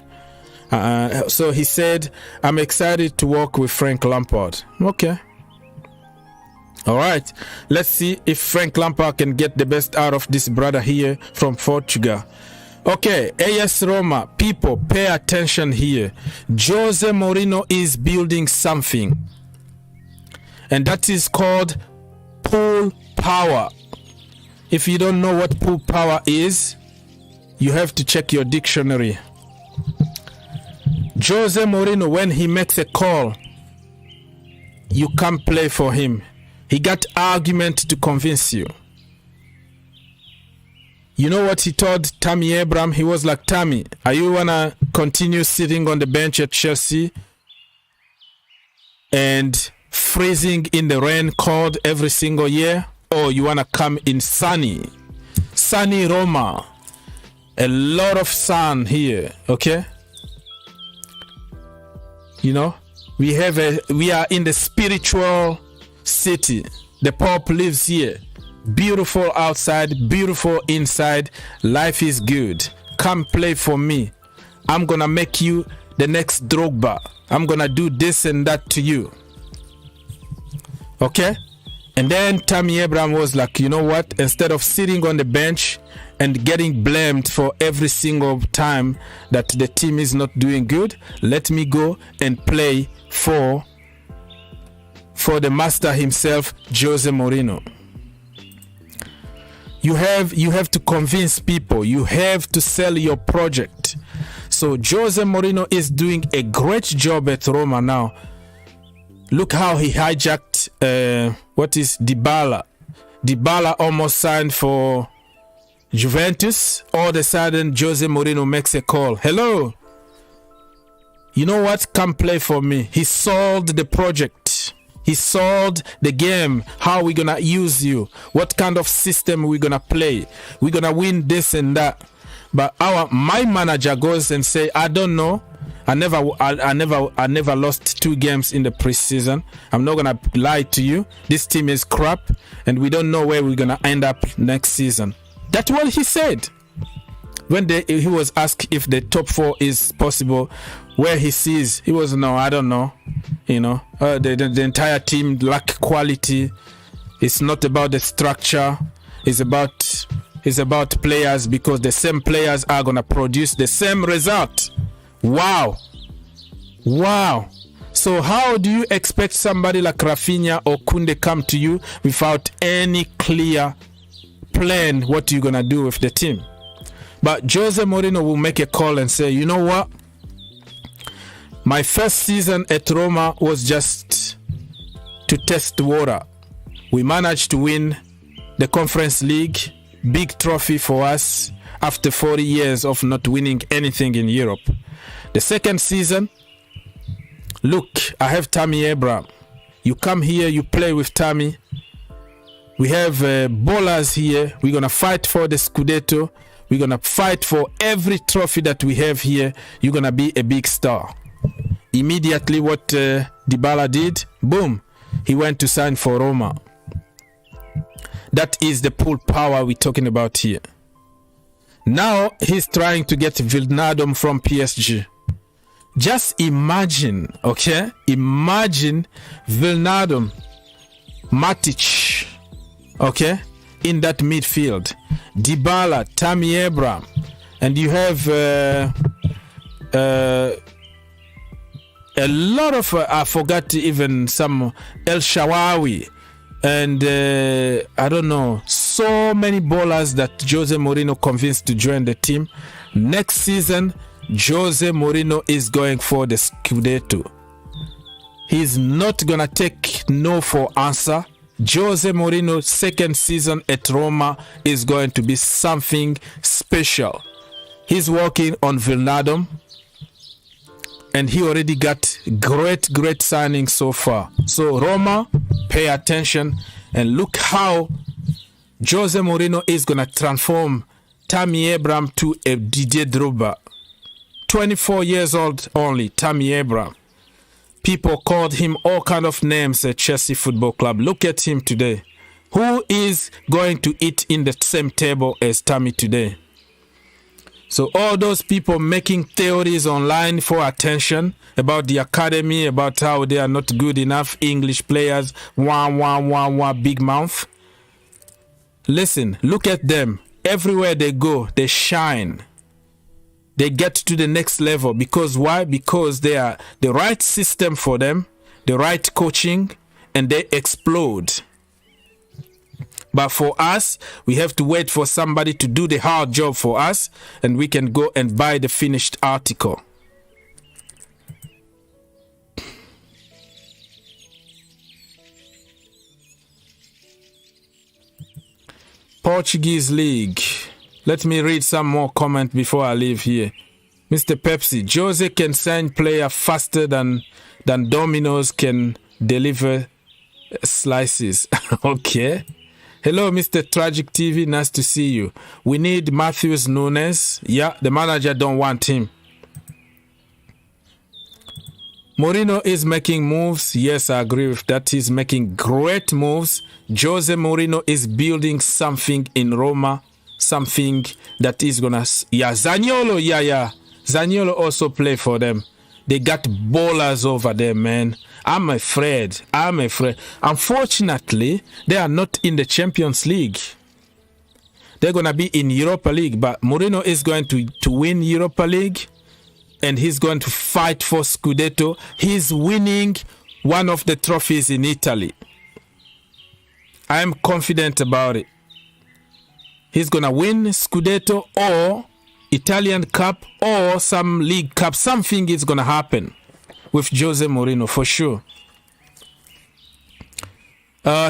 So he said, I'm excited to work with Frank Lampard. Okay. All right, let's see if Frank Lampard can get the best out of this brother here from Portugal. Okay, AS Roma, people, pay attention here. Jose Mourinho is building something, and that is called pull power. If you don't know what pull power is, you have to check your dictionary. Jose Mourinho, when he makes a call, you can't play for him. He got argument to convince you. You know what he told Tammy Abraham? He was like, Tammy, are you wanna continue sitting on the bench at Chelsea and freezing in the rain cold every single year? Or you wanna come in sunny Roma? A lot of sun here, okay? You know, we are in the spiritual city. The Pope lives here. Beautiful outside, beautiful inside. Life is good. Come play for me. I'm gonna make you the next Drogba. I'm gonna do this and that to you. Okay? And then Tammy Abraham was like, you know what? Instead of sitting on the bench and getting blamed for every single time that the team is not doing good, let me go and play for the master himself, Jose Mourinho. You have to convince people. You have to sell your project. So Jose Mourinho is doing a great job at Roma now. Look how he hijacked Dybala. Dybala almost signed for Juventus. All of a sudden, Jose Mourinho makes a call. Hello. You know what? Come play for me. He sold the project. He sold the game. How we gonna use you? What kind of system we gonna play? We gonna win this and that. But my manager goes and say, I don't know. I never lost 2 games in the preseason. I'm not gonna lie to you. This team is crap, and we don't know where we're gonna end up next season. That's what he said. When he was asked if the top 4 is possible, where he sees, he was, no, I don't know. You know, the entire team lack quality. It's not about the structure. It's about players, because the same players are gonna produce the same result. Wow. So how do you expect somebody like Rafinha or Kounde come to you without any clear plan what you're gonna do with the team? But Jose Mourinho will make a call and say, you know what? My first season at Roma was just to test the water. We managed to win the Conference League, big trophy for us after 40 years of not winning anything in Europe. The second season, look, I have Tammy Abraham. You come here, you play with Tammy. We have ballers here. We're going to fight for the Scudetto. We're going to fight for every trophy that we have here. You're going to be a big star. Immediately what Dybala did, boom, he went to sign for Roma. That is the pull power we're talking about here. Now he's trying to get Wijnaldum from PSG. Just imagine, okay? Imagine Wijnaldum, Matic, okay? In that midfield. Dybala, Tammy Abraham. And you have a lot of, I forgot even some El Shaarawy. And I don't know, so many ballers that Jose Mourinho convinced to join the team. Next season, Jose Mourinho is going for the Scudetto. He's not gonna take no for answer. Jose Mourinho's second season at Roma is going to be something special. He's working on Wijnaldum, and he already got great signings so far. So Roma, pay attention and look how Jose Mourinho is going to transform Tammy Abraham to a Didier Drogba. 24 years old only, Tammy Abraham. People called him all kind of names at Chelsea Football Club. Look at him today. Who is going to eat in the same table as Tammy today? So all those people making theories online for attention about the academy, about how they are not good enough, English players, big mouth. Listen, look at them. Everywhere they go, they shine. They get to the next level. Because why? Because they are the right system for them, the right coaching, and they explode. But for us, we have to wait for somebody to do the hard job for us, and we can go and buy the finished article. Portuguese League. Let me read some more comment before I leave here. Mr. Pepsi, Jose can sign player faster than Domino's can deliver slices. Okay. Hello, Mr. Tragic TV. Nice to see you. We need Matheus Nunes. Yeah, the manager don't want him. Mourinho is making moves. Yes, I agree with that. He's making great moves. Jose Mourinho is building something in Roma. Something that is gonna... Yeah, Zaniolo. Yeah. Zaniolo also play for them. They got ballers over there, man. I'm afraid. Unfortunately, they are not in the Champions League. They're gonna be in Europa League. But Mourinho is going to win Europa League. And he's going to fight for Scudetto. He's winning one of the trophies in Italy. I am confident about it. He's going to win Scudetto or Italian Cup or some League Cup. Something is going to happen with Jose Mourinho for sure. They are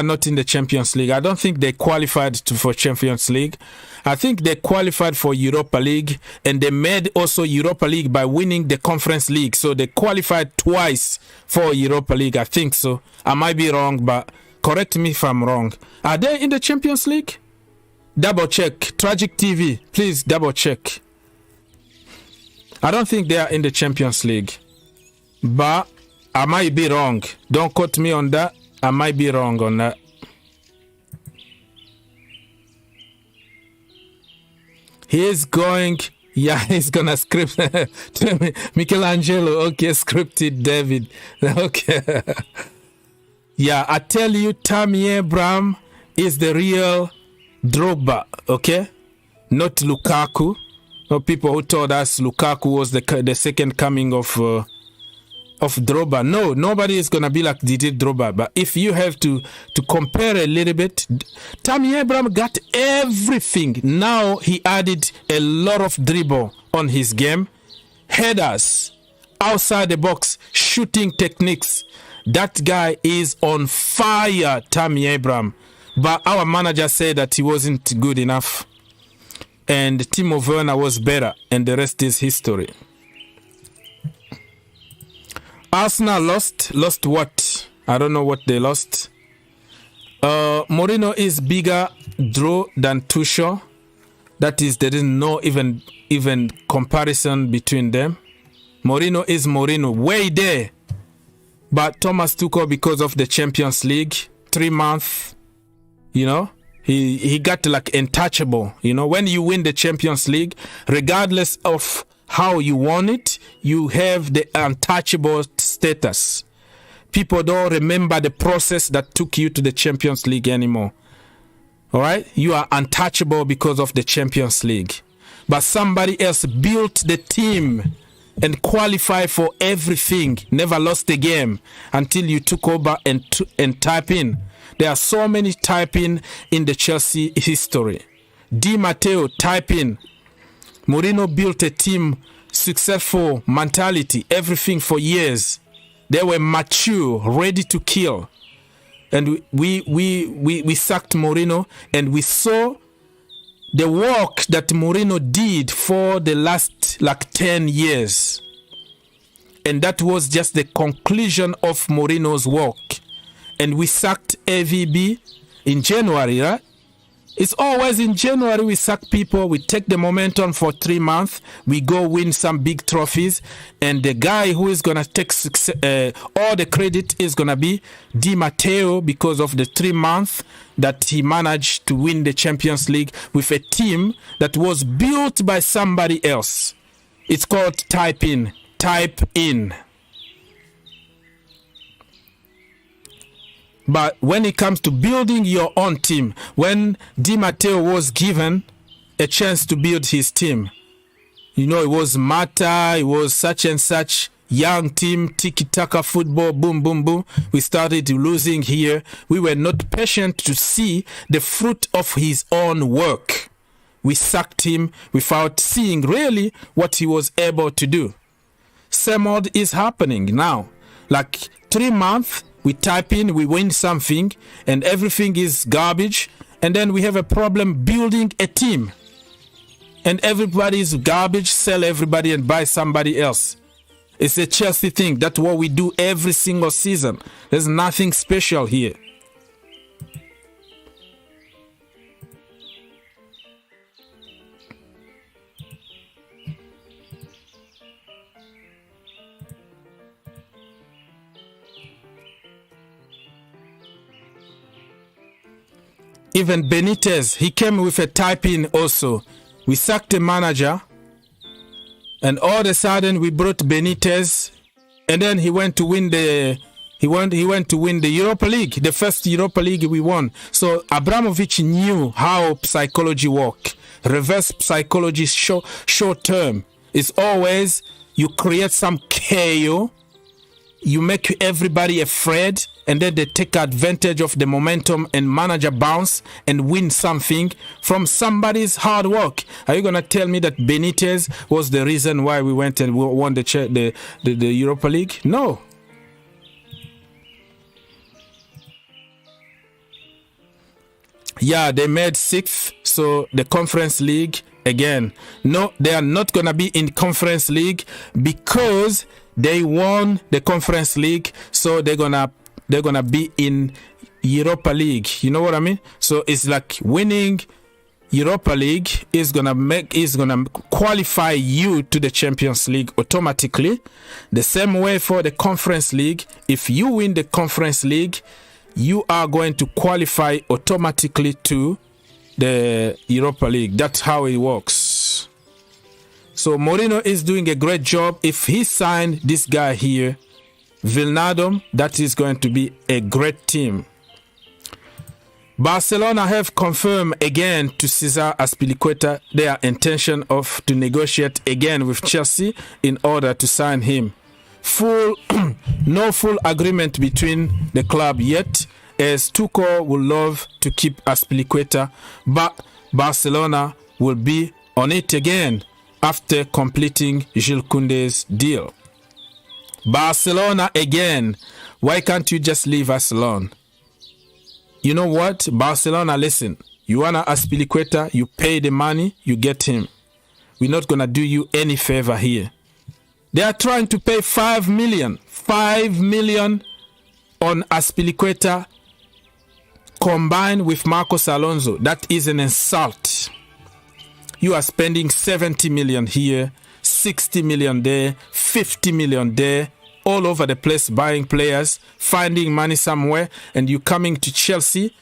not in the Champions League. I don't think they qualified for Champions League. I think they qualified for Europa League, and they made also Europa League by winning the Conference League. So they qualified twice for Europa League. I think so. I might be wrong, but correct me if I'm wrong. Are they in the Champions League? Double check. Tragic TV, please double check. I don't think they are in the Champions League, but I might be wrong. Don't quote me on that. I might be wrong on that. He's gonna script Michelangelo. Okay, scripted David. Okay. Yeah, I tell you, Tammy Abraham is the real Drogba, okay? Not Lukaku. No people who told us Lukaku was the second coming of Drogba. No, nobody is gonna be like Didier Drogba. But if you have to compare a little bit, Tammy Abraham got everything. Now he added a lot of dribble on his game, headers, outside the box, shooting techniques. That guy is on fire, Tammy Abraham. But our manager said that he wasn't good enough, and Timo Werner was better, and the rest is history. Arsenal lost what? I don't know what they lost. Mourinho is bigger draw than Tuchel. That is, there is no even comparison between them. Mourinho is Mourinho, way there. But Thomas Tuchel, because of the Champions League, 3 months, he got like untouchable. When you win the Champions League, regardless of how you won it, you have the untouchable status. People don't remember the process that took you to the Champions League anymore. All right? You are untouchable because of the Champions League. But somebody else built the team and qualified for everything. Never lost a game until you took over and type in. There are so many type in the Chelsea history. Di Matteo, type in. Mourinho built a team, successful mentality, everything for years. They were mature, ready to kill. And we sacked Mourinho, and we saw the work that Mourinho did for the last 10 years. And that was just the conclusion of Mourinho's work. And we sacked AVB in January, right? It's always in January we sack people, we take the momentum for 3 months, we go win some big trophies, and the guy who is going to take all the credit is going to be Di Matteo, because of the 3 months that he managed to win the Champions League with a team that was built by somebody else. It's called type in. But when it comes to building your own team, when Di Matteo was given a chance to build his team, you know, it was Mata, it was such and such young team, tiki-taka football, boom, boom, boom. We started losing here. We were not patient to see the fruit of his own work. We sacked him without seeing really what he was able to do. Same old is happening now. 3 months, we type in, we win something, and everything is garbage, and then we have a problem building a team. And everybody is garbage, sell everybody and buy somebody else. It's a Chelsea thing. That's what we do every single season. There's nothing special here. Even Benitez, he came with a type-in also. We sacked the manager, and all of a sudden we brought Benitez, and then he went to win the Europa League, the first Europa League we won. So Abramovic knew how psychology works. Reverse psychology short term. It's always you create some chaos, you make everybody afraid, and then they take advantage of the momentum and manager bounce and win something from somebody's hard work. Are you going to tell me that Benitez was the reason why we went and won the Europa League? No. Yeah, they made 6th, so the Conference League, again, no, they are not going to be in Conference League because they won the Conference League, so they're gonna be in Europa League. You know what I mean? So it's like winning Europa League is gonna qualify you to the Champions League automatically. The same way for the Conference League. If you win the Conference League, you are going to qualify automatically to the Europa League. That's how it works. So Mourinho is doing a great job. If he signed this guy here, Vilnadom, that is going to be a great team. Barcelona have confirmed again to Cesar Azpilicueta their intention to negotiate again with Chelsea in order to sign him. No full agreement between the club yet, as Tuchel would love to keep Azpilicueta, but Barcelona will be on it again after completing Jules Kounde's deal. Barcelona again. Why can't you just leave us alone? You know what? Barcelona, listen. You want Azpilicueta, you pay the money, you get him. We're not going to do you any favor here. They are trying to pay 5 million. 5 million on Azpilicueta combined with Marcos Alonso. That is an insult. You are spending 70 million here, 60 million there, 50 million there, all over the place buying players, finding money somewhere, and you coming to Chelsea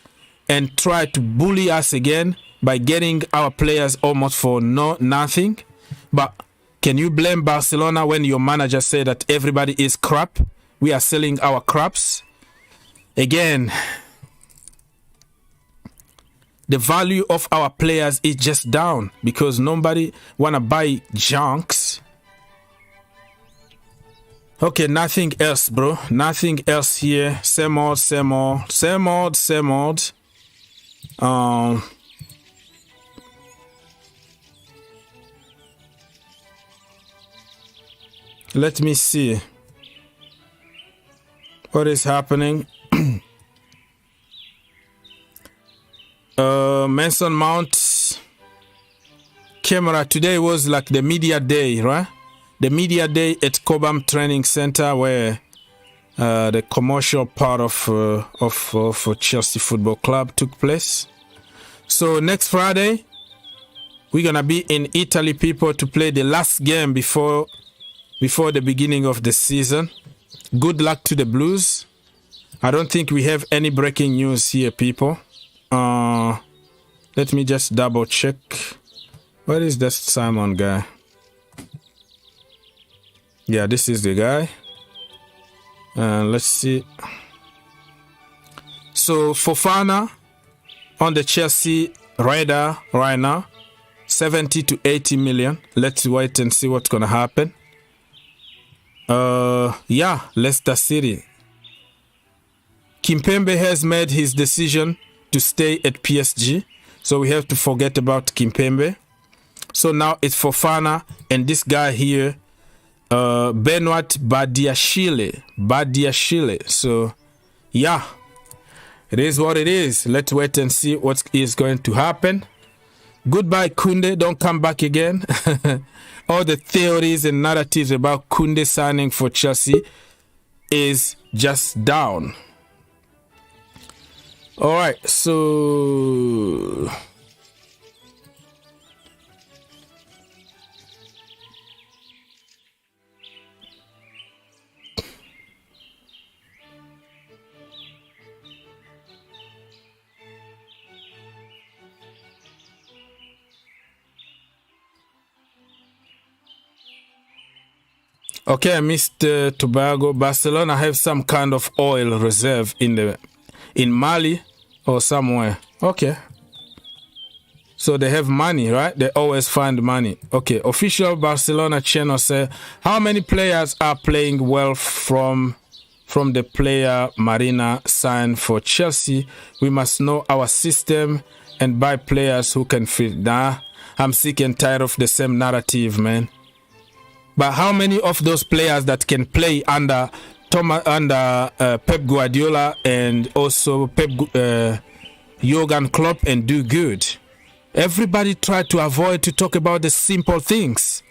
and try to bully us again by getting our players almost for nothing. But can you blame Barcelona when your manager said that everybody is crap? We are selling our craps. Again, the value of our players is just down because nobody want to buy junks. Okay, nothing else, bro. Nothing else here. Same old, same old, same old, same old. Let me see. What is happening? Mason Mount camera. Today was like the media day, right? The media day at Cobham Training Center, where the commercial part of Chelsea Football Club took place. So next Friday, we're gonna be in Italy, people, to play the last game before the beginning of the season. Good luck to the Blues. I don't think we have any breaking news here, people. Let me just double check. Where is this Simon guy? Yeah, this is the guy. Let's see. So Fofana on the Chelsea radar right now, 70 to 80 million. Let's wait and see what's gonna happen. Yeah, Leicester City. Kimpembe has made his decision to stay at PSG, so we have to forget about Kimpembe. So now it's Fofana and this guy here, Benoit Badiashile. So yeah, it is what it is. Let's wait and see what is going to happen. Goodbye, Kounde. Don't come back again. All the theories and narratives about Kounde signing for Chelsea is just down. All right, so okay, Mr. Tobago, Barcelona have some kind of oil reserve in Mali or somewhere. Okay. So they have money, right? They always find money. Okay, official Barcelona channel say, how many players are playing well from the player Marina signed for Chelsea? We must know our system and buy players who can fit. Nah, I'm sick and tired of the same narrative, man. But how many of those players that can play under Pep Guardiola and also Jurgen Klopp and do good? Everybody try to avoid to talk about the simple things.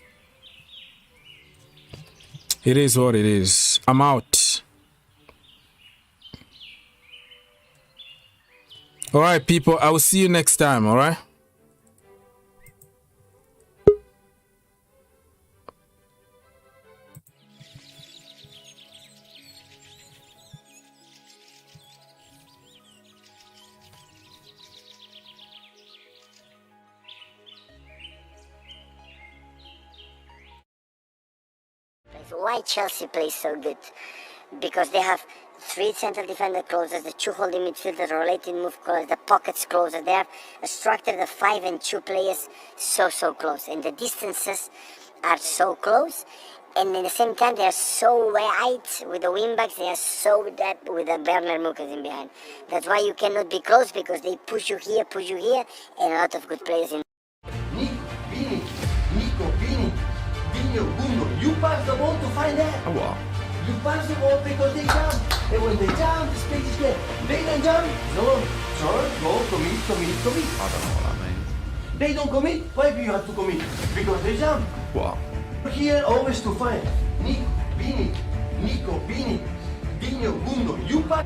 It is what it is. I'm out. All right, people. I will see you next time. All right.
Why Chelsea plays so good? Because they have 3 central defender closers, the 2 holding midfielders, rotating move closers, the pockets closer. They have a structure of 5 and 2 players so close, and the distances are so close, and at the same time they are so wide with the wingbacks. They are so deep with the Werner movers in behind. That's why you cannot be close, because they push you here, and a lot of good players in.
You pass the ball to find that.
Oh, wow.
You pass the ball because they jump. And when they jump, the space is there. They don't jump. No, turn, go, commit.
I don't know what that means.
They don't commit. Why do you have to commit? Because they jump.
What?
Here always to find. Nico, Bini, Dino, Gundo. You pass.